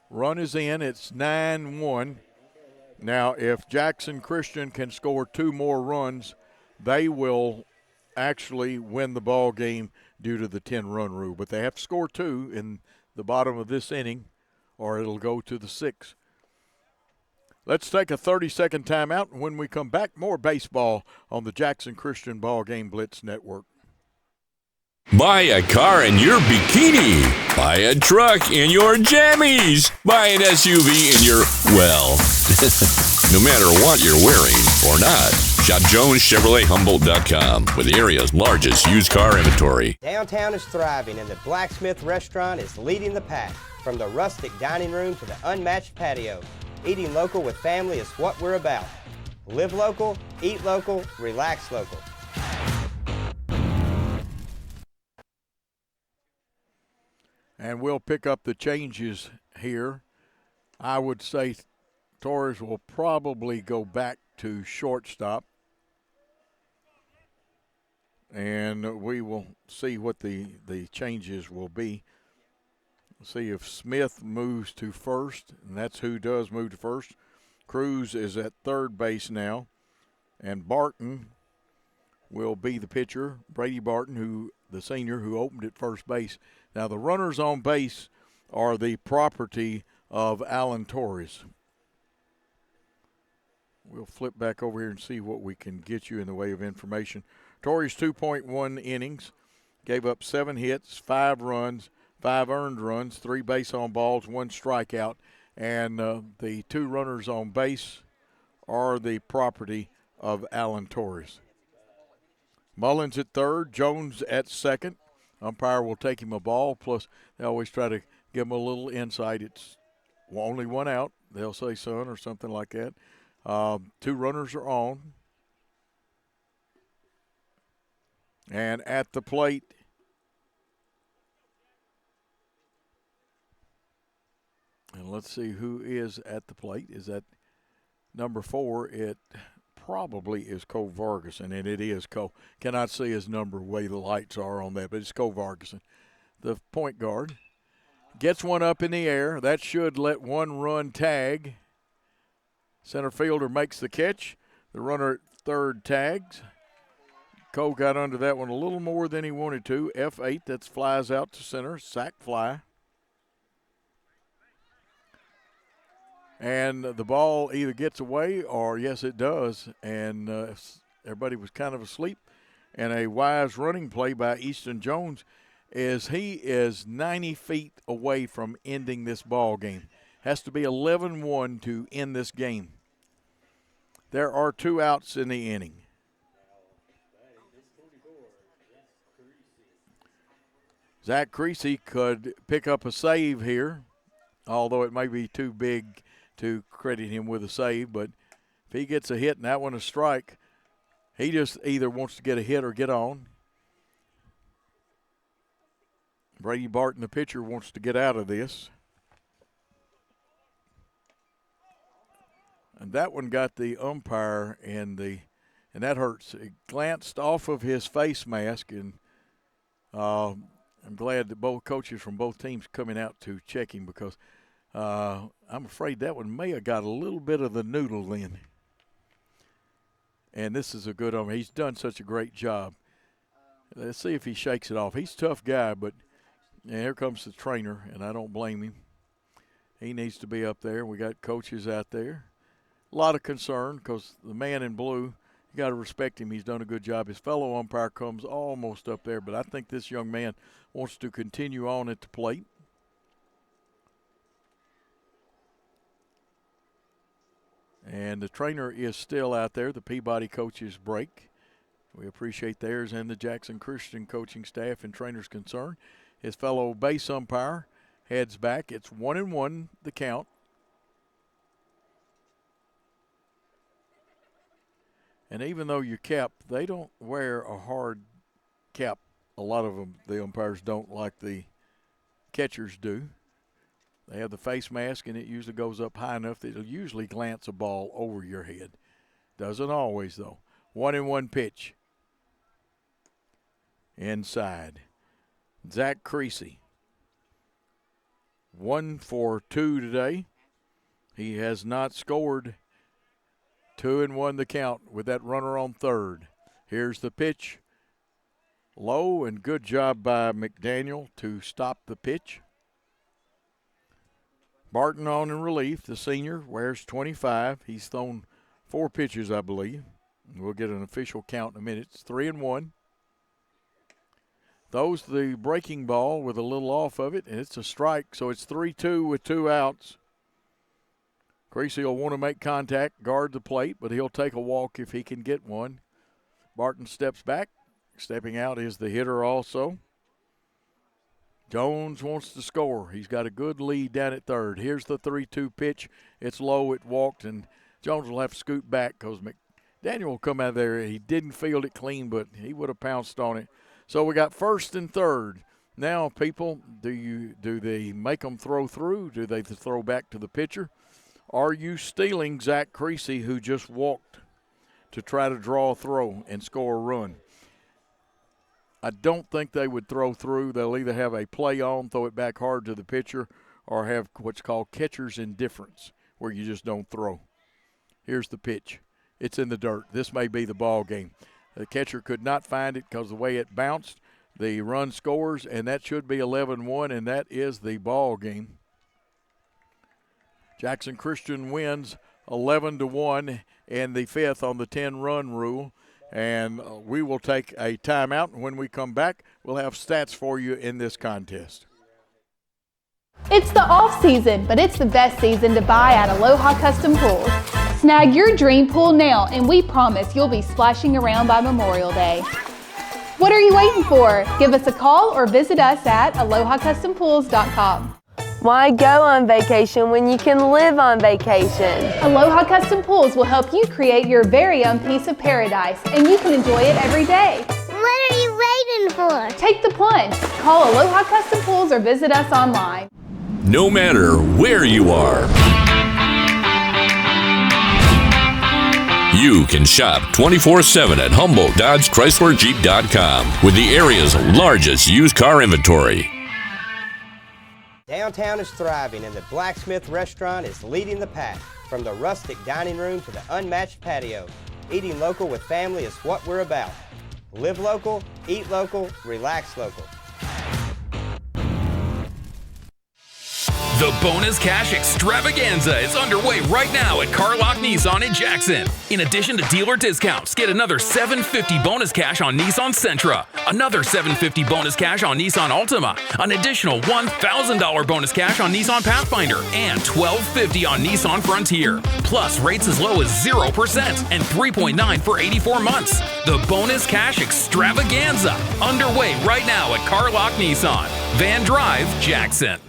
H: Run is in. It's 9-1. Now, if Jackson Christian can score 2 more runs, they will actually win the ball game due to the 10-run rule. But they have to score 2 in the bottom of this inning, or it'll go to the 6th. Let's take a 30-second timeout, and when we come back, more baseball on the Jackson Christian BallGame Blitz Network.
M: Buy a car in your bikini. Buy a truck in your jammies. Buy an SUV in your, well, no matter what you're wearing or not. Shop JonesChevroletHumboldt.com with the area's largest used car inventory.
G: Downtown is thriving, and the Blacksmith Restaurant is leading the pack. From the rustic dining room to the unmatched patio, eating local with family is what we're about. Live local, eat local, relax local.
H: And we'll pick up the changes here. I would say Torres will probably go back to shortstop. And we will see what the changes will be. See if Smith moves to first, and that's who does move to first. Cruz is at third base now. And Barton will be the pitcher. Brady Barton, the senior who opened at first base. Now, the runners on base are the property of Alan Torres. We'll flip back over here and see what we can get you in the way of information. Torres, 2.1 innings, gave up 7 hits, 5 runs, 5 earned runs, 3 base on balls, 1 strikeout. And the 2 runners on base are the property of Alan Torres. Mullins at third, Jones at second. Umpire will take him a ball, plus they always try to give him a little insight. It's only 1 out. They'll say son or something like that. 2 runners are on. And at the plate, and let's see who is at the plate. Is that number 4? It probably is Cole Vargason, and it is Cole. Cannot see his number the way the lights are on that, but it's Cole Vargason. The point guard gets one up in the air. That should let 1 run tag. Center fielder makes the catch. The runner at third tags. Cole got under that one a little more than he wanted to. F8, that flies out to center, sac fly. And the ball either gets away or, yes, it does. And everybody was kind of asleep. And a wise running play by Easton Jones is he is 90 feet away from ending this ball game. Has to be 11-1 to end this game. There are 2 outs in the inning. Zach Creasy could pick up a save here, although it may be too big to credit him with a save. But if he gets a hit and that one a strike, he just either wants to get a hit or get on. Brady Barton, the pitcher, wants to get out of this. And that one got the umpire and that hurts. It glanced off of his face mask, and I'm glad that both coaches from both teams coming out to check him, because I'm afraid that one may have got a little bit of the noodle in. And this is a good umpire. He's done such a great job. Let's see if he shakes it off. He's a tough guy, but here comes the trainer, and I don't blame him. He needs to be up there. We got coaches out there. a lot of concern because the man in blue, you got to respect him. He's done a good job. His fellow umpire comes almost up there, but I think this young man wants to continue on at the plate. And the trainer is still out there, the Peabody coaches break. We appreciate theirs and the Jackson Christian coaching staff and trainers concerned. His fellow base umpire heads back. It's 1-1 the count. And even though you cap, they don't wear a hard cap. A lot of them, the umpires don't, like the catchers do. They have the face mask, and it usually goes up high enough that it'll usually glance a ball over your head. Doesn't always, though. 1-1 pitch. Inside. Zach Creasy. 1 for 2 today. He has not scored. 2-1 the count with that runner on third. Here's the pitch. Low, and good job by McDaniel to stop the pitch. Barton on in relief. The senior wears 25. He's thrown 4 pitches, I believe. We'll get an official count in a minute. It's 3-1. Throws the breaking ball with a little off of it, and it's a strike, so it's 3-2 with 2 outs. Creasy will want to make contact, guard the plate, but he'll take a walk if he can get one. Barton steps back. Stepping out is the hitter also. Jones wants to score. He's got a good lead down at third. Here's the 3-2 pitch. It's low, it walked, and Jones will have to scoot back because McDaniel will come out there. He didn't field it clean, but he would have pounced on it. So we got first and third. Now, people, do they make them throw through? Do they throw back to the pitcher? Are you stealing Zach Creasy, who just walked to try to draw a throw and score a run? I don't think they would throw through. They'll either have a play on, throw it back hard to the pitcher, or have what's called catcher's indifference, where you just don't throw. Here's the pitch. It's in the dirt. This may be the ball game. The catcher could not find it because of the way it bounced. The run scores, and that should be 11-1, and that is the ball game. Jackson Christian wins 11-1 and the 5th on the 10-run rule. And we will take a timeout, and when we come back, we'll have stats for you in this contest.
N: It's the off season, but it's the best season to buy at Aloha Custom Pools. Snag your dream pool now, and we promise you'll be splashing around by Memorial Day. What are you waiting for? Give us a call or visit us at AlohaCustomPools.com.
O: Why go on vacation when you can live on vacation?
N: Aloha Custom Pools will help you create your very own piece of paradise, and you can enjoy it every day.
P: What are you waiting for?
N: Take the plunge. Call Aloha Custom Pools or visit us online.
M: No matter where you are, you can shop 24/7 at HumboldtDodgeChryslerJeep.com with the area's largest used car inventory.
G: Downtown is thriving, and the Blacksmith Restaurant is leading the pack. From the rustic dining room to the unmatched patio, eating local with family is what we're about. Live local, eat local, relax local.
B: The Bonus Cash Extravaganza is underway right now at Carlock Nissan in Jackson. In addition to dealer discounts, get another $750 bonus cash on Nissan Sentra, another $750 bonus cash on Nissan Altima, an additional $1,000 bonus cash on Nissan Pathfinder, and $1,250 on Nissan Frontier. Plus rates as low as 0% and 3.9 for 84 months. The Bonus Cash Extravaganza underway right now at Carlock Nissan, Van Drive, Jackson.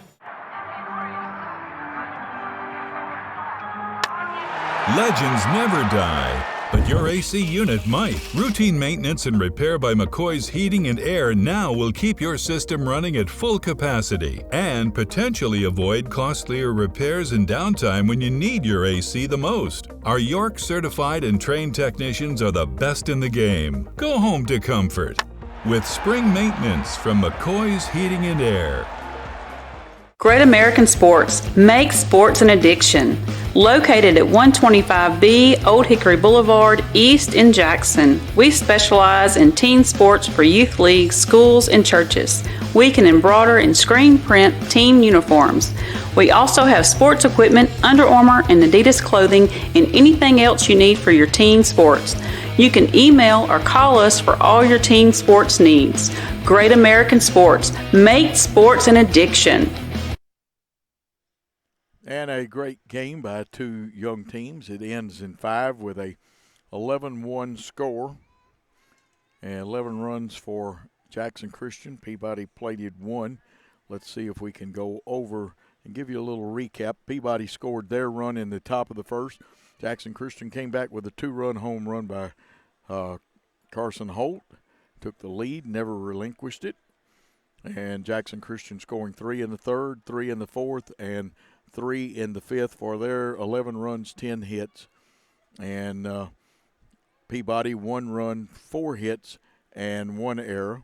C: Legends never die, but your AC unit might. Routine maintenance and repair by McCoy's Heating and Air now will keep your system running at full capacity and potentially avoid costlier repairs and downtime when you need your AC the most. Our York certified and trained technicians are the best in the game. Go home to comfort with spring maintenance from McCoy's Heating and Air.
D: Great American Sports. Make sports an addiction. Located at 125B Old Hickory Boulevard, East in Jackson. We specialize in team sports for youth leagues, schools, and churches. We can embroider and screen print team uniforms. We also have sports equipment, Under Armour and Adidas clothing, and anything else you need for your team sports. You can email or call us for all your team sports needs. Great American Sports. Make sports an addiction.
H: And a great game by two young teams. It ends in 5 with a 11-1 score and 11 runs for Jackson Christian. Peabody plated 1. Let's see if we can go over and give you a little recap. Peabody scored their run in the top of the first. Jackson Christian came back with a 2-run home run by Carson Holt. Took the lead, never relinquished it. And Jackson Christian scoring 3 in the third, 3 in the fourth, and 3 in the fifth for their 11 runs, 10 hits. And Peabody 1 run, 4 hits, and 1 error.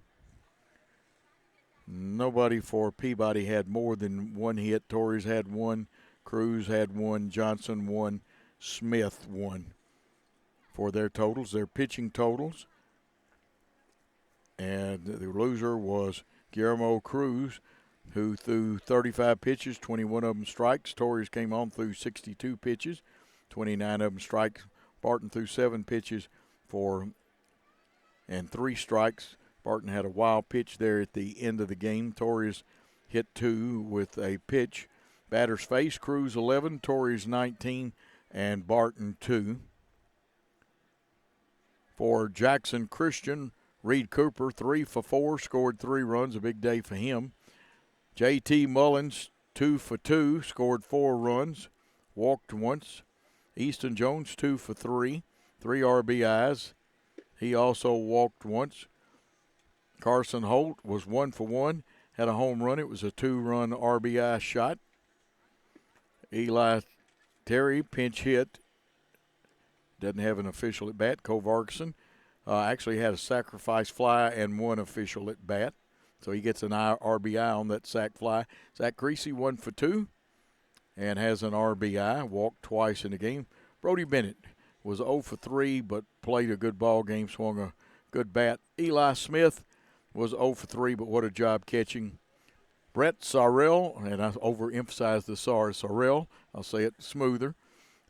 H: Nobody for Peabody had more than 1 hit. Torres had 1, Cruz had 1, Johnson 1, Smith 1 for their totals, their pitching totals. And the loser was Guillermo Cruz, who threw 35 pitches, 21 of them strikes. Torres came on through 62 pitches, 29 of them strikes. Barton threw 7 pitches and 3 strikes. Barton had a wild pitch there at the end of the game. Torres hit 2 with a pitch. Batters face, Cruz 11, Torres 19, and Barton 2. For Jackson Christian, Reed Cooper 3 for 4, scored 3 runs, a big day for him. J.T. Mullins 2 for 2, scored 4 runs, walked once. Easton Jones 2 for 3, 3 RBIs. He also walked once. Carson Holt was 1 for 1, had a home run. It was a 2-run RBI shot. Eli Terry pinch hit. Doesn't have an official at bat. Cole Vargason actually had a sacrifice fly and 1 official at bat. So he gets an RBI on that sac fly. Zach Creasy 1 for 2 and has an RBI, walked twice in the game. Brody Bennett was 0 for 3 but played a good ball game, swung a good bat. Eli Smith was 0 for 3, but what a job catching. Brett Sorrell, and I overemphasize the Sorrell, I'll say it smoother.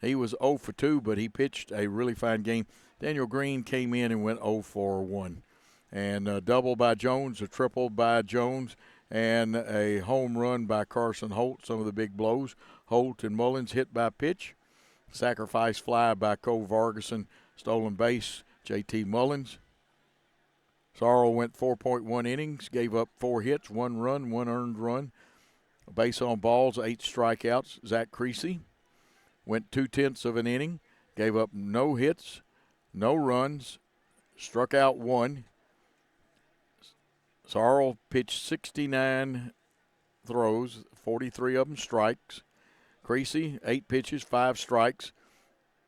H: He was 0 for 2, but he pitched a really fine game. Daniel Green came in and went 0 for 1. And a double by Jones, a triple by Jones, and a home run by Carson Holt, some of the big blows. Holt and Mullins hit by pitch. Sacrifice fly by Cole Vargason, stolen base, J.T. Mullins. Sorrell went 4.1 innings, gave up 4 hits, 1 run, 1 earned run. A base on balls, 8 strikeouts. Zach Creasy went 2/10 of an inning, gave up no hits, no runs, struck out 1. Sorrell pitched 69 throws, 43 of them strikes. Creasy, 8 pitches, 5 strikes.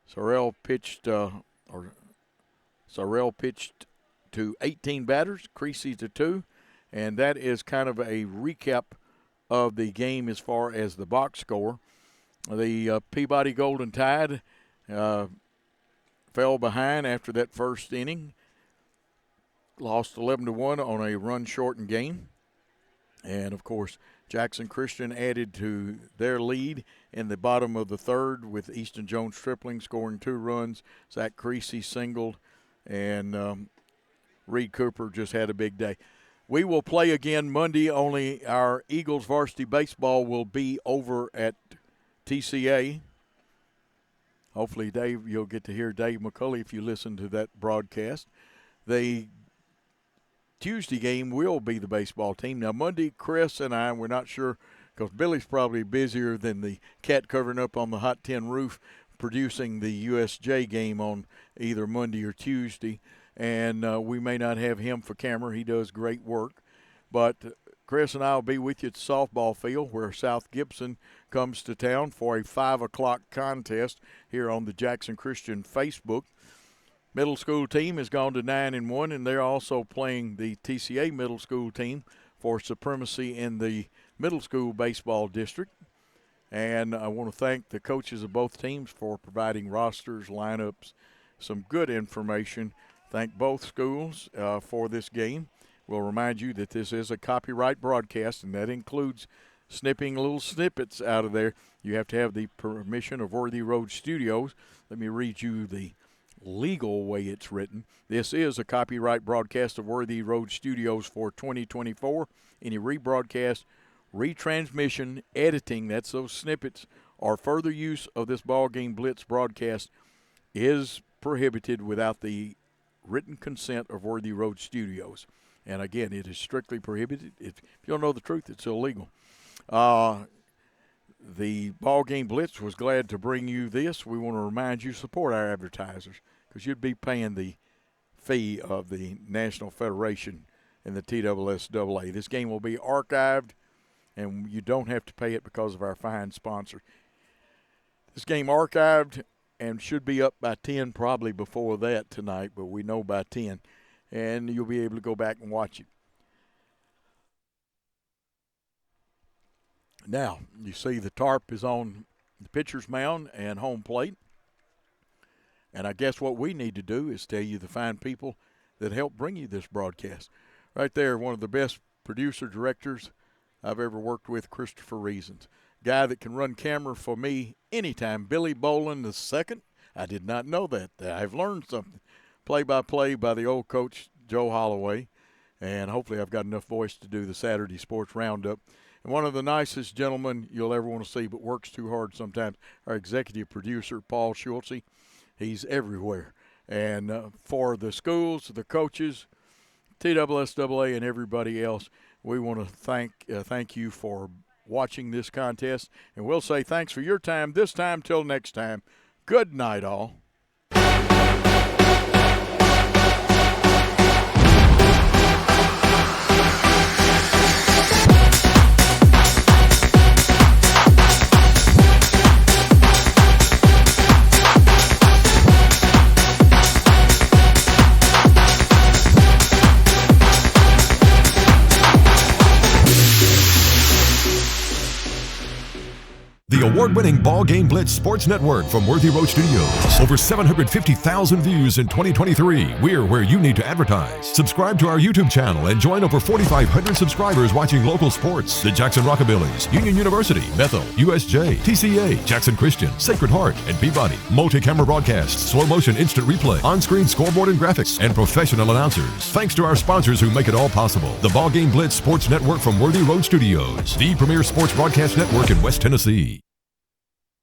H: Sorrell pitched to 18 batters, Creasy to 2, and that is kind of a recap of the game as far as the box score. The Peabody Golden Tide fell behind after that first inning. Lost 11-1 on a run-shortened game. And, of course, Jackson Christian added to their lead in the bottom of the third with Easton Jones tripling, scoring 2 runs. Zach Creasy singled, and Reed Cooper just had a big day. We will play again Monday, only our Eagles varsity baseball will be over at TCA. Hopefully, Dave, you'll get to hear Dave McCulley if you listen to that broadcast. The Tuesday game will be the baseball team. Now, Monday, Chris and I, we're not sure because Billy's probably busier than the cat covering up on the Hot 10 roof producing the USJ game on either Monday or Tuesday. And we may not have him for camera. He does great work. But Chris and I will be with you at the softball field where South Gibson comes to town for a 5 o'clock contest here on the Jackson Christian Facebook. Middle school team has gone to 9-1, and they're also playing the TCA middle school team for supremacy in the middle school baseball district. And I want to thank the coaches of both teams for providing rosters, lineups, some good information. Thank both schools for this game. We'll remind you that this is a copyright broadcast, and that includes snipping little snippets out of there. You have to have the permission of Worthy Road Studios. Let me read you the legal way it's written. This is a copyright broadcast of Worthy Road Studios for 2024. Any rebroadcast, retransmission, editing, that's those snippets, or further use of this BallGame Blitz broadcast is prohibited without the written consent of Worthy Road Studios. And again, it is strictly prohibited. If you don't know the truth, it's illegal. The BallGame Blitz was glad to bring you this. We want to remind you, support our advertisers, because you'd be paying the fee of the National Federation and the TSSAA. This game will be archived, and you don't have to pay it because of our fine sponsor. This game archived and should be up by 10, probably before that tonight, but we know by 10, and you'll be able to go back and watch it. Now, you see the tarp is on the pitcher's mound and home plate. And I guess what we need to do is tell you the fine people that help bring you this broadcast. Right there, one of the best producer-directors I've ever worked with, Christopher Reasons. Guy that can run camera for me anytime. Billy Boland II. I did not know that. I've learned something. Play-by-play by the old coach, Joe Holloway. And hopefully I've got enough voice to do the Saturday Sports Roundup. And one of the nicest gentlemen you'll ever want to see, but works too hard sometimes, our executive producer, Paul Schultze. He's everywhere. And for the schools, the coaches, TSSAA, and everybody else, we want to thank you for watching this contest. And we'll say thanks for your time this time. Till next time, good night, all.
A: The award-winning BallGame Blitz Sports Network from Worthy Road Studios. Over 750,000 views in 2023. We're where you need to advertise. Subscribe to our YouTube channel and join over 4,500 subscribers watching local sports. The Jackson Rockabillys, Union University, Bethel, USJ, TCA, Jackson Christian, Sacred Heart, and Peabody. Multi-camera broadcasts, slow-motion instant replay, on-screen scoreboard and graphics, and professional announcers. Thanks to our sponsors who make it all possible. The BallGame Blitz Sports Network from Worthy Road Studios. The premier sports broadcast network in West Tennessee.